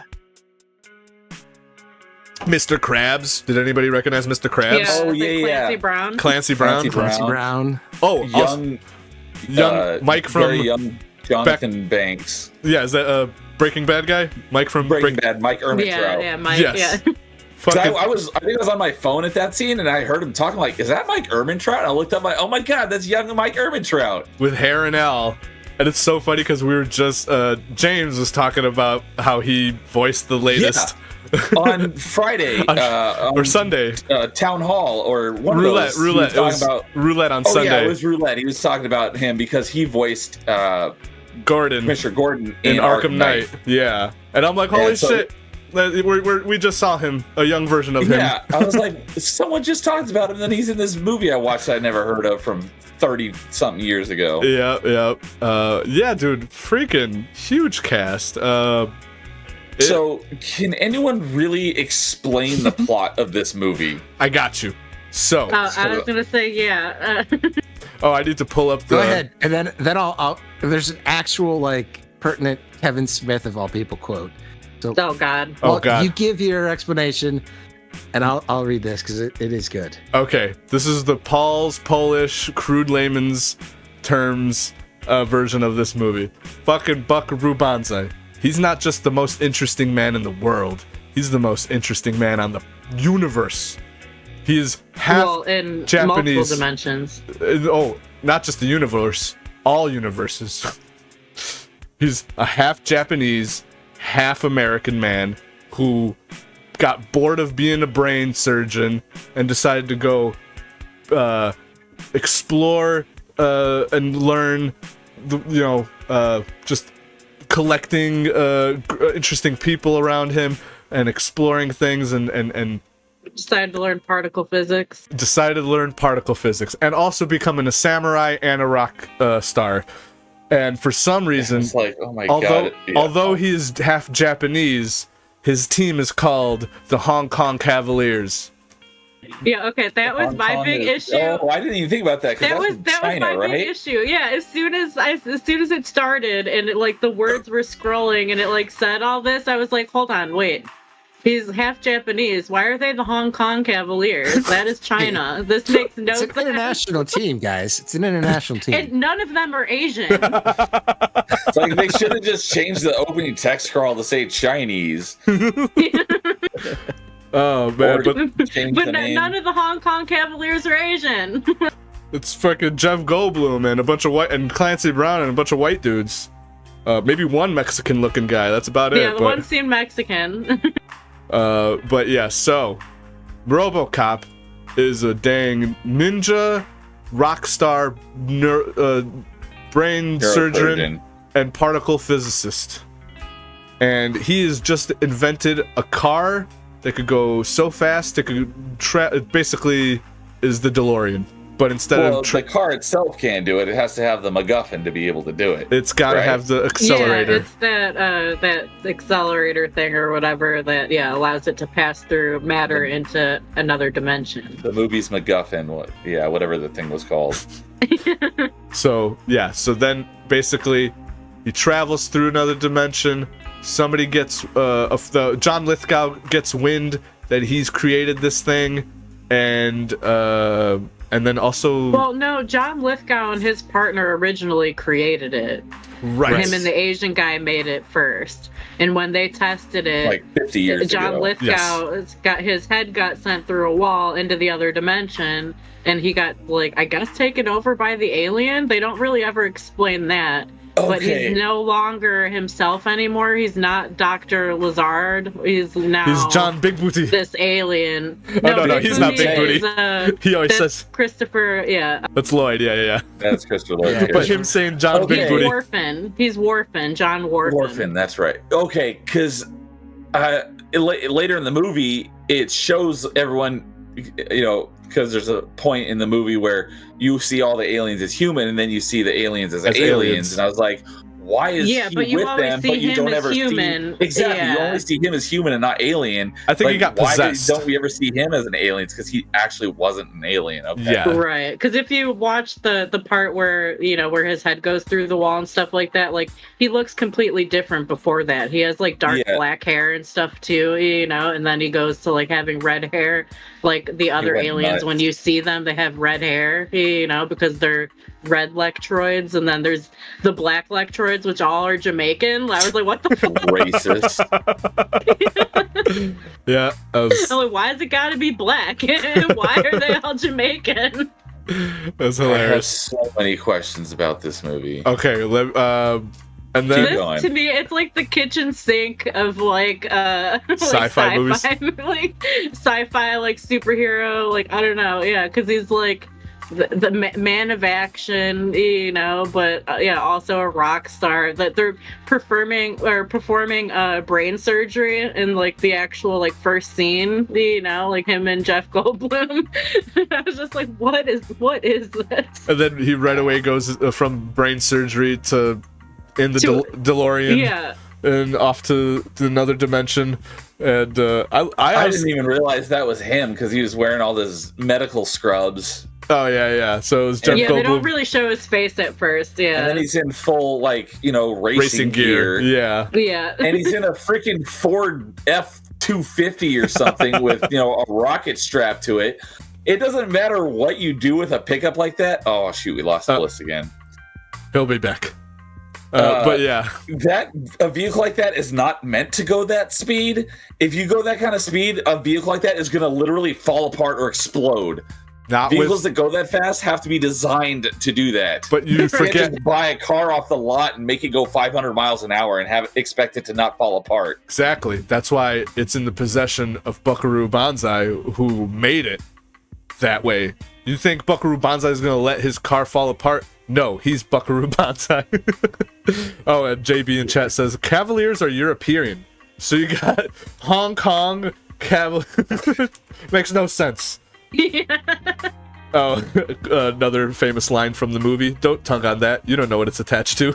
Mr. Krabs. Did anybody recognize Mr. Krabs? Yeah, Clancy Brown. Clancy Brown. Clancy Brown. Oh, young Mike from young Jonathan Banks. Yeah, is that Breaking Bad guy? Mike from Breaking Bad. Mike Ehrmantraut. Yeah, Mike. Yes. Yeah. I think I was on my phone at that scene and I heard him talking like, is that Mike Ehrmantraut? I looked up like, oh my god, that's young Mike Ehrmantraut. With hair and all. And it's so funny because we were just James was talking about how he voiced the latest on Friday or Sunday Town Hall or one roulette. of those. Roulette. It was roulette on Sunday. Yeah, it was roulette. He was talking about him because he voiced Commissioner Gordon in Arkham Knight. Yeah, and I'm like, holy shit. We just saw him, a young version of him. Yeah, I was like, someone just talked about him, and then he's in this movie I watched I never heard of from 30-something years ago. Yeah, dude, freaking huge cast. So, can anyone really explain the plot of this movie? I got you. So, I was gonna say, yeah. I need to pull up the. Go ahead, and then I'll. There's an actual like pertinent Kevin Smith of all people quote. So, oh God. Oh God. You give your explanation, and I'll read this because it is good. Okay, this is the Paul's Polish crude layman's terms version of this movie. Fucking Buckaroo Banzai. He's not just the most interesting man in the world. He's the most interesting man on the universe. He is half in Japanese. Multiple dimensions. Not just the universe. All universes. He's a half Japanese, half American man who got bored of being a brain surgeon and decided to go explore and learn, just collecting interesting people around him and exploring things and decided to learn particle physics. And also becoming a samurai and a rock star. And for some reason, It's like, oh my although god. Yeah. although he's half Japanese, his team is called the Hong Kong Cavaliers. Yeah, okay, that was Hong my Kong big is- issue. Oh, I didn't even think about that. 'Cause That that's was in that China, was my right? big issue. Yeah, as soon as it started and it, like the words were scrolling and it like said all this, I was like, hold on, wait. He's half Japanese. Why are they the Hong Kong Cavaliers? That is China. This makes no It's an sense. international team, guys. It's an international team. And none of them are Asian. It's like they should have just changed the opening text scroll to say Chinese. Oh man, but Change But the name. none of the Hong Kong Cavaliers are Asian. it's fucking Jeff Goldblum and a bunch of white and Clancy Brown and a bunch of white dudes. Maybe one Mexican-looking guy. That's about it. Yeah, the one seemed Mexican. But yeah, so RoboCop is a dang ninja, rock star, brain surgeon, and particle physicist. And he has just invented a car that could go so fast it could it basically is the DeLorean. But instead Well, of the car itself can't do it. It has to have the MacGuffin to be able to do it. it's got to Right. have the accelerator. Yeah, it's that accelerator thing or whatever that allows it to pass through matter into another dimension. The movie's MacGuffin, whatever the thing was called. So then basically he travels through another dimension. Somebody gets John Lithgow gets wind that he's created this thing, and then also Well, no, John Lithgow and his partner originally created it. right. Him and the Asian guy made it first. And when they tested it, Like 50 years John ago. Lithgow got his head got sent through a wall into the other dimension, and he got I guess taken over by the alien. They don't really ever explain that. But Okay. he's no longer himself anymore. He's not Dr. Lazard. He's now He's John Big Booty. this alien. No, he's not Big Booty. He always That's says Christopher. Yeah, that's Lloyd. Yeah. That's Christopher Lloyd. Yeah. But him saying John Okay. Big he's Booty. Worfen. He's Worfen. John Worfen. Orphan, that's right. Okay, because later in the movie, it shows everyone, because there's a point in the movie where you see all the aliens as human, and then you see the aliens as aliens. And I was like, why is he but you with always them, see but you him don't as ever human. see... Exactly, you Yeah. only see him as human and not alien. I think he got possessed. Why don't we ever see him as an alien? Because he actually wasn't an alien. Okay. Yeah. Right, because if you watch the part where where his head goes through the wall and stuff like that, he looks completely different before that. He has dark black hair and stuff too, and then he goes to having red hair. Like the other went aliens, nuts. when you see them, they have red hair, because they're red lectroids, and then there's the black lectroids, which all are Jamaican. I was like, what the fuck? Racist. Yeah. I'm like, why has it got to be black? Why are they all Jamaican? That's I have hilarious. so many questions about this movie. Okay, and Keep then going. To me, it's like the kitchen sink of Sci-fi movies. Sci-fi superhero, I don't know, because he's the man of action, but also a rock star. That they're performing brain surgery in the actual first scene, him and Jeff Goldblum. I was just like, what is this? and then he right away goes from brain surgery to in the DeLorean. Yeah. And off to another dimension, and I didn't even realize that was him because he was wearing all those medical scrubs. Oh yeah. So it was Jeff Yeah, Goldblum. they don't really show his face at first. Yeah. And then he's in full racing gear. Yeah. Yeah. And he's in a freaking Ford F-250 or something with a rocket strapped to it. It doesn't matter what you do with a pickup like that. Oh shoot, we lost Bliss again. He'll be back. But yeah, a vehicle like that is not meant to go that speed. If you go that kind of speed, a vehicle like that is going to literally fall apart or explode. Not Vehicles that go that fast have to be designed to do that. But you can't forget just buy a car off the lot and make it go 500 miles an hour and expect it to not fall apart. exactly. That's why it's in the possession of Buckaroo Banzai, who made it that way. You think Buckaroo Banzai is going to let his car fall apart? No, he's Buckaroo Banzai. Oh, and JB in chat says Cavaliers are European, so you got Hong Kong Cavaliers. Makes no sense. Yeah. Oh, another famous line from the movie. Don't tongue on that. You don't know what it's attached to.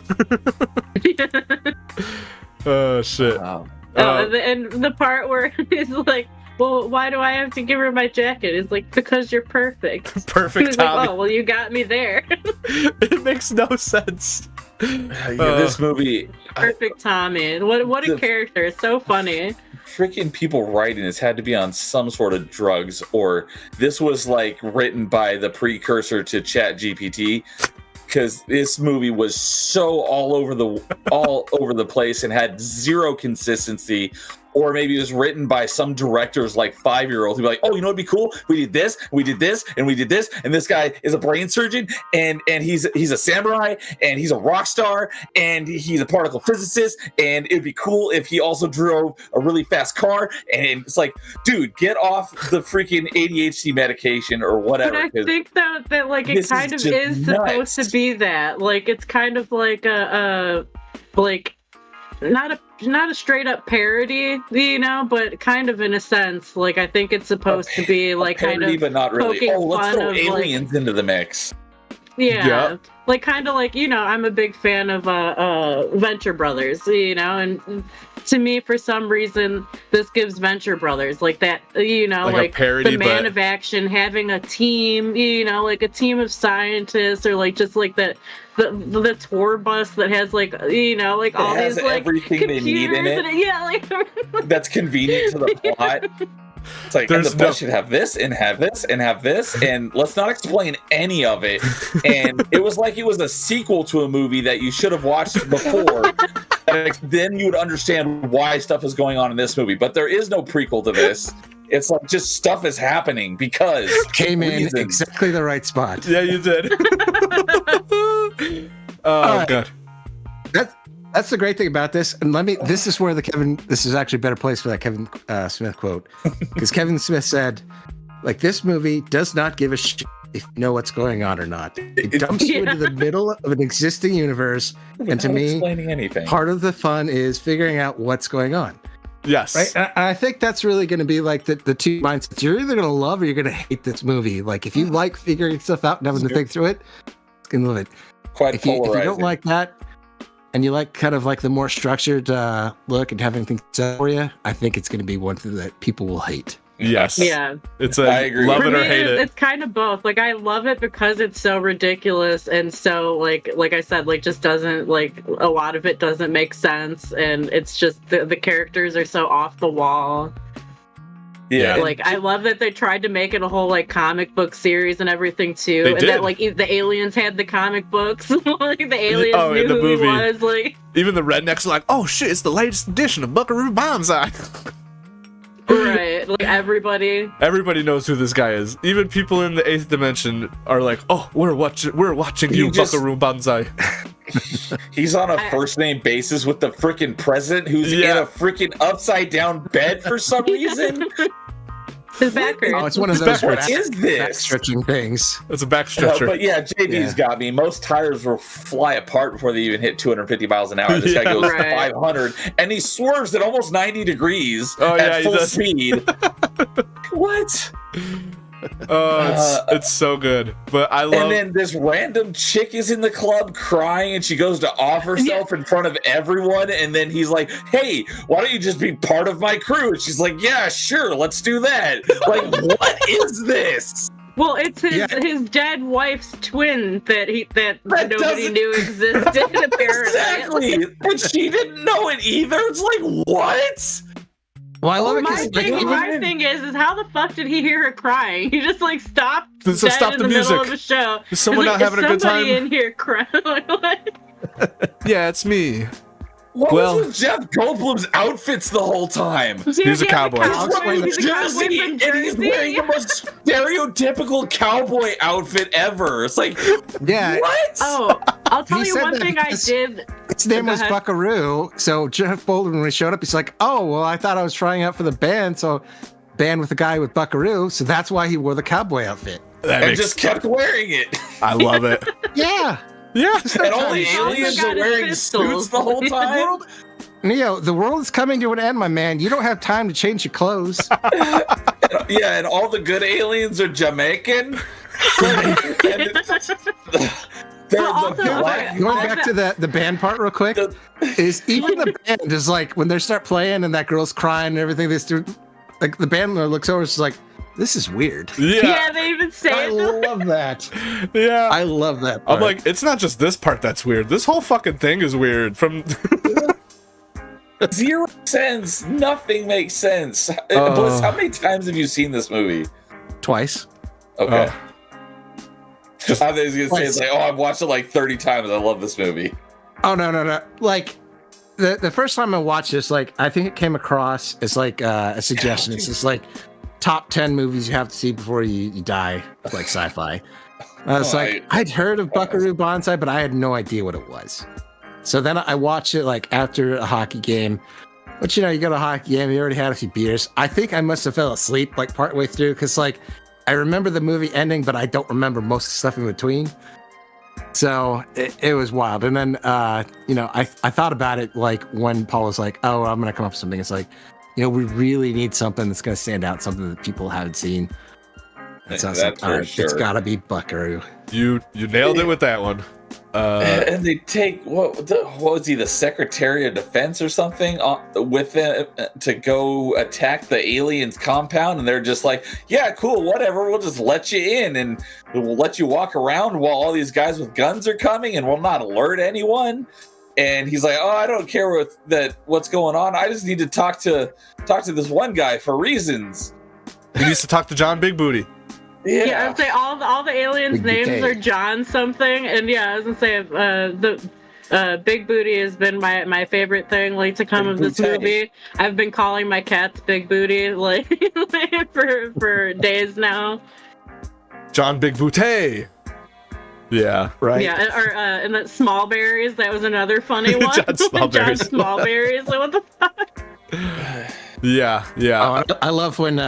Oh, shit. Wow. And the part where he's like, well, why do I have to give her my jacket? It's like, because you're perfect. Perfect He's Tommy. like, oh, well, you got me there. It makes no sense. This movie... Perfect Tommy. What a character. It's so funny. Freaking people writing this had to be on some sort of drugs, or this was like written by the precursor to ChatGPT, because this movie was so all over the place and had zero consistency. Or maybe it was written by some director's like 5-year-old who'd be like, oh, you know what'd be cool? We did this, we did this, and we did this, and this guy is a brain surgeon, and he's a samurai, and he's a rock star, and he's a particle physicist, and it'd be cool if he also drove a really fast car. And it's like, dude, get off the freaking ADHD medication or whatever. But I think that like it kind of is supposed to be that. Like it's kind of like a like not a straight up parody, you know, but kind of in a sense. Like I think it's supposed to be like parody, kind of, but not really. Oh, let's throw aliens like, into the mix. Yeah, like kind of like, you know, I'm a big fan of Venture Brothers, you know, and to me, for some reason, this gives Venture Brothers like that, you know, like parody, the Man of Action, having a team, you know, like a team of scientists, or like just like the tour bus that has like, you know, like all these like everything they need in it. Yeah, like that's convenient to the plot. It's like, and the bus should have this and have this and have this, and let's not explain any of it. And it was like it was a sequel to a movie that you should have watched before. Then you would understand why stuff is going on in this movie. But there is no prequel to this. It's like just stuff is happening because came in exactly the right spot. Yeah, you did. Oh god. That's the great thing about this. And this is where this is actually a better place for that Kevin Smith quote. Because Kevin Smith said, like, this movie does not give a shit if you know what's going on or not. It dumps you into the middle of an existing universe. And to me, part of the fun is figuring out what's going on. Yes. Right. And I think that's really going to be like the two mindsets. You're either going to love or you're going to hate this movie. Like, if you like figuring stuff out and having to think through it, you can love it. Quite polarizing. If you don't like that, and you like kind of like the more structured look and having things set for you, I think it's going to be one thing that people will hate. Yes. Yeah. It's I agree. Love it or hate it. It's kind of both. Like I love it because it's so ridiculous and so like I said, like just doesn't like a lot of it doesn't make sense, and it's just the characters are so off the wall. Yeah. Like I love that they tried to make it a whole like comic book series and everything too. They and did. That like the aliens had the comic books. Like the aliens knew in the who movie. he was. Like even the rednecks are like, oh shit, it's the latest edition of Buckaroo Banzai. Right. Like everybody knows who this guy is. Even people in the 8th dimension are like, oh, we're watching you, Buckaroo Banzai. He's on a first name basis with the freaking president who's in a freaking upside down bed for some reason. His back hurts. Oh, it's one of those What is this? back stretching things. It's a back stretcher. But yeah, JB's got me. Most tires will fly apart before they even hit 250 miles an hour. This guy goes 500, and he swerves at almost 90 degrees at full speed. What? Oh, it's so good. But I love. And then this random chick is in the club crying, and she goes to off herself in front of everyone. And then he's like, "Hey, why don't you just be part of my crew?" And she's like, "Yeah, sure, let's do that." Like, what is this? Well, it's his dead wife's twin that nobody knew existed. Apparently, exactly, and she didn't know it either. It's like, what? Well, I love it. My thing is how the fuck did he hear her crying? He just like stopped So dead stop in the the music. middle of a show. Is someone like, not having a good time? Somebody in here crying. Like, what? Yeah, it's me. What Well- was with Jeff Goldblum's outfits the whole time? He's a cowboy. He's wearing He's a cowboy Jersey, from and he's Jersey. wearing the most stereotypical cowboy outfit ever. It's like, Yeah. what? Oh, I'll tell He you said one that thing I because- did. His name Go was ahead. Buckaroo. So Jeff Goldblum, when he showed up, he's like, "Oh, well, I thought I was trying out for the band, so band with the guy with Buckaroo, so that's why he wore the cowboy outfit." That And makes, just kept wearing it. I love it. Yeah. Yeah. And all the He also aliens got are his wearing pistols. suits the whole time. Neo, the world is coming to an end, my man. You don't have time to change your clothes. Yeah, and all the good aliens are Jamaican. And they're Well, the also, black. Going back to the band part real quick, The- is even the band is like when they start playing and that girl's crying and everything, they start, like the band looks over, it's like, this is weird. Yeah. Yeah, they even say I it. love that. Yeah. I love that. I'm part. like, it's not just this part that's weird. This whole fucking thing is weird. From Zero sense. Nothing makes sense. Oh. Bliss, how many times have you seen this movie? twice. Okay. Oh. I thought he was gonna say it's like, oh, I've watched it like 30 times. I love this movie. Oh no. Like the first time I watched this, like I think it came across as like a suggestion. It's just like top 10 movies you have to see before you die, like sci-fi. I was Oh, like, I'd heard of Buckaroo Banzai, but I had no idea what it was. So then I watched it like after a hockey game. But you know, you go to a hockey game, you already had a few beers. I think I must have fell asleep like partway through because like I remember the movie ending, but I don't remember most of the stuff in between. So it was wild. And then, you know, I thought about it like when Paul was like, oh, I'm going to come up with something. It's like, you know, we really need something that's going to stand out, something that people haven't seen. And so I was like, That's all for right, sure. it's got to be Buckaroo. you nailed it with that one. And they take what was he, the Secretary of Defense or something, with them to go attack the aliens' compound, and they're just like, "Yeah, cool, whatever. We'll just let you in, and we'll let you walk around while all these guys with guns are coming, and we'll not alert anyone." And he's like, "Oh, I don't care what's going on. I just need to talk to this one guy for reasons." He needs to talk to John Big Booty. Yeah, I'd say all the aliens' Big names BK. are John something, and yeah, I was gonna say the Big Booty has been my favorite thing like to come Big of this Booty. movie. I've been calling my cats Big Booty like for days now. John Big Booty. Yeah. Right? Yeah, or and that Smallberries, that was another funny one. John Smallberries. John Smallberries. Like, what the fuck? Yeah. Yeah. Oh, I love when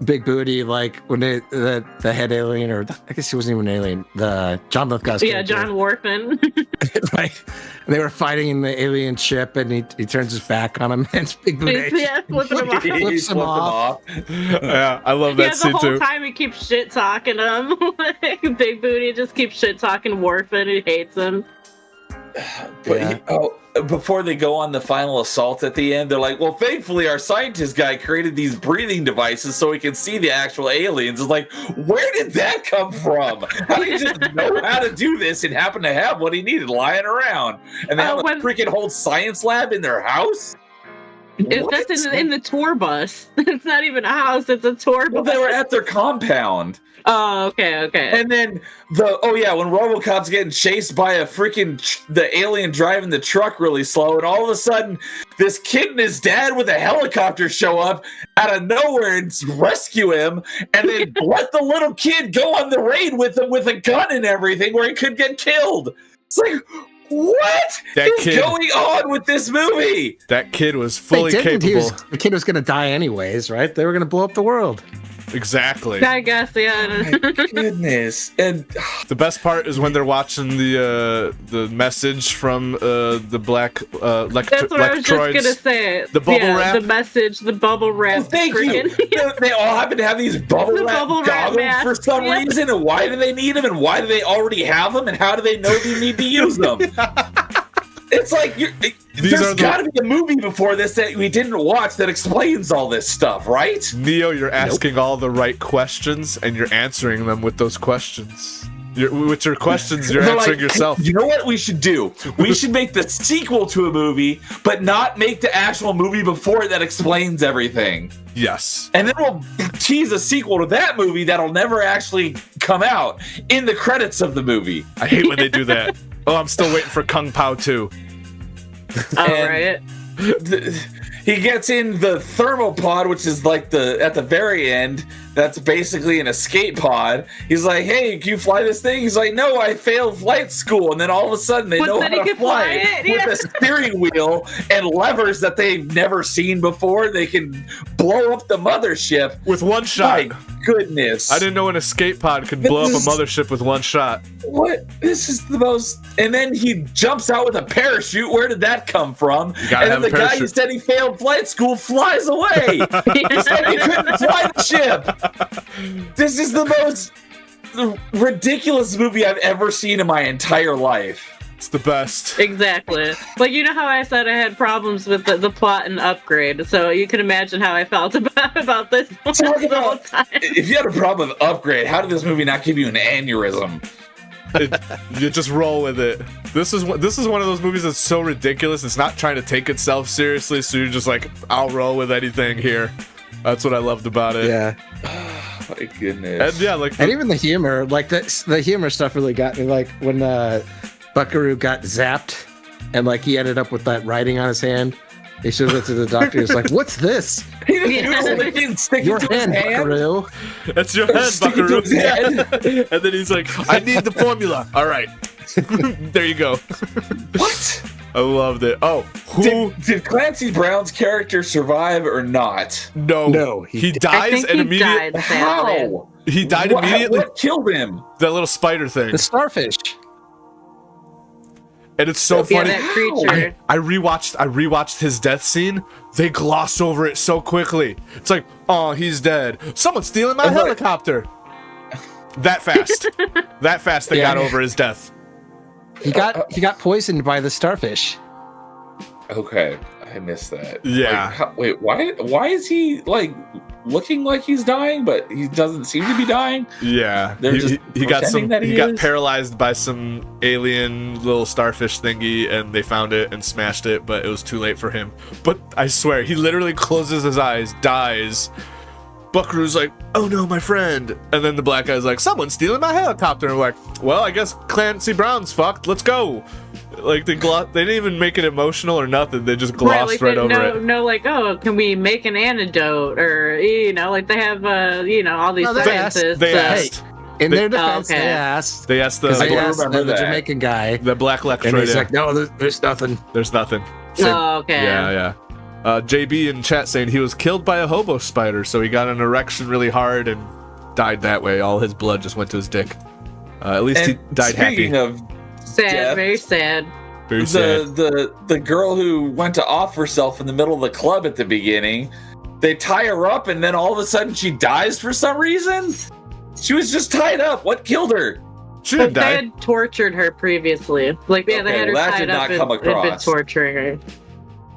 Big Booty, like when the head alien, or I guess he wasn't even an alien, the John Lithgow's Yeah, character, John Warpin. right? And they were fighting in the alien ship, and he turns his back on him, and it's Big Booty. Yeah, flipping him off. He Flips him flipped off. Yeah. I love Yeah, that the scene whole too. time he keeps shit talking him. Like, Big Booty just keeps shit talking Warfin. He hates him. But Yeah. before they go on the final assault at the end, they're like, "Well, thankfully, our scientist guy created these breathing devices so we can see the actual aliens." It's like, where did that come from? How did he just know how to do this and happen to have what he needed lying around? And they have a when- freaking whole science lab in their house. What? That's in the tour bus. It's not even a house. It's a tour Well, bus. they were at their compound. Oh, okay. And then when RoboCop's getting chased by a freaking the alien driving the truck really slow, and all of a sudden this kid and his dad with a helicopter show up out of nowhere and rescue him, and then let the little kid go on the raid with him with a gun and everything, where he could get killed. It's like, what That is kid- going on with this movie? That kid was They fully didn't. capable. The kid was going to die anyways, right? They were going to blow up the world. Exactly. I guess, yeah. My goodness. And The best part is when they're watching the message from the black That's what I was just gonna electroids. say. The bubble yeah, wrap? the message, the bubble wrap. well, thank you. freaking- They all happen to have these bubble The wrap bubble wrap goggles for masks, some yeah. reason, and why do they need them, and why do they already have them, and how do they know they need to use them? It's like These there's are the- got to be a movie before this that we didn't watch that explains all this stuff, right? Neo, you're asking all the right questions and you're answering them with those questions. With your questions, you're They're answering like, yourself. You know what we should do? We should make the sequel to a movie, but not make the actual movie before it that explains everything. Yes. And then we'll tease a sequel to that movie that'll never actually come out in the credits of the movie. I hate when they do that. Oh, I'm still waiting for Kung Pao 2. Oh, And right. he gets in the thermopod, which is like at the very end. That's basically an escape pod. He's like, "Hey, can you fly this thing?" He's like, "No, I failed flight school." And then all of a sudden, they But know then how he to can fly fly it, with a steering wheel and levers that they've never seen before. They can blow up the mothership With one shot. My goodness! I didn't know an escape pod could blow up a This is- mothership with one shot. What? This is the most. And then he jumps out with a parachute. Where did that come from? gotta And then have the a guy who parachute. said he failed flight school flies away. He said he couldn't fly the ship. This is the most ridiculous movie I've ever seen in my entire life. It's the best. Exactly. Like, you know how I said I had problems with the plot and Upgrade, so you can imagine how I felt about this one Talk the whole about time. if you had a problem with Upgrade, how did this movie not give you an aneurysm? You just roll with it. This is one of those movies that's so ridiculous. It's not trying to take itself seriously, so you're just like, I'll roll with anything here. That's what I loved about it. Yeah. My goodness. And yeah, like And even the humor, like the humor stuff really got me. Like when Buckaroo got zapped and like he ended up with that writing on his hand. He shows it to the doctor. He's like, "What's this? He didn't stick Your it to hand, his hand. Buckaroo." that's your head, Stick it to Buckaroo. his head. And then he's like, I need the formula. All right. There you go. What? I loved it. Oh, who? Did Clancy Brown's character survive or not? No, he he I dies think and he immediately. died, sadly. How? He died What- immediately. What killed him? That little spider thing, the starfish. and it's so Yeah, funny. that creature. I rewatched his death scene. They gloss over it so quickly. It's like, oh, he's dead. Someone's stealing my I'm like- helicopter. That fast. That fast they Yeah. got over his death. He got poisoned by the starfish. Okay, I missed that. Yeah. Wait, why is he like looking like he's dying, but he doesn't seem to be dying? Yeah. They're just he got pretending that he got is? paralyzed by some alien little starfish thingy, and they found it and smashed it, but it was too late for him. But I swear, he literally closes his eyes, dies. Buckaroo's like, oh no, my friend. And then the black guy's like, someone's stealing my helicopter. And we're like, well, I guess Clancy Brown's fucked. Let's go. Like, they didn't even make it emotional or nothing. They just glossed right over it. No, like, oh, can we make an antidote? Or, you know, like they have, all these No, they asked- scientists. They asked. In their defense, okay. they asked. They asked Because they don't asked remember the that. Jamaican guy, the black and lecturer. he's like, "No, there's nothing." There's nothing. Oh, okay. Yeah. JB in chat saying he was killed by a hobo spider, so he got an erection really hard and died that way. All his blood just went to his dick. At least he And died happy. speaking of Sad, death, very sad. Very sad. the girl who went to off herself in the middle of the club at the beginning, they tie her up and then all of a sudden she dies for some reason. She was just tied up. What killed her? She But didn't they die. had tortured her previously. Like, yeah, they Okay, had her well, that tied did up not and come had been across. torturing her.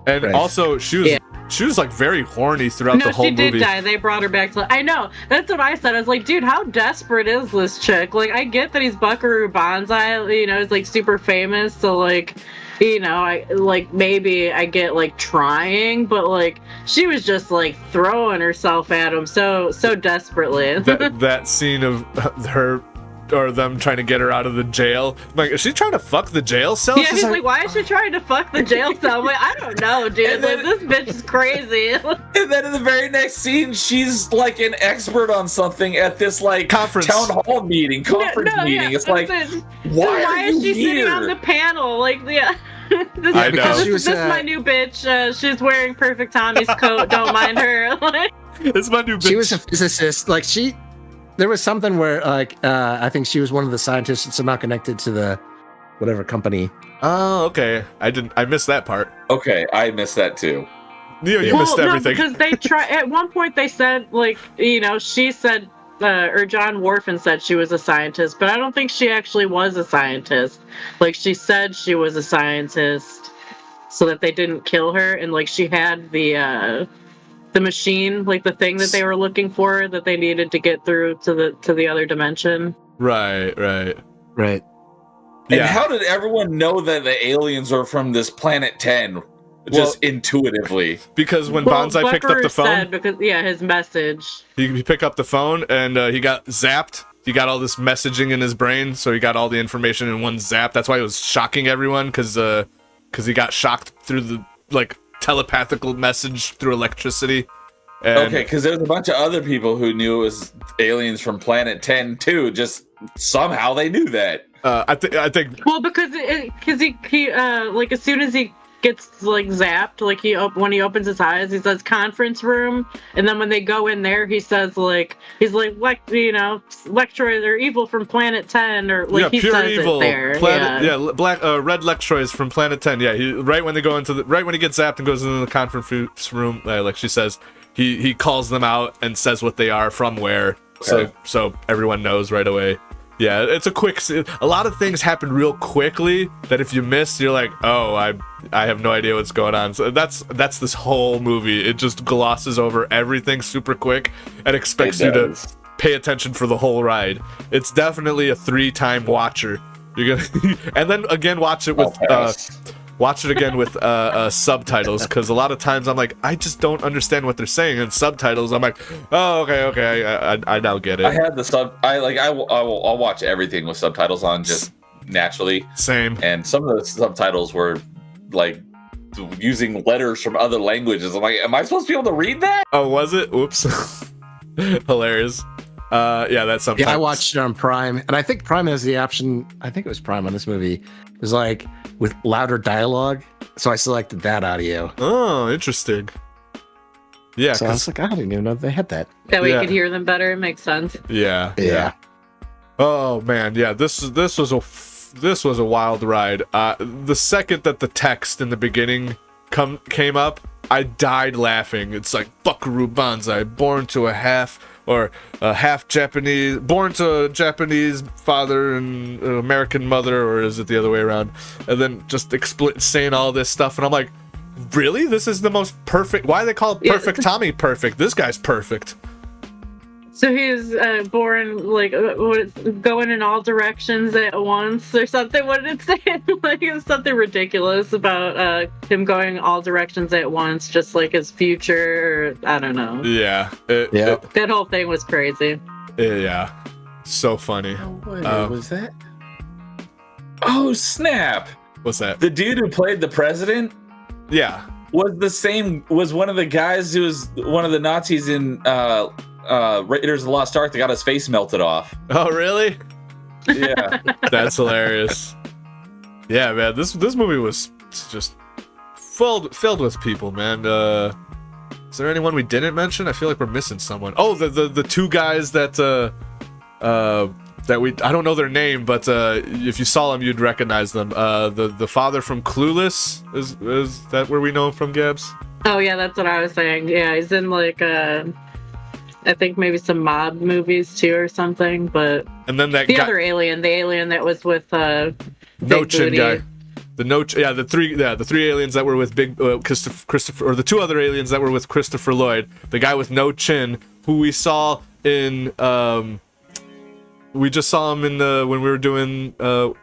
And Right. also, she was like very horny throughout No, the whole she did movie. die. They brought her back to. I know. That's what I said. I was like, dude, how desperate is this chick? Like, I get that he's Buckaroo Banzai. You know, he's like super famous. So like, you know, I like maybe I get like trying, but like she was just like throwing herself at him so desperately. That scene of her or them trying to get her out of the jail. I'm like, is she trying to fuck the jail cell? Yeah, She's he's like, why is she trying to fuck the jail cell? I'm like, I don't know, dude. And then- Like, this bitch is crazy. And then in the very next scene, she's like an expert on something at this like Conference. town hall meeting, conference meeting. It's like, why are is you she sitting on here? the panel? Like, yeah. This, I know. This, She was, this is my new bitch. She's wearing Perfect Tommy's coat. Don't mind her. Like, it's my new bitch. She was a physicist. Like there was something where I think she was one of the scientists that's somehow connected to the whatever company. Oh, okay. I missed that part. Okay, I missed that too. You Well, missed everything. No, because they try. At one point, they said, like, you know, she said, or John Warfin said she was a scientist, but I don't think she actually was a scientist. Like, she said she was a scientist, so that they didn't kill her, and like she had the machine, like the thing that they were looking for, that they needed to get through to the other dimension. Right. Right. And Yeah. how did everyone know that the aliens are from this planet 10? Just intuitively. Because when Well, Banzai picked up Buckaroo the phone, said, because his message. he picked up the phone and he got zapped. He got all this messaging in his brain, so he got all the information in one zap. That's why it was shocking everyone, because because he got shocked through the telepathical message through electricity. And, okay, because there's a bunch of other people who knew it was aliens from Planet 10 too. Just somehow they knew that. I think. Well, because he as soon as he gets zapped, when he opens his eyes, he says conference room, and then when they go in there, he says Lectroids are evil from Planet 10, or he pure says evil. it there. Black red Lectroids from Planet 10. Yeah, right when he gets zapped and goes into the conference room, like she says, he calls them out and says what they are from where, so everyone knows right away. Yeah, it's a lot of things happen real quickly that if you miss, you're like, oh, I have no idea what's going on. So that's this whole movie. It just glosses over everything super quick and expects you to pay attention for the whole ride. It's definitely a 3-time watcher. You're gonna and then again watch it with subtitles, because a lot of times I'm like, I just don't understand what they're saying in subtitles. I'm like, oh, okay, I now get it. I had the I'll watch everything with subtitles on just naturally. Same. And some of the subtitles were using letters from other languages. I'm like, am I supposed to be able to read that? Oh, was it? Oops. Hilarious. That's something. Yeah, I watched it on Prime, and I think Prime has the option. I think it was Prime on this movie. It was with louder dialogue, so I selected that audio. Oh, interesting. Yeah, so I was like, I didn't even know they had that. That way you could hear them better. It makes sense. Yeah. Oh man, yeah. This was a wild ride. The second that the text in the beginning came up, I died laughing. It's like Buckaroo Banzai, born to a half Japanese, born to a Japanese father and an American mother, or is it the other way around? And then just saying all this stuff, and I'm like, really? This is the most perfect. Why do they call Perfect Tommy perfect? This guy's perfect. So he's born going in all directions at once or something. What did it say? It was something ridiculous about him going all directions at once, just like his future. Or, I don't know. Yeah. That whole thing was crazy. Yeah. So funny. What was that? Oh snap! What's that? The dude who played the president? Yeah. Was one of the guys who was one of the Nazis in Raiders of the Lost Ark that got his face melted off. Oh, really? Yeah. That's hilarious. Yeah, man, this movie was just filled with people, man. Is there anyone we didn't mention? I feel like we're missing someone. Oh, the two guys that I don't know their name, but if you saw them, you'd recognize them. The father from Clueless, is that where we know him from, Gabs? Oh yeah, that's what I was saying. Yeah, he's in I think maybe some mob movies too or something. But and then the other alien, the alien that was with No Chin guy. The three aliens that were with Big Christopher, or the two other aliens that were with Christopher Lloyd. The guy with no chin, who we saw in we just saw him in when we were doing not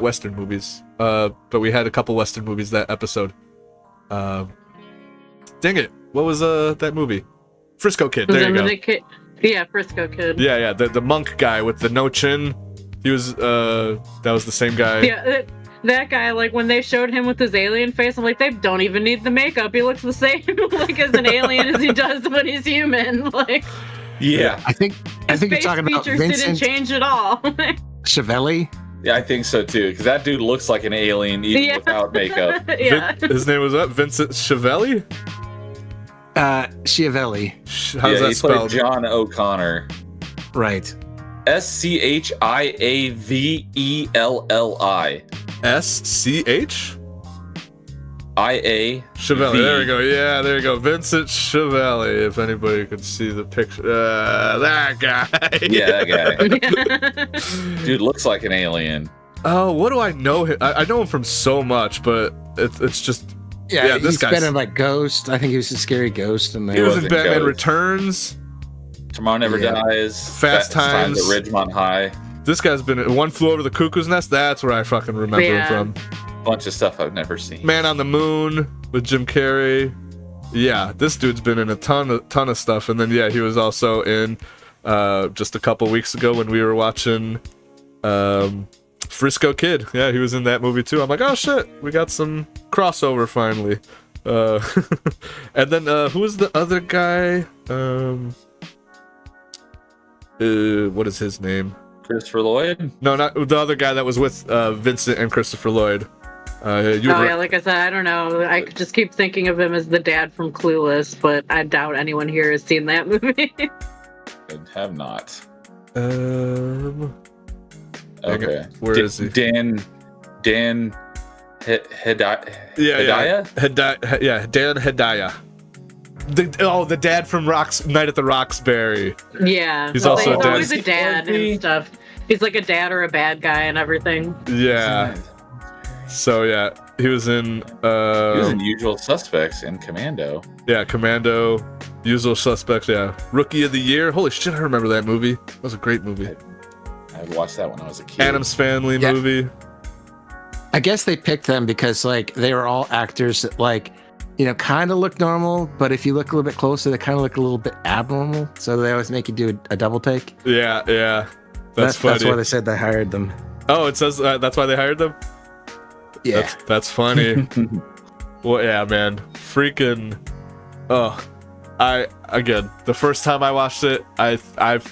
Western movies, but we had a couple Western movies that episode. Dang it, what was that movie? Frisco Kid. There you go. Yeah, Frisco Kid. Yeah, the monk guy with the no chin. He was that was the same guy. Yeah, that guy, when they showed him with his alien face, I'm like, they don't even need the makeup. He looks the same as an alien as he does when he's human. Yeah, I think you're talking about Vincent. Didn't change at all. Chiavelli. Yeah, I think so too, because that dude looks like an alien even without makeup. Yeah. His name was Vincent Chiavelli. Chiavelli. How's that spelled? John O'Connor. Right. SCHIAVELLI. SCH? IA Chiavelli. There we go. Yeah, there you go. Vincent Chiavelli. If anybody could see the picture, that guy. Yeah, that guy. Dude looks like an alien. Oh, what do I know him? I know him from so much, but it's just this guy's been in Ghost. I think he was a scary ghost, and he was in Batman Returns. Tomorrow Never Dies. Fast Times at Ridgemont High. This guy's been in One Flew Over the Cuckoo's Nest. That's where I fucking remember him from. Bunch of stuff I've never seen. Man on the Moon with Jim Carrey. Yeah, this dude's been in a ton of stuff. And then he was also in just a couple weeks ago when we were watching Frisco Kid. Yeah, he was in that movie too. I'm like, oh shit, we got some crossover finally. And then who was the other guy? What is his name? Christopher Lloyd? No, not the other guy that was with Vincent and Christopher Lloyd. Yeah, like I said, I don't know. I could just keep thinking of him as the dad from Clueless, but I doubt anyone here has seen that movie. I have not. Okay. Where is he? Dan Hedaya? Dan Hedaya. The dad from Night at the Roxbury. Yeah. He's also he's a always dad. a dad and stuff. He's like a dad or a bad guy and everything. Yeah. So yeah, he was in he was in Usual Suspects and Commando. Yeah, Commando, Usual Suspects, yeah. Rookie of the Year. Holy shit, I remember that movie. That was a great movie. I watched that when I was a kid. Addams Family movie. I guess they picked them because like they were all actors that like, you know, kind of look normal, but if you look a little bit closer, they kind of look a little bit abnormal. So they always make you do a double take. Yeah. That's funny. That's why they said they hired them. Oh, it says that's why they hired them? Yeah. That's funny. Well, yeah, man. Freaking. Oh, the first time I watched it, I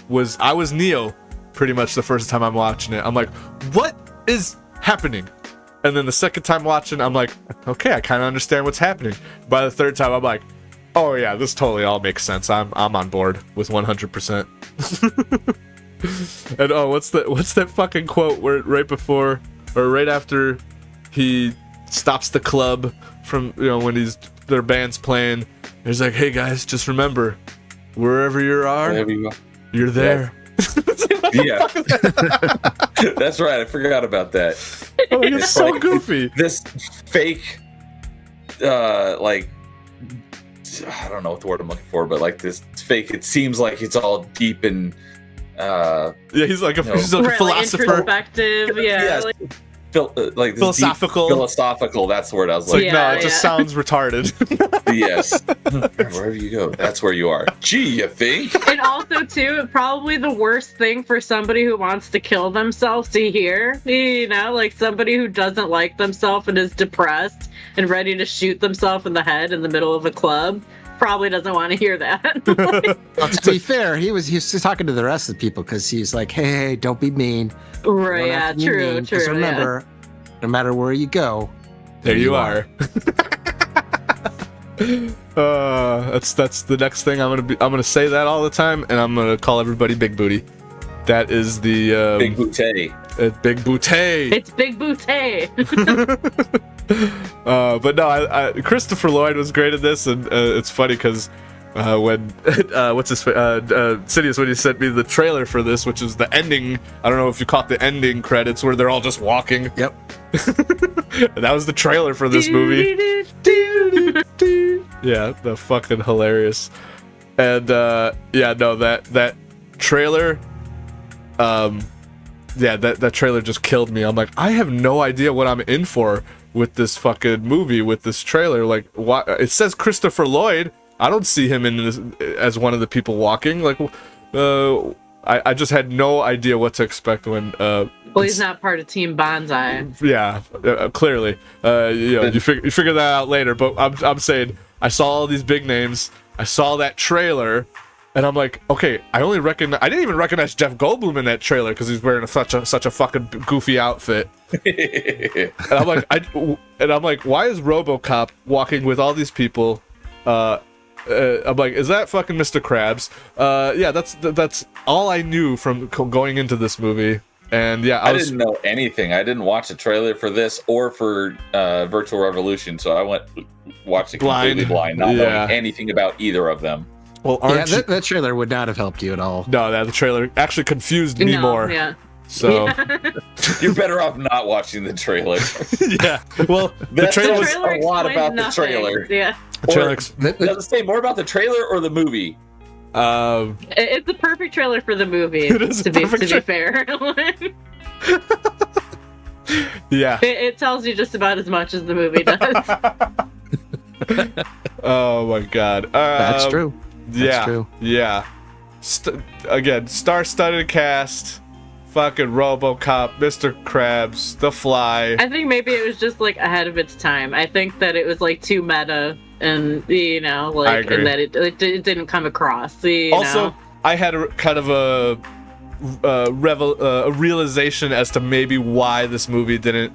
was Neo, pretty much the first time I'm watching it. I'm like, what is happening? And then the second time watching, I'm like, okay, I kind of understand what's happening. By the third time, I'm like, oh yeah, this totally all makes sense. I'm on board with 100%. And what's that fucking quote where right before or right after he stops the club from, you know, when their band's playing, he's like, hey guys, just remember, wherever you are, you're there. Yeah. That's right, I forgot about that. Oh, it's so goofy. This fake like, I don't know what the word I'm looking for, but like this fake, it seems like it's all deep and yeah, he's like a philosopher. Like introspective, yeah. Like philosophical. That's the word I was it's like. No, it just sounds retarded. Yes. Wherever you go, that's where you are. Gee, you think? And also, too, probably the worst thing for somebody who wants to kill themselves to hear. You know, like somebody who doesn't like themselves and is depressed and ready to shoot themselves in the head in the middle of a club. Probably doesn't want to hear that. Well, to be fair, he was just talking to the rest of the people because he's like, hey, don't be mean. Right, yeah, true. Just remember, no matter where you go, there you are. That's the next thing I'm gonna say that all the time, and I'm gonna call everybody Big Booty. That is the Big Booty. Big Booty. It's Big Booty. But no, Christopher Lloyd was great at this, and it's funny because when Insidious, when he sent me the trailer for this, which is the ending. I don't know if you caught the ending credits where they're all just walking. Yep. That was the trailer for this movie. Yeah, the fucking hilarious. And that trailer. That trailer just killed me. I'm like, I have no idea what I'm in for with this fucking movie, with this trailer. Like, why it says Christopher Lloyd. I don't see him in this as one of the people walking. Like, I just had no idea what to expect when. Well, he's not part of Team Bonsai. Yeah, clearly. You figure that out later. But I'm saying I saw all these big names. I saw that trailer. And I'm like, okay, I didn't even recognize Jeff Goldblum in that trailer because he's wearing such a fucking goofy outfit. And I'm like, why is RoboCop walking with all these people? I'm like, is that fucking Mr. Krabs? Yeah, that's all I knew from going into this movie. And yeah, I didn't know anything. I didn't watch a trailer for this or for Virtual Revolution, so I watched it completely blind, not knowing anything about either of them. Well, that trailer would not have helped you at all. No, the trailer actually confused me more. Yeah. So you're better off not watching the trailer. Yeah. Well, the trailer was a lot about the trailer. Yeah. Does it say more about the trailer or the movie? It's the perfect trailer for the movie. To be fair. Yeah. It tells you just about as much as the movie does. Oh my god. That's true. That's true. Yeah. Again, star-studded cast. fucking RoboCop, Mr. Krabs, The Fly. I think maybe it was just like ahead of its time. I think that it was like too meta, and like, and that it didn't come across. Also, I had a kind of a realization as to maybe why this movie didn't,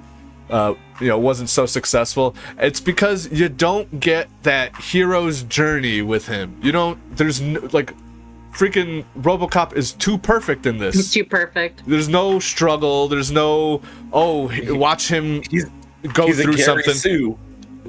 wasn't so successful. It's because you don't get that hero's journey with him. You don't. There's no, like, freaking RoboCop is too perfect in this. It's too perfect. There's no struggle. There's no watch him go he's through a Gary something. Sue.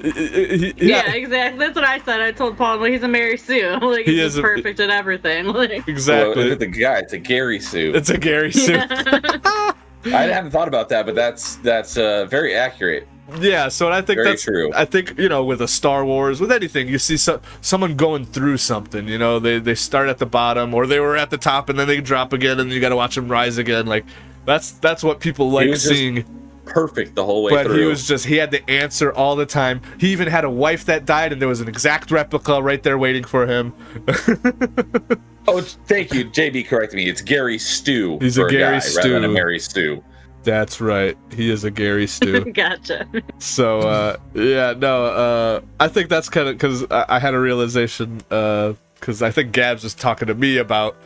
Yeah, exactly. That's what I said. I told Paul, like, he's a Mary Sue. Like, he's just perfect at everything. Like, exactly. Well, the guy, it's a Gary Sue. It's a Gary Sue. Yeah. I hadn't thought about that, but that's very accurate. Yeah, so I think Very that's true. I think, with a Star Wars, with anything, you see someone going through something. They start at the bottom, or they were at the top and then they drop again, and you got to watch them rise again. Like that's what people like seeing. Perfect the whole way but through. He had the answer all the time. He even had a wife that died, and there was an exact replica right there waiting for him. Oh, thank you, JB. Correct me. It's Gary Stu. He's a Gary Stu rather than a Mary Stu. That's right. He is a Gary Stu. Gotcha. So I think that's kind of because I had a realization because I think Gabs was talking to me about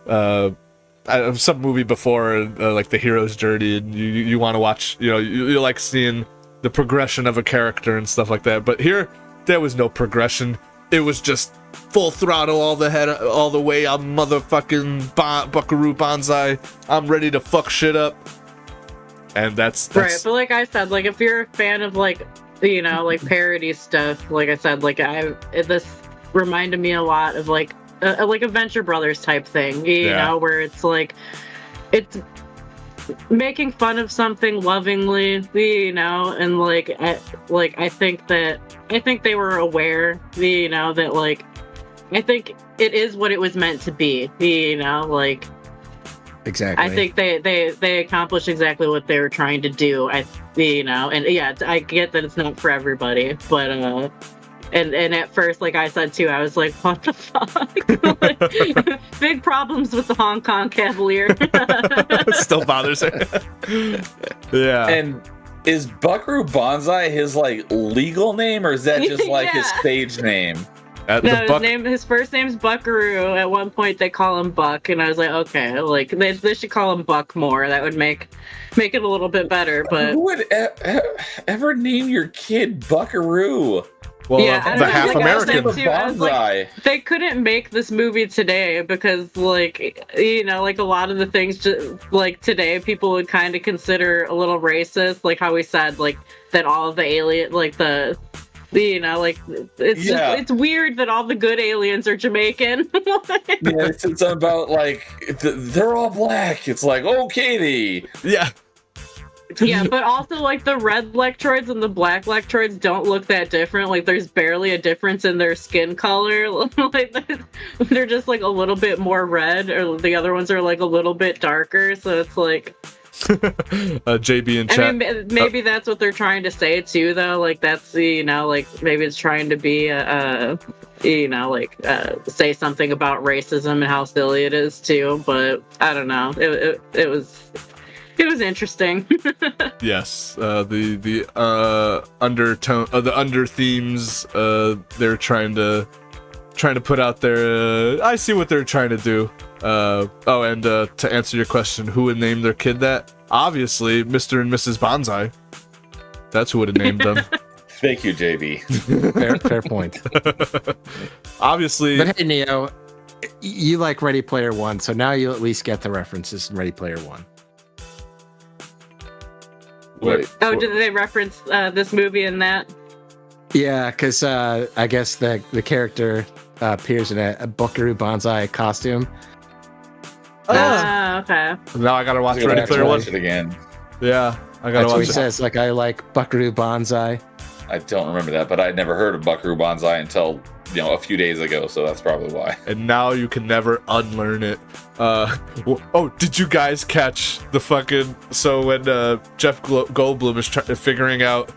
some movie before, like the hero's journey, and you want to watch, you like seeing the progression of a character and stuff like that. But here, there was no progression. It was just full throttle all the way. I'm motherfucking Buckaroo Banzai. I'm ready to fuck shit up. And that's right. But like I said, like if you're a fan of like parody stuff, like I said, like this reminded me a lot of like a Venture Brothers type thing, you know, where it's like it's making fun of something lovingly, and I think they were aware, that like I think it is what it was meant to be, like. Exactly. I think they accomplished exactly what they were trying to do. I get that it's not for everybody, but and at first, like I said too, I was like, what the fuck? Like, big problems with the Hong Kong Cavalier. Still bothers her. Yeah. And is Buckaroo Banzai his like legal name, or is that just like his stage name? His first name's Buckaroo. At one point, they call him Buck, and I was like, okay, like they should call him Buck more. That would make it a little bit better. But who would ever name your kid Buckaroo? Well, the half American. They couldn't make this movie today because, like, like a lot of the things like today, people would kind of consider a little racist, like how we said, like that all of the alien, like the. Like it's weird that all the good aliens are Jamaican. It's something about like they're all black. It's like okay, yeah, but also like the red Lectroids and the black Lectroids don't look that different. Like there's barely a difference in their skin color. Like they're just like a little bit more red, or the other ones are like a little bit darker. So it's like. JB in chat. I mean, maybe that's what they're trying to say too, though. Like that's like maybe it's trying to be say something about racism and how silly it is too. But I don't know. It was interesting. Yes, the undertone, the under themes, they're trying to put out there. I see what they're trying to do. And to answer your question, who would name their kid that? Obviously, Mr. and Mrs. Banzai. That's who would have named them. Thank you, JB. Fair point. Obviously. But hey, Neo, you like Ready Player One, so now you'll at least get the references in Ready Player One. Did they reference this movie in that? Yeah, because I guess the character appears in a Buckaroo Banzai costume. Okay. Now I gotta watch Ready Player One again. Yeah, I gotta That's watch what it. he says. Like, I like Buckaroo Banzai. I don't remember that, but I'd never heard of Buckaroo Banzai until a few days ago, so that's probably why. And now you can never unlearn it. Did you guys catch the fucking? So when Jeff Goldblum is figuring out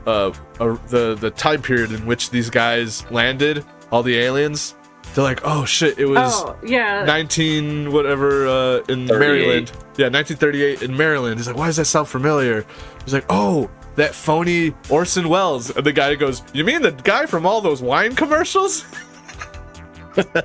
the time period in which these guys landed, all the aliens, they're like, oh shit, it was 19 whatever in 38. Maryland. Yeah, 1938 in Maryland. He's like, why does that sound familiar? He's like, oh, that phony Orson Welles. And the guy goes, you mean the guy from all those wine commercials? That's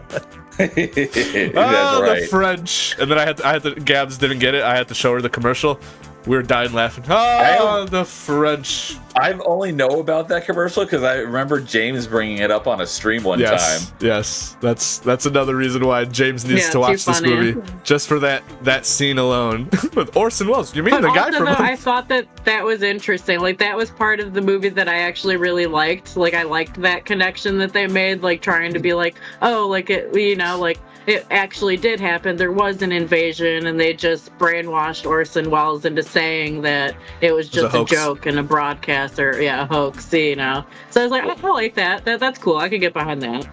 right. The French. And then I had to Gabs didn't get it. I had to show her the commercial. We were dying laughing. The French. I only know about that commercial because I remember James bringing it up on a stream one time. Yes, that's another reason why James needs to watch this movie, just for that scene alone with Orson Welles. You mean the guy from? I thought that was interesting. Like that was part of the movie that I actually really liked. Like I liked that connection that they made, like trying to be like, oh, like it, like. It actually did happen. There was an invasion, and they just brainwashed Orson Welles into saying that it was just a joke and a broadcast or a hoax. So I was like, I like that. That's cool. I could get behind that.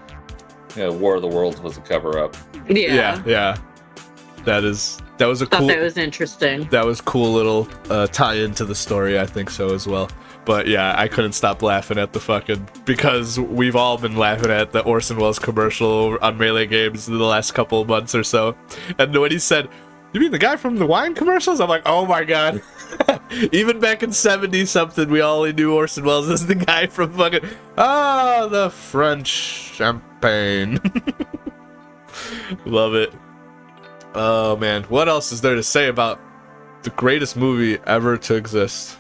Yeah, War of the Worlds was a cover-up. Yeah. That was a cool. That was interesting. That was cool little tie into the story. I think so as well. But yeah, I couldn't stop laughing at the fucking, because we've all been laughing at the Orson Welles commercial on Melee Games in the last couple of months or so. And when he said, you mean the guy from the wine commercials? I'm like, oh my god. Even back in 70 something, we all knew Orson Welles as the guy from fucking, the French champagne. Love it. Oh man, what else is there to say about the greatest movie ever to exist?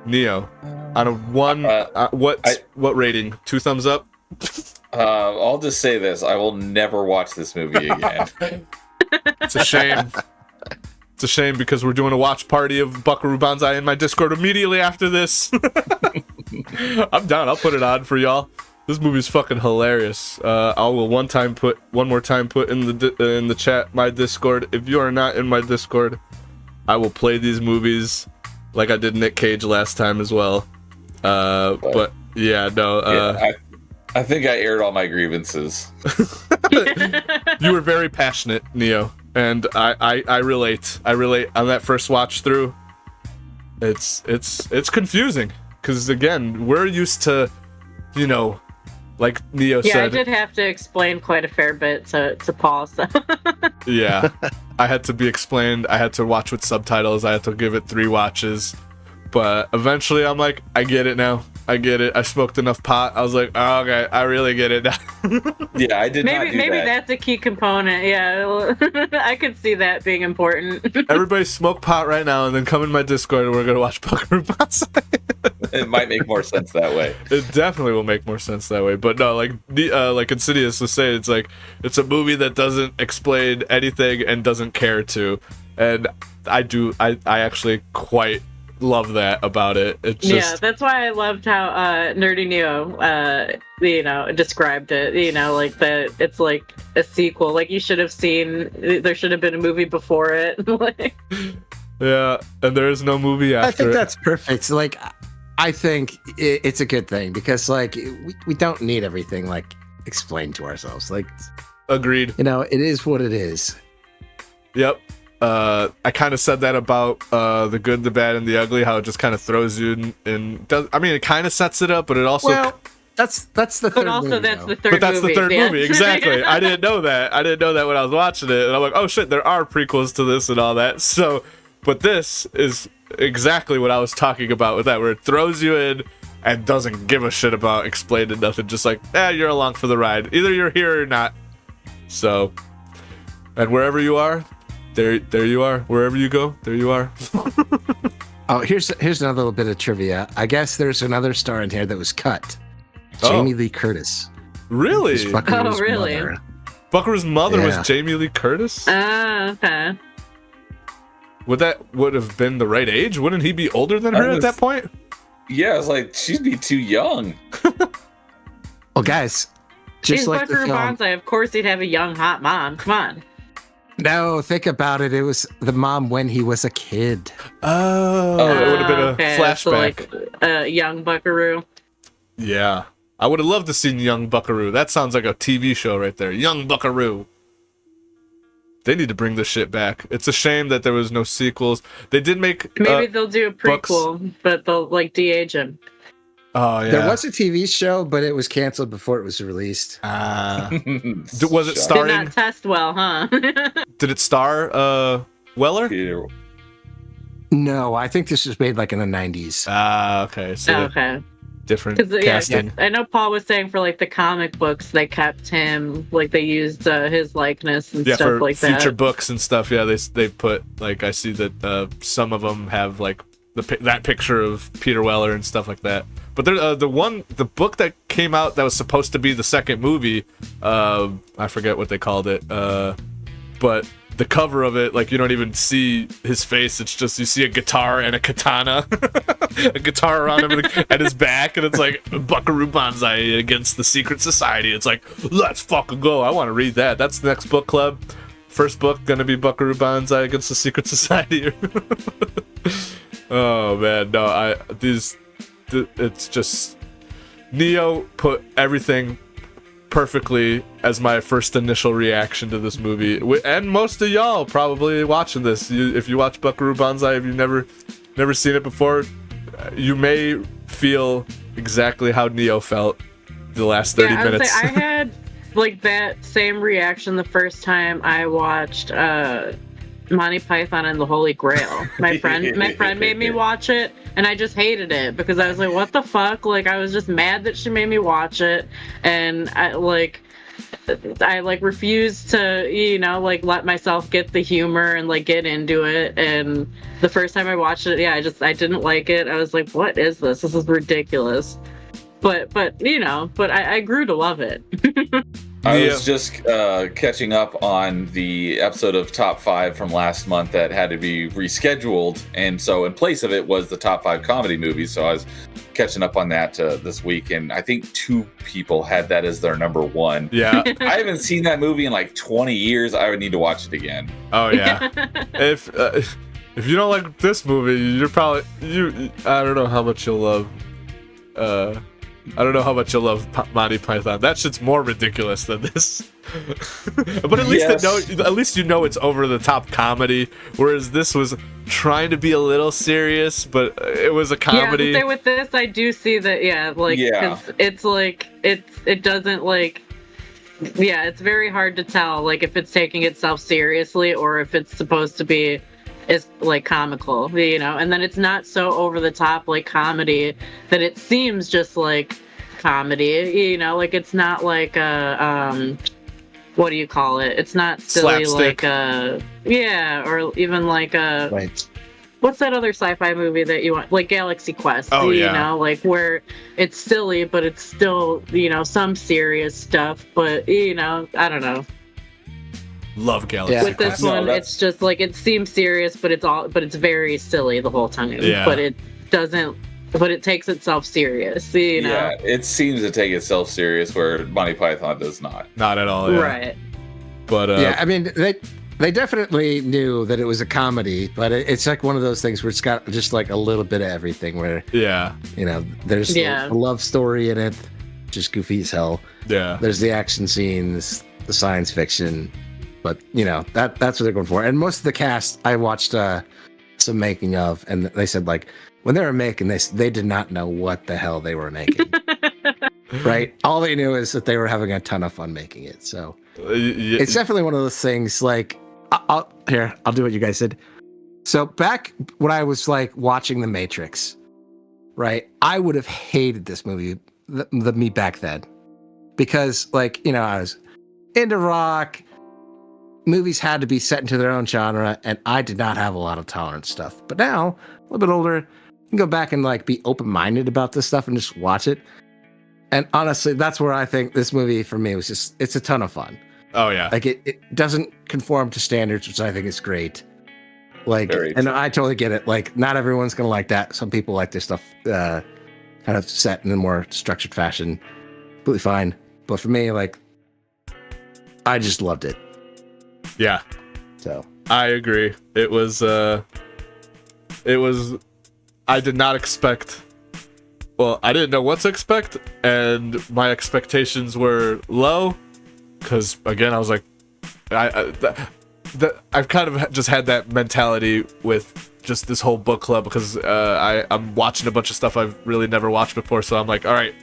Neo, on a one, what rating? 2 thumbs up? I'll just say this: I will never watch this movie again. It's a shame. It's a shame because we're doing a watch party of Buckaroo Banzai in my Discord immediately after this. I'm down. I'll put it on for y'all. This movie's fucking hilarious. I will one more time put in the chat my Discord. If you are not in my Discord, I will play these movies like I did Nick Cage last time as well. But yeah, no. I think I aired all my grievances. You were very passionate, Neo, and I relate. I relate on that first watch through. It's confusing because again, we're used to, like Neo said. Yeah, I did have to explain quite a fair bit to Paul. So. Yeah, I had to be explained. I had to watch with subtitles. I had to give it 3 watches. But eventually I'm like, I get it now. I get it. I smoked enough pot. I was like, oh, okay, I really get it now. Yeah, I did not do that. Maybe that's a key component. Yeah, I could see that being important. Everybody smoke pot right now and then come in my Discord and we're going to watch Buckaroo Banzai. It might make more sense that way. It definitely will make more sense that way. But no, like Insidious was saying, it's like, it's a movie that doesn't explain anything and doesn't care to. And I actually quite love that about it. It's just, that's why I loved how Nerdy Neo described it, like that it's like a sequel, like you should have seen, there should have been a movie before it. Yeah, and there is no movie after I think it. that's perfect. Like I think it's a good thing because like we don't need everything like explained to ourselves. Like agreed. It is what it is. Yep. I kind of said that about The Good, the Bad, and the Ugly, how it just kind of throws you in it kind of sets it up, but it also... that's the third movie. But also that's the third movie. But that's the third movie, exactly. I didn't know that. I didn't know that when I was watching it, and I'm like, oh shit, there are prequels to this and all that. So, but this is exactly what I was talking about with that, where it throws you in and doesn't give a shit about explaining nothing, just like, you're along for the ride. Either you're here or not. So, and wherever you are, there you are. Wherever you go, there you are. Oh, here's another little bit of trivia. I guess there's another star in here that was cut. Jamie Lee Curtis. Really? Oh, really? Mother. Buckaroo's mother was Jamie Lee Curtis? Okay. Would have been the right age? Wouldn't he be older than her at that point? Yeah, I was like, she'd be too young. Well, guys, just He's like the Buckaroo film. Banzai. Of course, he'd have a young, hot mom. Come on. No, think about it. It was the mom when he was a kid. Oh, it would have been a flashback. So like, young Buckaroo. Yeah. I would have loved to see Young Buckaroo. That sounds like a TV show right there. Young Buckaroo. They need to bring this shit back. It's a shame that there was no sequels. They did make... Maybe they'll do a prequel, but they'll, like, de-age him. Oh yeah. There was a TV show, but it was canceled before it was released. Was it Did starring? not test well, huh? Did it star Weller? Peter- No, I think this was made like in the 90s. Okay. So Okay. different Because casting. I know Paul was saying for like the comic books, they kept him, like they used his likeness and Yeah, stuff for like future that. books and stuff. Yeah, they put like I see that some of them have like that picture of Peter Weller and stuff like that. But there, the book that came out that was supposed to be the second movie, I forget what they called it. But the cover of it, like you don't even see his face. It's just you see a guitar and a katana, a guitar around him at his back, and it's like Buckaroo Banzai against the secret society. It's like, let's fucking go. I want to read that. That's the next book club. First book gonna be Buckaroo Banzai against the secret society. Oh man, no, it's just Neo put everything perfectly as my first initial reaction to this movie, and most of y'all probably watching this. If you watch Buckaroo Banzai, if you've never seen it before, you may feel exactly how Neo felt the last 30 minutes. I had like that same reaction the first time I watched Monty Python and the Holy Grail. My friend made me watch it, and I just hated it because I was like, what the fuck? Like, I was just mad that she made me watch it, and I refused to, like, let myself get the humor and like get into it. And the first time I watched it, I didn't like it. I was like, what is this? This is ridiculous. But I grew to love it. I was just catching up on the episode of Top 5 from last month that had to be rescheduled, and so in place of it was the Top 5 comedy movies. So I was catching up on that this week, and I think 2 people had that as their number 1. Yeah. I haven't seen that movie in like 20 years. I would need to watch it again. Oh yeah. If you don't like this movie, you're probably I don't know how much you'll love. I don't know how much you'll love Monty Python. That shit's more ridiculous than this. But at least at least you know it's over the top comedy, whereas this was trying to be a little serious, but it was a comedy. Yeah, with this, I do see that. Yeah, like cause it's like it doesn't like. Yeah, it's very hard to tell like if it's taking itself seriously or if it's supposed to be. Is like comical, and then it's not so over the top like comedy that it seems just like comedy, like it's not like what do you call it? It's not silly slapstick. Like or even like Right. What's that other sci-fi movie that you want? Like Galaxy Quest, like where it's silly but it's still, some serious stuff, but I don't know. Love Galaxy. Yeah. With this one, it's just like it seems serious, but it's very silly the whole time. Yeah. But it doesn't. But it takes itself serious. Yeah, it seems to take itself serious where Monty Python does not. Not at all. Yeah. Right. But I mean they definitely knew that it was a comedy, but it's like one of those things where it's got just like a little bit of everything. Where there's a love story in it, just goofy as hell. Yeah. There's the action scenes, the science fiction. But that's what they're going for. And most of the cast, I watched some making of, and they said like when they were making this, they did not know what the hell they were making. Right? All they knew is that they were having a ton of fun making it. So it's definitely one of those things. Like I'll do what you guys did. So back when I was like watching The Matrix, right? I would have hated this movie, the me back then, because like I was into rock. Movies had to be set into their own genre, and I did not have a lot of tolerance stuff. But now, a little bit older, you can go back and like be open-minded about this stuff and just watch it. And honestly, that's where I think this movie for me was it's a ton of fun. Oh yeah. Like it doesn't conform to standards, which I think is great. Like, and I totally get it. Like, not everyone's gonna like that. Some people like their stuff kind of set in a more structured fashion. Completely fine. But for me, like, I just loved it. Yeah. So I agree. It was I did not expect, well, I didn't know what to expect, and my expectations were low because again I was like I've kind of just had that mentality with just this whole book club because I'm watching a bunch of stuff I've really never watched before. So I'm like, all right,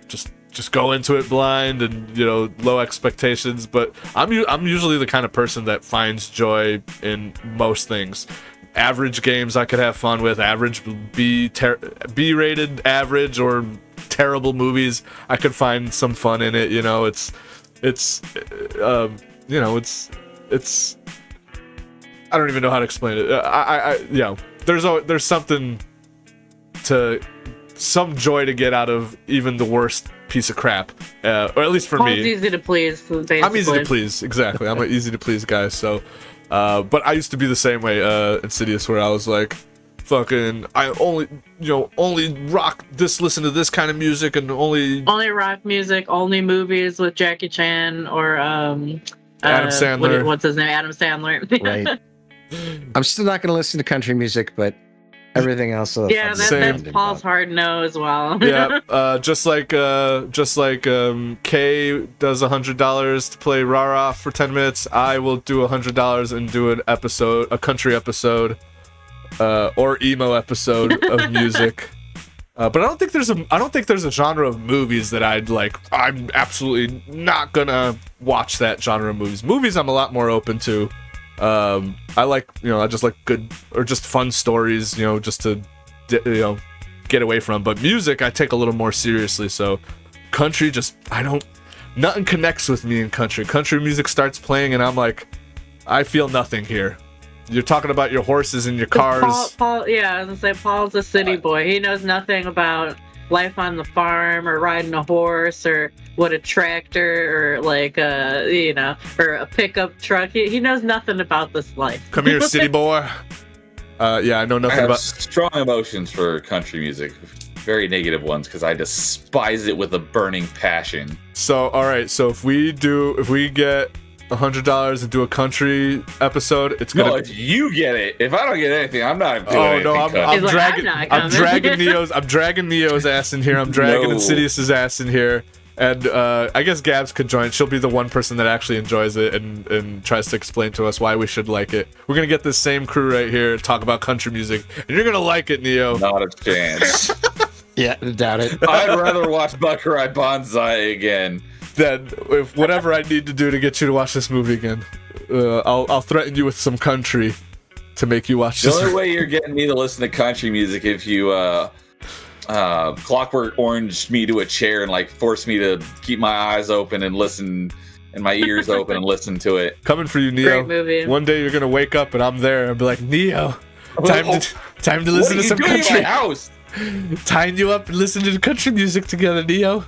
just go into it blind and low expectations. But I'm usually the kind of person that finds joy in most things. Average games I could have fun with, average B-rated average or terrible movies I could find some fun in it. It's I don't even know how to explain it. There's something some joy to get out of even the worst piece of crap, or at least for me. Paul's easy to please. Basically. I'm easy to please, exactly. I'm an easy to please guy. So, but I used to be the same way, Insidious, where I was like, fucking, I only rock this, listen to this kind of music, and only rock music, only movies with Jackie Chan or Adam Sandler. What's his name? Adam Sandler. Right. I'm still not going to listen to country music, but everything else. Yeah, that's Paul's hard no as well. Yeah, just like Kay does $100 to play rah-rah for 10 minutes, I will do $100 and do a country episode, or emo episode of music. But I don't think there's a genre of movies that I'd like. I'm absolutely not gonna watch that genre of movies. Movies I'm a lot more open to. I like, I just like good or just fun stories, just to, get away from. But music, I take a little more seriously. So country, nothing connects with me in country. Country music starts playing and I'm like, I feel nothing here. You're talking about your horses and your cars. Paul, yeah, I was gonna say Paul's a city boy. He knows nothing about life on the farm or riding a horse or what a tractor or like or a pickup truck. He knows nothing about this life. Come here, city boy. I know nothing about strong emotions for country music. Very negative ones because I despise it with a burning passion. So all right, so if we get $100 and do a country episode, it's gonna. No, if you get it. If I don't get anything, I'm not doing anything. Oh no, I'm dragging Neo's ass in here. I'm dragging Insidious's ass in here, and I guess Gabs could join. She'll be the one person that actually enjoys it and tries to explain to us why we should like it. We're gonna get this same crew right here talk about country music, and you're gonna like it, Neo. Not a chance. Yeah, doubt it. I'd rather watch Buckaroo Banzai again. Then, if whatever I need to do to get you to watch this movie again, I'll threaten you with some country to make you watch this. The only way you're getting me to listen to country music if you Clockwork Orange me to a chair and like force me to keep my eyes open and listen and my ears open and listen to it. Coming for you, Neo. Great movie. One day you're gonna wake up and I'm there and be like, Neo, time to listen to some country. In my house? Tying you up and listen to the country music together, Neo.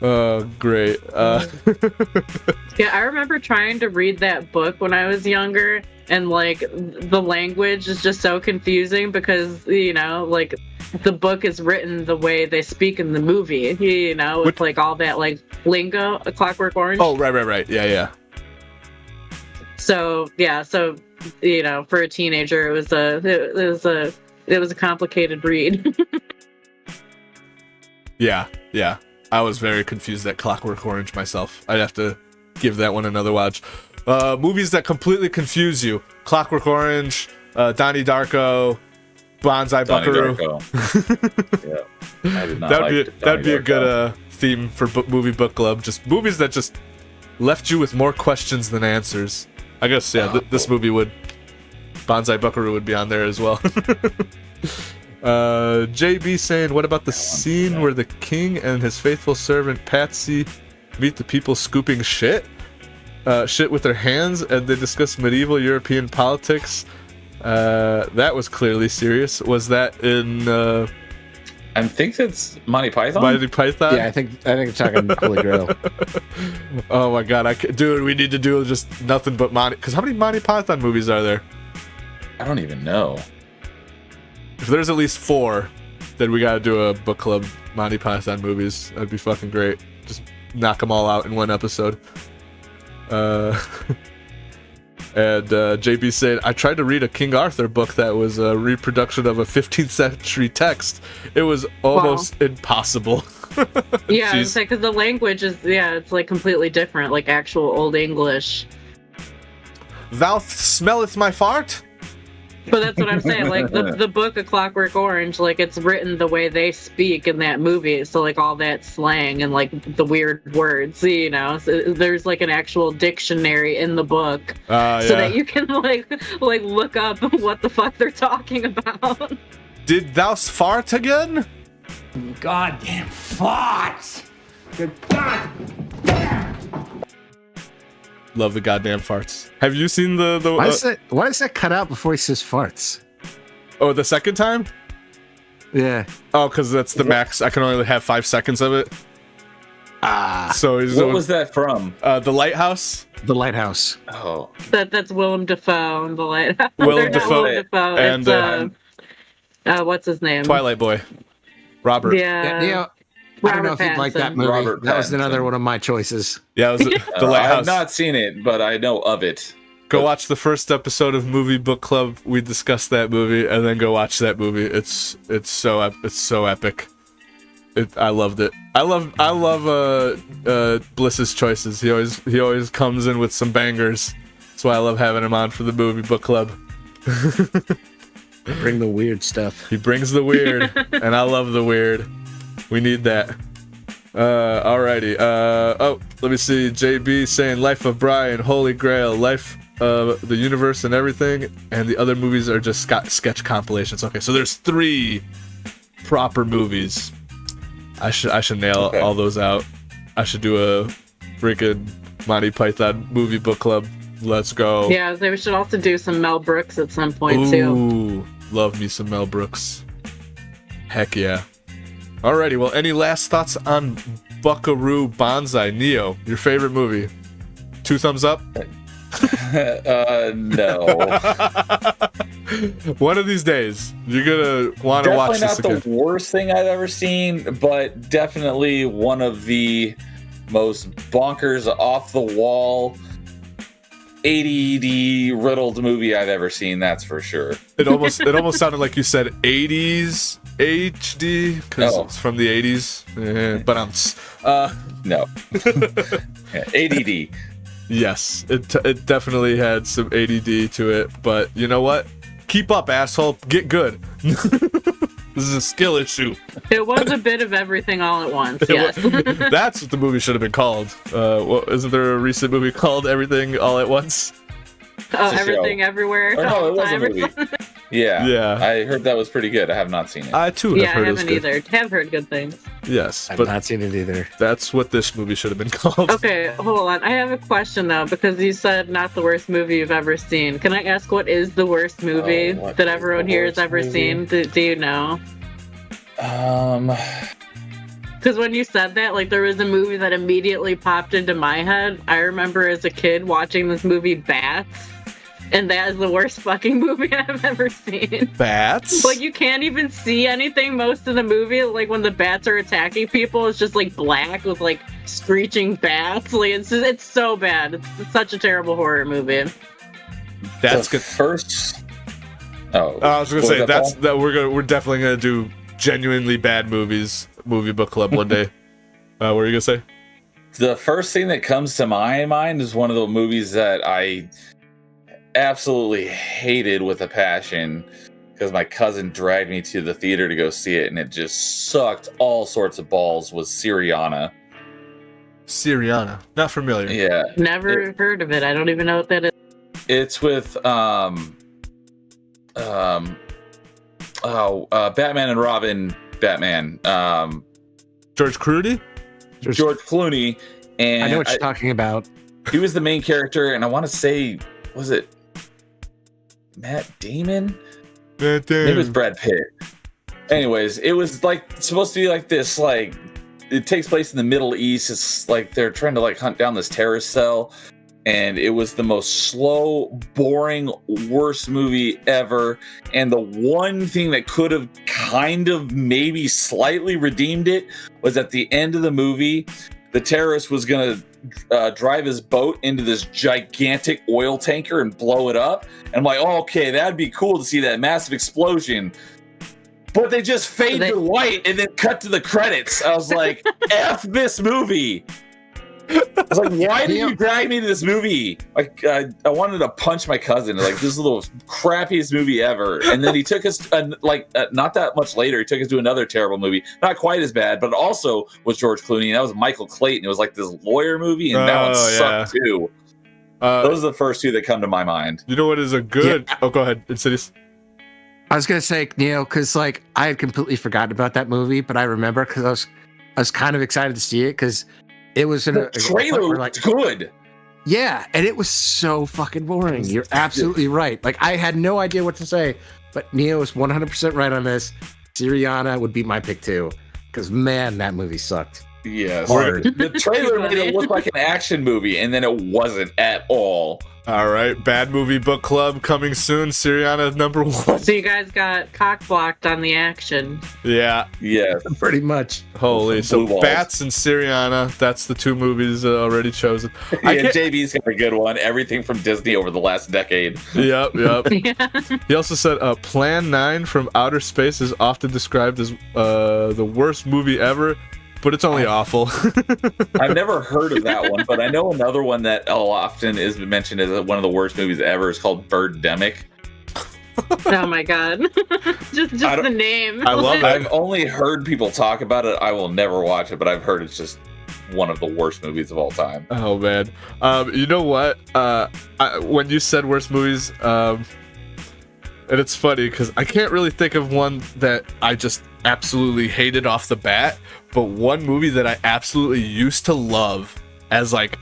Oh, great. Yeah, I remember trying to read that book when I was younger, and like the language is just so confusing because like the book is written the way they speak in the movie. With like all that like lingo, A Clockwork Orange. Oh, right. Yeah. So for a teenager, it was a complicated read. Yeah. I was very confused at Clockwork Orange myself. I'd have to give that one another watch. Movies that completely confuse you: Clockwork Orange, Donnie Darko, Banzai Buckaroo. Yeah, I did not that'd be a good theme for movie book club. Just movies that just left you with more questions than answers. I guess this movie would. Banzai Buckaroo would be on there as well. JB saying, what about the scene where the king and his faithful servant Patsy meet the people scooping shit with their hands and they discuss medieval European politics? That was clearly serious. Was that in I think that's Monty Python. Monty Python? Yeah, I think you're talking Holy Grail. Oh my god, dude, we need to do just nothing but Monty, because how many Monty Python movies are there? I don't even know. If there's at least 4, then we gotta do a book club Monty Python movies. That'd be fucking great. Just knock them all out in one episode. And JB said, I tried to read a King Arthur book that was a reproduction of a 15th century text. It was almost impossible. Yeah, it's like, because the language is, it's like completely different, like actual Old English. Thou smelleth my fart? But that's what I'm saying. Like the book of Clockwork Orange, like it's written the way they speak in that movie. So like all that slang and like the weird words, you know. So there's like an actual dictionary in the book, so that you can like look up what the fuck they're talking about. Did thou fart again? Goddamn farts! Good goddamn! Love the goddamn farts. Have you seen the Why is that cut out before he says farts? Oh, the second time? Yeah. Oh, because that's the max. I can only have 5 seconds of it. So he's What was that from? The Lighthouse? The Lighthouse. Oh, That's Willem Dafoe in The Lighthouse. Willem They're not Dafoe Willem Dafoe. and, It's what's his name? Twilight Boy. Robert. Yeah. I don't know if you'd like that Pattinson. movie. Robert That was Pattinson. another one of my choices. Yeah, it was the I Lighthouse. have not seen it, but I know of it. Go watch the first episode of Movie Book Club. We discussed that movie, and then go watch that movie. It's so epic. I loved it. I love Bliss's choices. He always comes in with some bangers. That's why I love having him on for the Movie Book Club. Bring the weird stuff. He brings the weird, and I love the weird. We need that. Alrighty. Let me see. JB saying Life of Brian, Holy Grail, Life of the Universe and everything, and the other movies are just sketch compilations. Okay, so there's 3 proper movies. I should nail all those out. I should do a freaking Monty Python movie book club. Let's go. Yeah, they should also do some Mel Brooks at some point too. Ooh, love me some Mel Brooks. Heck yeah. Alrighty, well, any last thoughts on Buckaroo Banzai? Neo, your favorite movie? 2 thumbs up? No. One of these days, you're gonna want to watch this Definitely again. not the worst thing I've ever seen, but definitely one of the most bonkers, off the wall, ADD riddled movie I've ever seen. That's for sure. It almost sounded like you said 80s HD because it's from the 80s. But No. ADD. yes, it definitely had some ADD to it. But you know what? Keep up, asshole. Get good. This is a skill issue. It was a bit of everything all at once. Yes. That's what the movie should have been called. Isn't there a recent movie called Everything All at Once? Oh, It's a everything show. everywhere. Or no, all it the was a time or movie. something. Yeah. Yeah. I heard that was pretty good. I have not seen it. I too have Yeah, I heard it was haven't good. either. Have heard good things. Yes, I've but not seen it either. that's what this movie should have been called. Okay, hold on. I have a question though, because you said not the worst movie you've ever seen. Can I ask what is the worst movie what that is everyone the here has worst ever movie? seen? Do you know? Because when you said that, like there was a movie that immediately popped into my head. I remember as a kid watching this movie Bats, and that is the worst fucking movie I've ever seen. Bats? Like you can't even see anything most of the movie. Like when the bats are attacking people, it's just like black with like screeching bats. Like it's so bad. It's such a terrible horror movie. That's The good. First. Oh, I was gonna what say was that's Paul? that we're definitely gonna do genuinely bad movies, movie book club one day. What were you gonna say? The first thing that comes to my mind is one of the movies that I absolutely hated with a passion because my cousin dragged me to the theater to go see it, and it just sucked all sorts of balls. Was Syriana? Syriana. Not familiar. Yeah, Never heard of it. I don't even know what that is. it's with Batman and Robin. Batman, George Clooney? George Clooney, and I know what you're talking about. he was the main character, and I want to say, was it Matt Damon? Maybe it was Brad Pitt. Anyways, it was like supposed to be like this, like it takes place in the Middle East. It's like they're trying to like hunt down this terrorist cell, and it was the most slow, boring, worst movie ever. And the one thing that could have kind of maybe slightly redeemed it was at the end of the movie, the terrorist was gonna drive his boat into this gigantic oil tanker and blow it up. And I'm like, oh, okay, that'd be cool to see that massive explosion. But they just fade to white and then cut to the credits. I was like, F this movie. I was like, why did you drag me to this movie? Like, I wanted to punch my cousin. Like, this is the crappiest movie ever. And then he took us, not that much later, he took us to another terrible movie. Not quite as bad, but also was George Clooney. And that was Michael Clayton. It was like this lawyer movie, and that one sucked too. Those are the first two that come to my mind. You know what is a good... Yeah. Oh, go ahead. Insidious. I was going to say, Neo, because like I had completely forgotten about that movie, but I remember because I was kind of excited to see it because it was in a trailer looked good. Yeah, and it was so fucking boring. You're absolutely right. Like I had no idea what to say, but Neo is 100% right on this. Syriana would be my pick too, because man, that movie sucked. Yes, the trailer made it look like an action movie, and then it wasn't at all. All right, Bad Movie Book Club coming soon. Syriana #1. So you guys got cock blocked on the action. Yeah. Yeah. Pretty much. Holy. So Bats and Syriana, that's the two movies already chosen. Yeah, JB's got a good one. Everything from Disney over the last decade. Yep. Yeah. He also said Plan 9 from Outer Space is often described as the worst movie ever. But it's only awful. I've never heard of that one, but I know another one that often is mentioned as one of the worst movies ever. Is called Birdemic. Oh my god! just the name. I love it. I've only heard people talk about it. I will never watch it, but I've heard it's just one of the worst movies of all time. Oh man, you know what? When you said worst movies, and it's funny because I can't really think of one that I just absolutely hated off the bat. But one movie that I absolutely used to love as like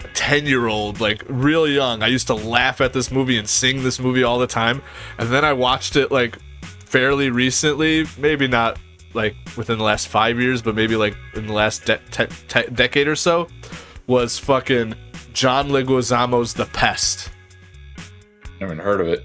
a 10-year-old, like real young, I used to laugh at this movie and sing this movie all the time. And then I watched it like fairly recently, maybe not like within the last 5 years, but maybe like in the last decade or so, was fucking John Leguizamo's The Pest. Never even heard of it.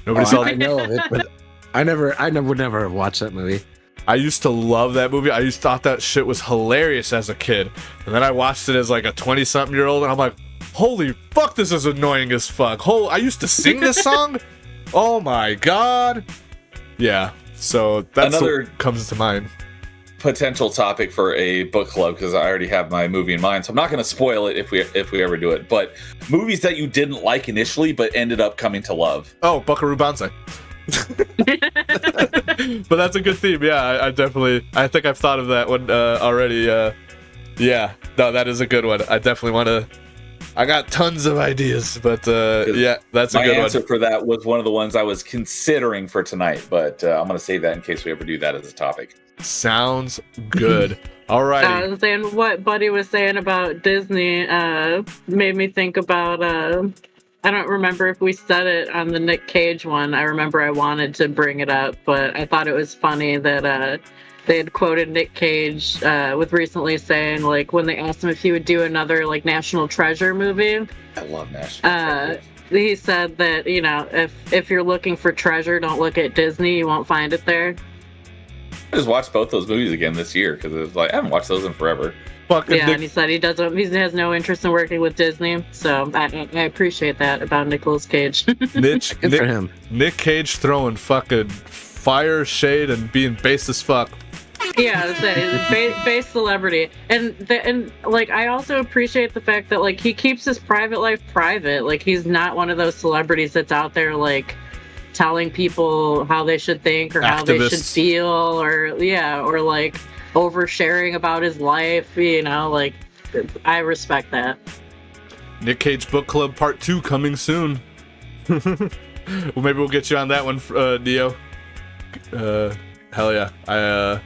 Nobody saw I know of it, but I would never have watched that movie. I used to love that movie. I thought that shit was hilarious as a kid. And then I watched it as like a 20-something-year-old, and I'm like, holy fuck, this is annoying as fuck. I used to sing this song? Oh my god. Yeah, so that's what comes to mind. Potential topic for a book club, because I already have my movie in mind, so I'm not going to spoil it if we ever do it. But movies that you didn't like initially, but ended up coming to love. Oh, Buckaroo Banzai. But that's a good theme. Yeah, I think I've thought of that one already. Yeah, no, that is a good one. I definitely want to. I got tons of ideas, but yeah, that's a good one. My answer for that was one of the ones I was considering for tonight, but I'm going to save that in case we ever do that as a topic. Sounds good. All right. I was saying what Buddy was saying about Disney made me think about. I don't remember if we said it on the Nick Cage one. I remember I wanted to bring it up, but I thought it was funny that they had quoted Nick Cage with recently saying, like, when they asked him if he would do another, like, National Treasure movie. I love National Treasure. He said that, you know, if you're looking for treasure, don't look at Disney. You won't find it there. I just watched both those movies again this year because it was like I haven't watched those in forever. And he said he has no interest in working with Disney, so I appreciate that about Nicolas Cage. Good for him. Nick Cage throwing fucking fire, shade, and being base as fuck. Yeah, base celebrity, and like I also appreciate the fact that like he keeps his private life private. Like he's not one of those celebrities that's out there like telling people how they should think or how they should feel, or like oversharing about his life, you know, like I respect that. Nick Cage Book Club Part 2 coming soon. Well, maybe we'll get you on that one, Neo. Hell yeah. I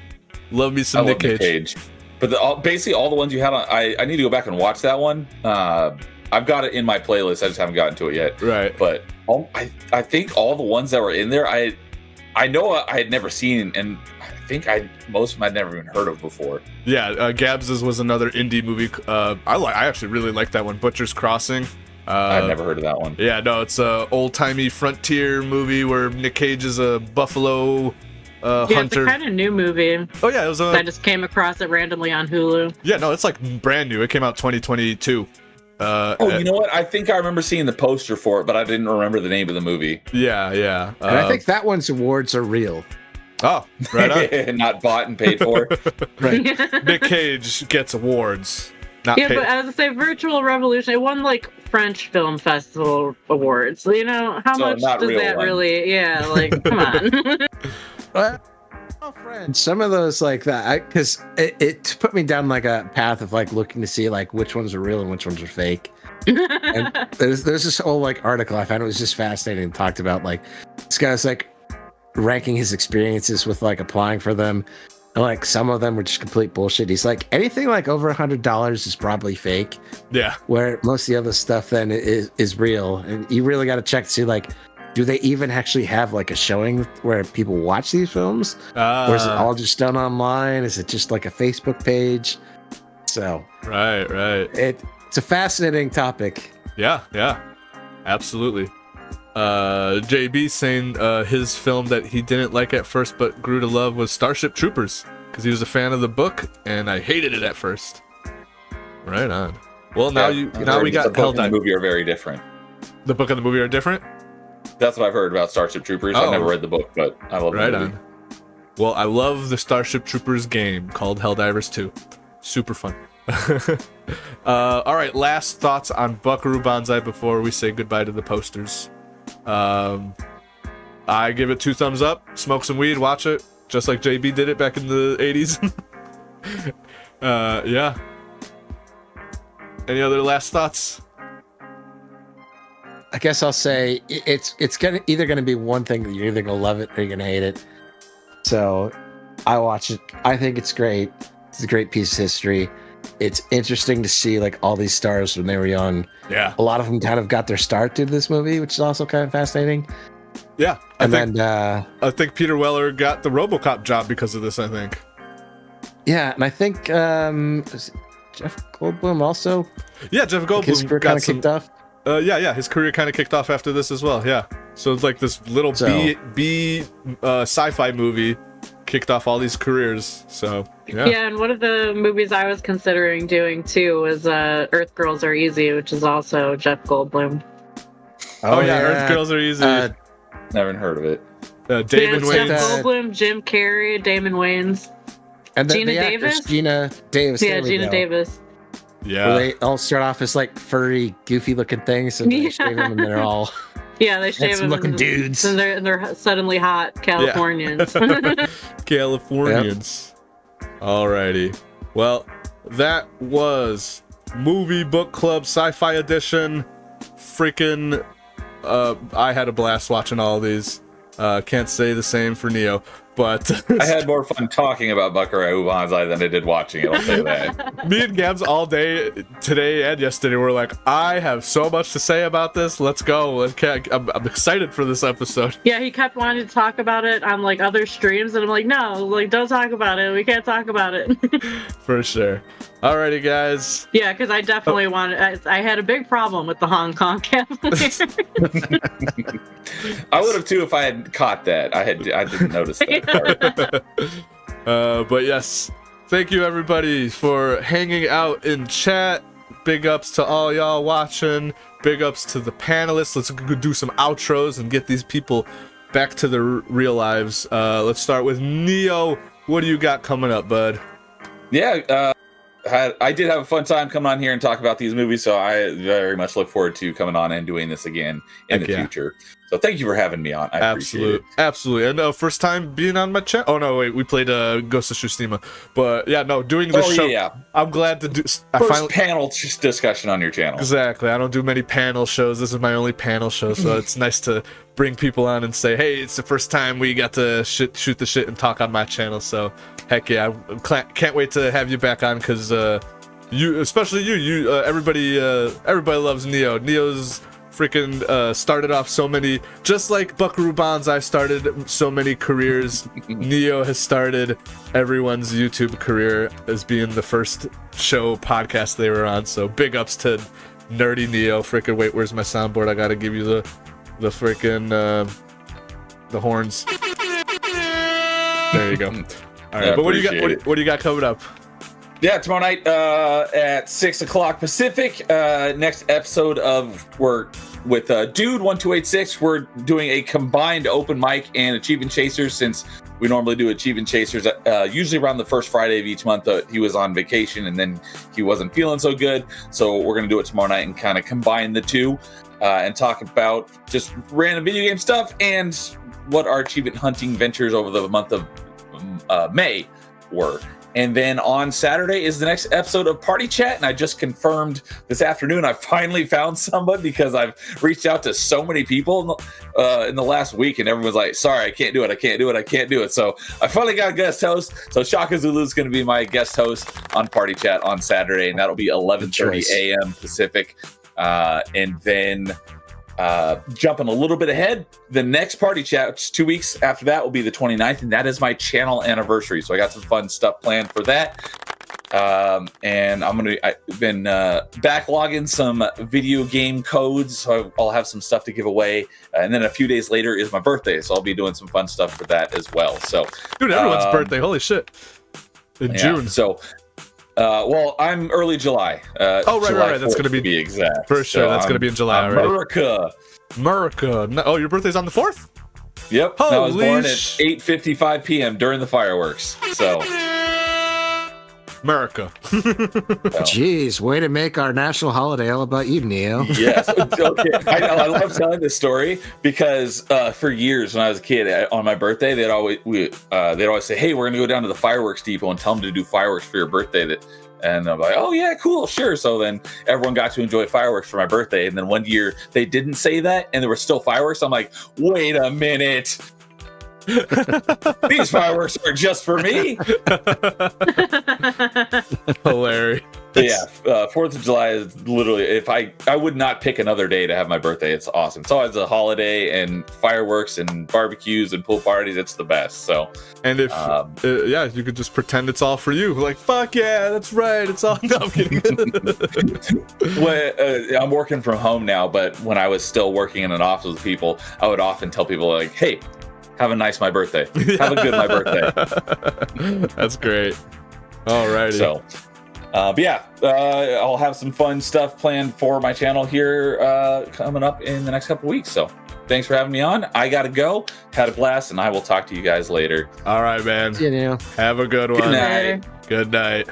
love me some Nick Cage. But basically all the ones you had on, I need to go back and watch that one. I've got it in my playlist. I just haven't gotten to it yet. Right. But I think all the ones that were in there, I know I had never seen, and I think most of them I'd never even heard of before. Yeah, Gabs's was another indie movie. I actually really like that one, Butcher's Crossing. I've never heard of that one. Yeah, no, it's a old-timey frontier movie where Nick Cage is a buffalo hunter. It's a kind of new movie. Oh yeah, it was. I just came across it randomly on Hulu. Yeah, no, it's like brand new. It came out 2022. You know what? I think I remember seeing the poster for it, but I didn't remember the name of the movie. Yeah. And I think that one's awards are real. Oh, right on. Not bought and paid for. Right. Nick Cage gets awards. Not Yeah, pay- but as I say, Virtual Revolution, it won like French Film Festival awards. You know, how So much not does real that ones. really? Yeah, like come on. Well, French. Some of those like that, because it put me down like a path of like looking to see like which ones are real and which ones are fake. And there's this whole like article I found, it was just fascinating, and talked about like this guy's like ranking his experiences with like applying for them, and like some of them were just complete bullshit. He's like, anything like over $100 is probably fake, Yeah. where most of the other stuff then is real. And you really got to check to see like, do they even actually have like a showing where people watch these films, or is it all just done online? Is it just like a Facebook page? So Right. it's a fascinating topic. Yeah. Absolutely. JB saying his film that he didn't like at first but grew to love was Starship Troopers because he was a fan of the book, and I hated it at first. Right on. Well, now we got the book and the Helldive. movie are very different. The book and the movie are different. That's what I've heard about Starship Troopers. Oh. I've never read the book, but I love Right the movie. on. Well, I love the Starship Troopers game called Helldivers 2. Super fun. All right, last thoughts on Buckaroo Banzai before we say goodbye to the posters. I give it 2 thumbs up. Smoke some weed, watch it, just like JB did it back in the 80s. Yeah. Any other last thoughts? I guess I'll say it's either gonna be one thing that you're either gonna love it or you're gonna hate it. So I watch it. I think it's great. It's a great piece of history. It's interesting to see like all these stars when they were young. Yeah. A lot of them kind of got their start through this movie, which is also kind of fascinating. Yeah. I think Peter Weller got the RoboCop job because of this, I think. Yeah, and I think is it Jeff Goldblum also. Yeah, Jeff Goldblum His career kind of kicked off. Yeah, his career kind of kicked off after this as well. Yeah, so it's like this little B sci-fi movie kicked off all these careers. So Yeah, and one of the movies I was considering doing too was Earth Girls Are Easy, which is also Jeff Goldblum. Oh yeah, Earth Girls Are Easy. Never heard of it. Damon Jeff Wayans. Goldblum, Jim Carrey, Damon Wayans. And Gina the actress, Davis? Gina Davis. Yeah, there we Gina go. Davis. Yeah. Where they all start off as like furry, goofy looking things, and they shave them, and they're all Yeah, they shave handsome them. looking dudes. And they're suddenly hot Californians. Californians. Alrighty. Well, that was Movie Book Club Sci-Fi Edition. Freaking, I had a blast watching all these. Can't say the same for Neo, but I had more fun talking about Buckaroo Banzai than I did watching it, I'll say that. me and Gabs all day today and yesterday were like, I have so much to say about this. Let's go. I'm excited for this episode. Yeah, he kept wanting to talk about it on like other streams, and I'm like, no, like don't talk about it. We can't talk about it. For sure. Alrighty, guys. Yeah, because I definitely wanted. I had a big problem with the Hong Kong Cavaliers. I would have too if I had caught that. I didn't notice that part. But yes, thank you everybody for hanging out in chat. Big ups to all y'all watching. Big ups to the panelists. Let's go do some outros and get these people back to their real lives. Let's start with Neo. What do you got coming up, bud? Yeah, I did have a fun time coming on here and talk about these movies, so I very much look forward to coming on and doing this again in the future. So thank you for having me on. I appreciate it. Absolutely. And first time being on my channel. Oh no, wait, we played Ghost of Tsushima. But yeah, no, doing this show. Yeah. I'm glad to do. First panel discussion on your channel. Exactly. I don't do many panel shows. This is my only panel show, so it's nice to bring people on and say, hey, it's the first time we got to shoot the shit and talk on my channel. So heck yeah, I can't wait to have you back on because you, especially you, everybody loves Neo. Neo's freaking started off so many, just like Buckaroo Banzai started so many careers. Neo has started everyone's YouTube career as being the first show podcast they were on. So big ups to nerdy Neo. Freaking wait, where's my soundboard? I gotta give you the freaking the horns. There you go. All right, but what do you got? What do you got coming up? Yeah, tomorrow night at 6:00 Pacific. Next episode of with Dude 1286. We're doing a combined open mic and Achievement Chasers since we normally do Achievement Chasers usually around the first Friday of each month. He was on vacation and then he wasn't feeling so good. So we're going to do it tomorrow night and kind of combine the two and talk about just random video game stuff and what our achievement hunting ventures over the month of May were. And then on Saturday is the next episode of Party Chat. And I just confirmed this afternoon I finally found someone, because I've reached out to so many people in the last week, and everyone's like, sorry, I can't do it. So I finally got a guest host. So Shaka Zulu is going to be my guest host on Party Chat on Saturday, and that'll be 11:30 a.m. Pacific. And then jumping a little bit ahead, the next Party Chat, which is 2 weeks after that, will be the 29th, and that is my channel anniversary. So I got some fun stuff planned for that. And I've been backlogging some video game codes, so I'll have some stuff to give away. And then a few days later is my birthday, so I'll be doing some fun stuff for that as well. So, dude, everyone's birthday, holy shit! In June. So, well, I'm early July. Right. That's going to be exact. For sure, so that's going to be in July already. America. No, your birthday's on the 4th? Yep. I was born at 8:55 p.m. during the fireworks. So. America. Jeez, way to make our national holiday all about you, Neo. Yes. Okay. I love telling this story because for years when I was a kid, on my birthday, they'd always say, "Hey, we're gonna go down to the fireworks depot and tell them to do fireworks for your birthday." And I'm like, "Oh yeah, cool, sure." So then everyone got to enjoy fireworks for my birthday. And then one year they didn't say that, and there were still fireworks. I'm like, "Wait a minute." These fireworks are just for me. Hilarious. Yeah, 4th of July is literally, if I would not pick another day to have my birthday. It's awesome. It's always a holiday, and fireworks and barbecues and pool parties. It's the best. So, and if you could just pretend it's all for you. Like, fuck yeah, that's right. It's all. No, I'm kidding. I'm working from home now, but when I was still working in an office with people, I would often tell people like, "Hey, have a nice my birthday. Have a good my birthday." That's great. Alrighty. So, but yeah, I'll have some fun stuff planned for my channel here coming up in the next couple weeks. So, thanks for having me on. I gotta go. Had a blast, and I will talk to you guys later. All right, man. See you, Neo. Have a good one. Good night. Good night.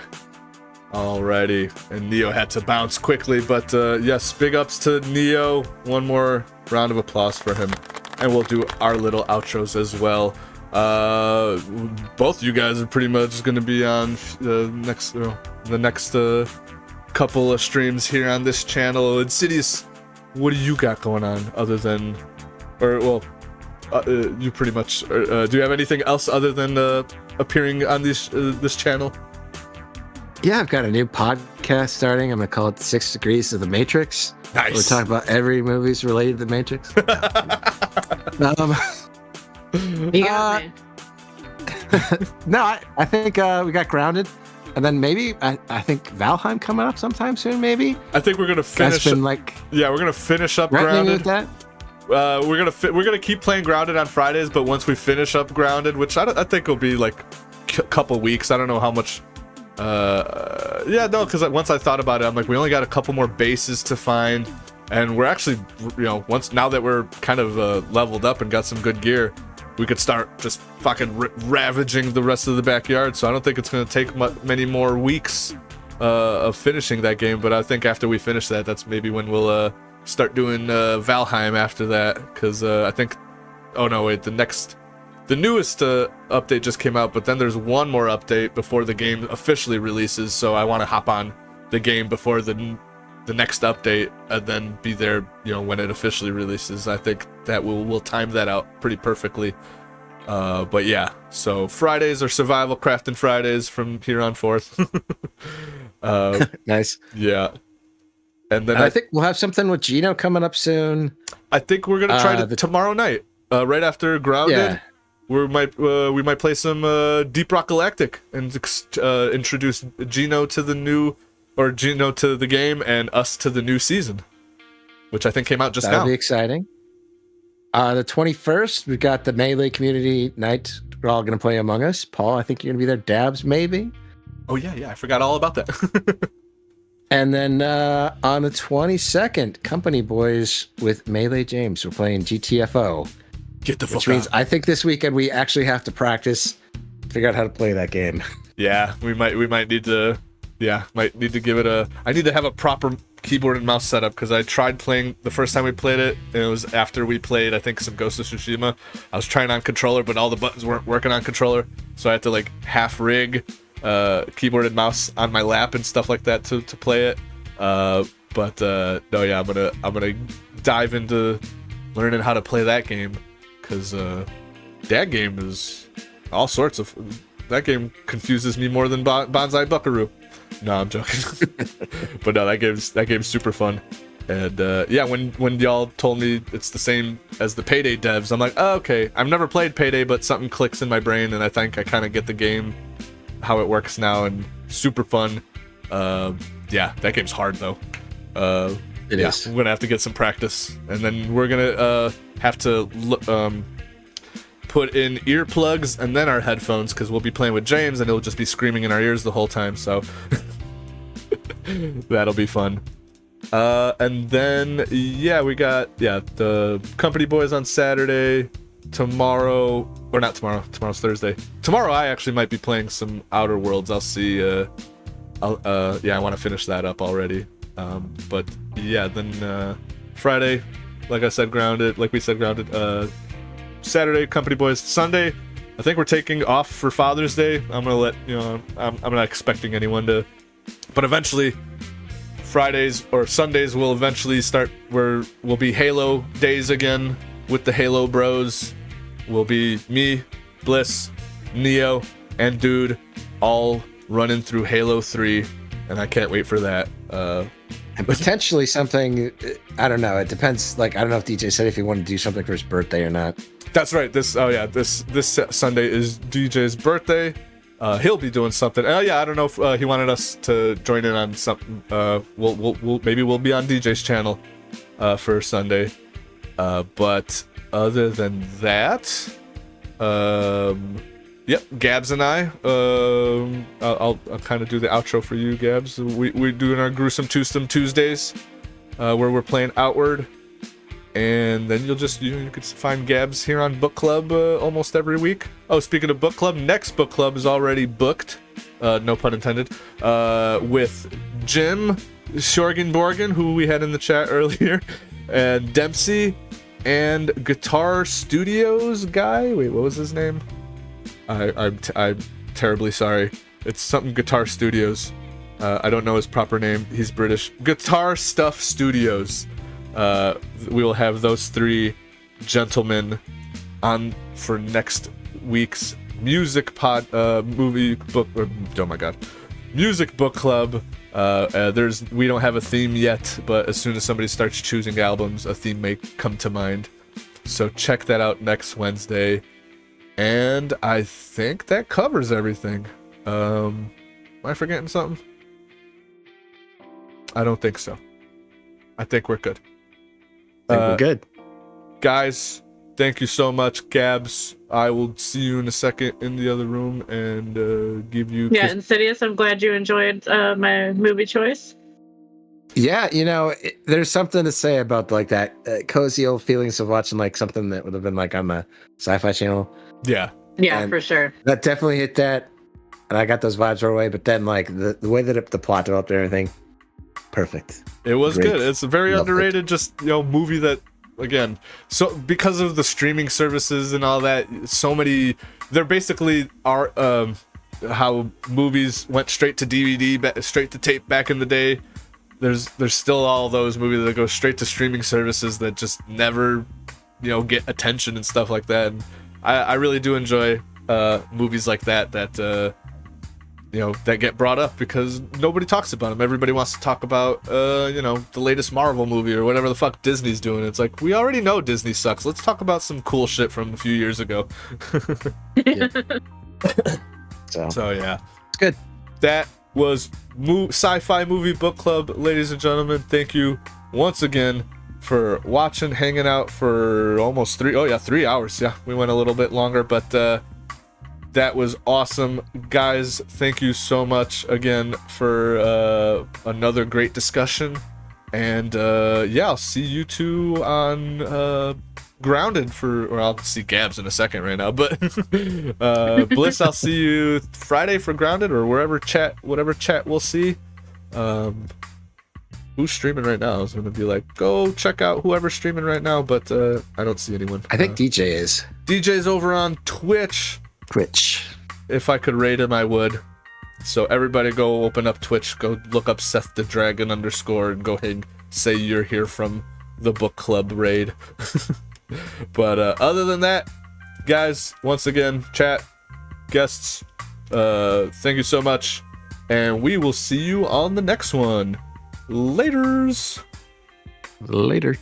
Alrighty. And Neo had to bounce quickly, but yes, big ups to Neo. One more round of applause for him. And we'll do our little outros as well. Both you guys are pretty much going to be on the next couple of streams here on this channel. Insidious, what do you got going on other than, you pretty much, do you have anything else other than appearing on this channel? Yeah, I've got a new podcast starting. I'm going to call it 6 Degrees of the Matrix. Nice. We're talking about every movie's related to the Matrix. You got me. No, I think we got Grounded. And then maybe, I think Valheim coming up sometime soon, maybe? I think we're going to finish. That's been like... Yeah, we're going to finish up Grounded. With that? We're gonna keep playing Grounded on Fridays, but once we finish up Grounded, which I think will be like a couple weeks. I don't know how much... because once I thought about it, I'm like, we only got a couple more bases to find, and we're actually, now that we're kind of leveled up and got some good gear, we could start just fucking ravaging the rest of the backyard. So I don't think it's going to take many more weeks of finishing that game, but I think after we finish that, that's maybe when we'll start doing Valheim after that, because I think, the newest update just came out, but then there's one more update before the game officially releases, so I want to hop on the game before the next update and then be there, when it officially releases. I think that we'll time that out pretty perfectly. But yeah, so Fridays are survival crafting Fridays from here on forth. Nice. Yeah. And then I think we'll have something with Gino coming up soon. I think we're gonna try tomorrow night, right after Grounded. Yeah. We might play some Deep Rock Galactic and introduce Gino to the game and us to the new season, which I think came out just now. That'll be exciting. The 21st, we've got the Melee Community Night. We're all going to play Among Us. Paul, I think you're going to be there. Dabz, maybe. Oh yeah, I forgot all about that. And then on the 22nd, Company Boys with Melee James. We're playing GTFO. Get the fuck Which means out. I think this weekend we actually have to practice, figure out how to play that game. Yeah, we might need to. Yeah, might need to give it a. I need to have a proper keyboard and mouse setup because I tried playing the first time we played it, and it was after we played, I think, some Ghost of Tsushima. I was trying on controller, but all the buttons weren't working on controller, so I had to like half rig keyboard and mouse on my lap and stuff like that to play it. But no, yeah, I'm gonna dive into learning how to play that game because that game is all sorts of. That game confuses me more than Bonsai Buckaroo. No, I'm joking. But no, that game's super fun. And yeah, when y'all told me it's the same as the Payday devs, I'm like, oh, okay. I've never played Payday, but something clicks in my brain, and I think I kind of get the game, how it works now, and super fun. Yeah, that game's hard though. It is. I'm gonna have to get some practice, and then we're gonna have to put in earplugs and then our headphones because we'll be playing with James and it'll just be screaming in our ears the whole time, so that'll be fun. And then yeah, we got the Company Boys on Saturday. Tomorrow, or not tomorrow, tomorrow's Thursday. Tomorrow I actually might be playing some Outer Worlds. I'll see. Yeah, I want to finish that up already. But yeah, then Friday, like we said, grounded. Saturday, Company Boys. Sunday, I think we're taking off for Father's Day. I'm gonna let I'm not expecting anyone to, but eventually, Fridays or Sundays will eventually start. Where we'll be Halo days again with the Halo Bros. Will be me, Bliss, Neo, and Dude, all running through Halo 3, and I can't wait for that. And potentially something, I don't know. It depends. Like, I don't know if DJ said if he wanted to do something for his birthday or not. That's right. This Sunday is DJ's birthday. He'll be doing something. Yeah, I don't know if he wanted us to join in on something. We'll maybe we'll be on DJ's channel for Sunday. But other than that, yep, Gabs and I. I'll kind of do the outro for you, Gabs. We're doing our Gruesome Tuesdays, where we're playing Outward. And then you can find Gabs here on Book Club almost every week. Oh, speaking of Book Club, next Book Club is already booked, no pun intended, with Jim Shorgenborgen, who we had in the chat earlier, and Dempsey, and Guitar Studios guy. Wait, what was his name? I'm terribly sorry. It's something Guitar Studios. I don't know his proper name. He's British. Guitar Stuff Studios. We will have those three gentlemen on for next week's music movie book. Oh my god, music book club. We don't have a theme yet, but as soon as somebody starts choosing albums, a theme may come to mind. So check that out next Wednesday. And I think that covers everything. Am I forgetting something? I don't think so. I think we're good. I think we're good. Guys, thank you so much. Gabs, I will see you in a second in the other room and give you... Yeah, Insidious, I'm glad you enjoyed my movie choice. Yeah, there's something to say about like that cozy old feelings of watching like something that would have been like on the Sci-Fi channel. Yeah. Yeah, and for sure. That definitely hit that, and I got those vibes right away. But then like the way that the plot developed and everything, perfect. It was Great. good. It's a very Loved underrated, just movie that, again, so because of the streaming services and all that, so many, they're basically are how movies went straight to DVD, straight to tape back in the day. There's still all those movies that go straight to streaming services that just never, get attention and stuff like that. And I really do enjoy movies like that that get brought up because nobody talks about them. Everybody wants to talk about, the latest Marvel movie or whatever the fuck Disney's doing. It's like, we already know Disney sucks. Let's talk about some cool shit from a few years ago. So yeah. It's good. That was Sci-Fi Movie Book Club, ladies and gentlemen. Thank you once again for watching, hanging out for almost 3 hours. Yeah, we went a little bit longer, but that was awesome. Guys, thank you so much again for another great discussion. And yeah, I'll see you two on Grounded or I'll see Gabs in a second right now, but Bliss, I'll see you Friday for Grounded or whatever chat we'll see. Who's streaming right now? I was gonna be like, go check out whoever's streaming right now, but I don't see anyone. I think DJ is. DJ's over on Twitch. If I could rate him, I would. So everybody go open up Twitch, go look up Seth the Dragon _ and go ahead and say you're here from the book club raid. But other than that, guys, once again, chat, guests, thank you so much. And we will see you on the next one. Laters. Later.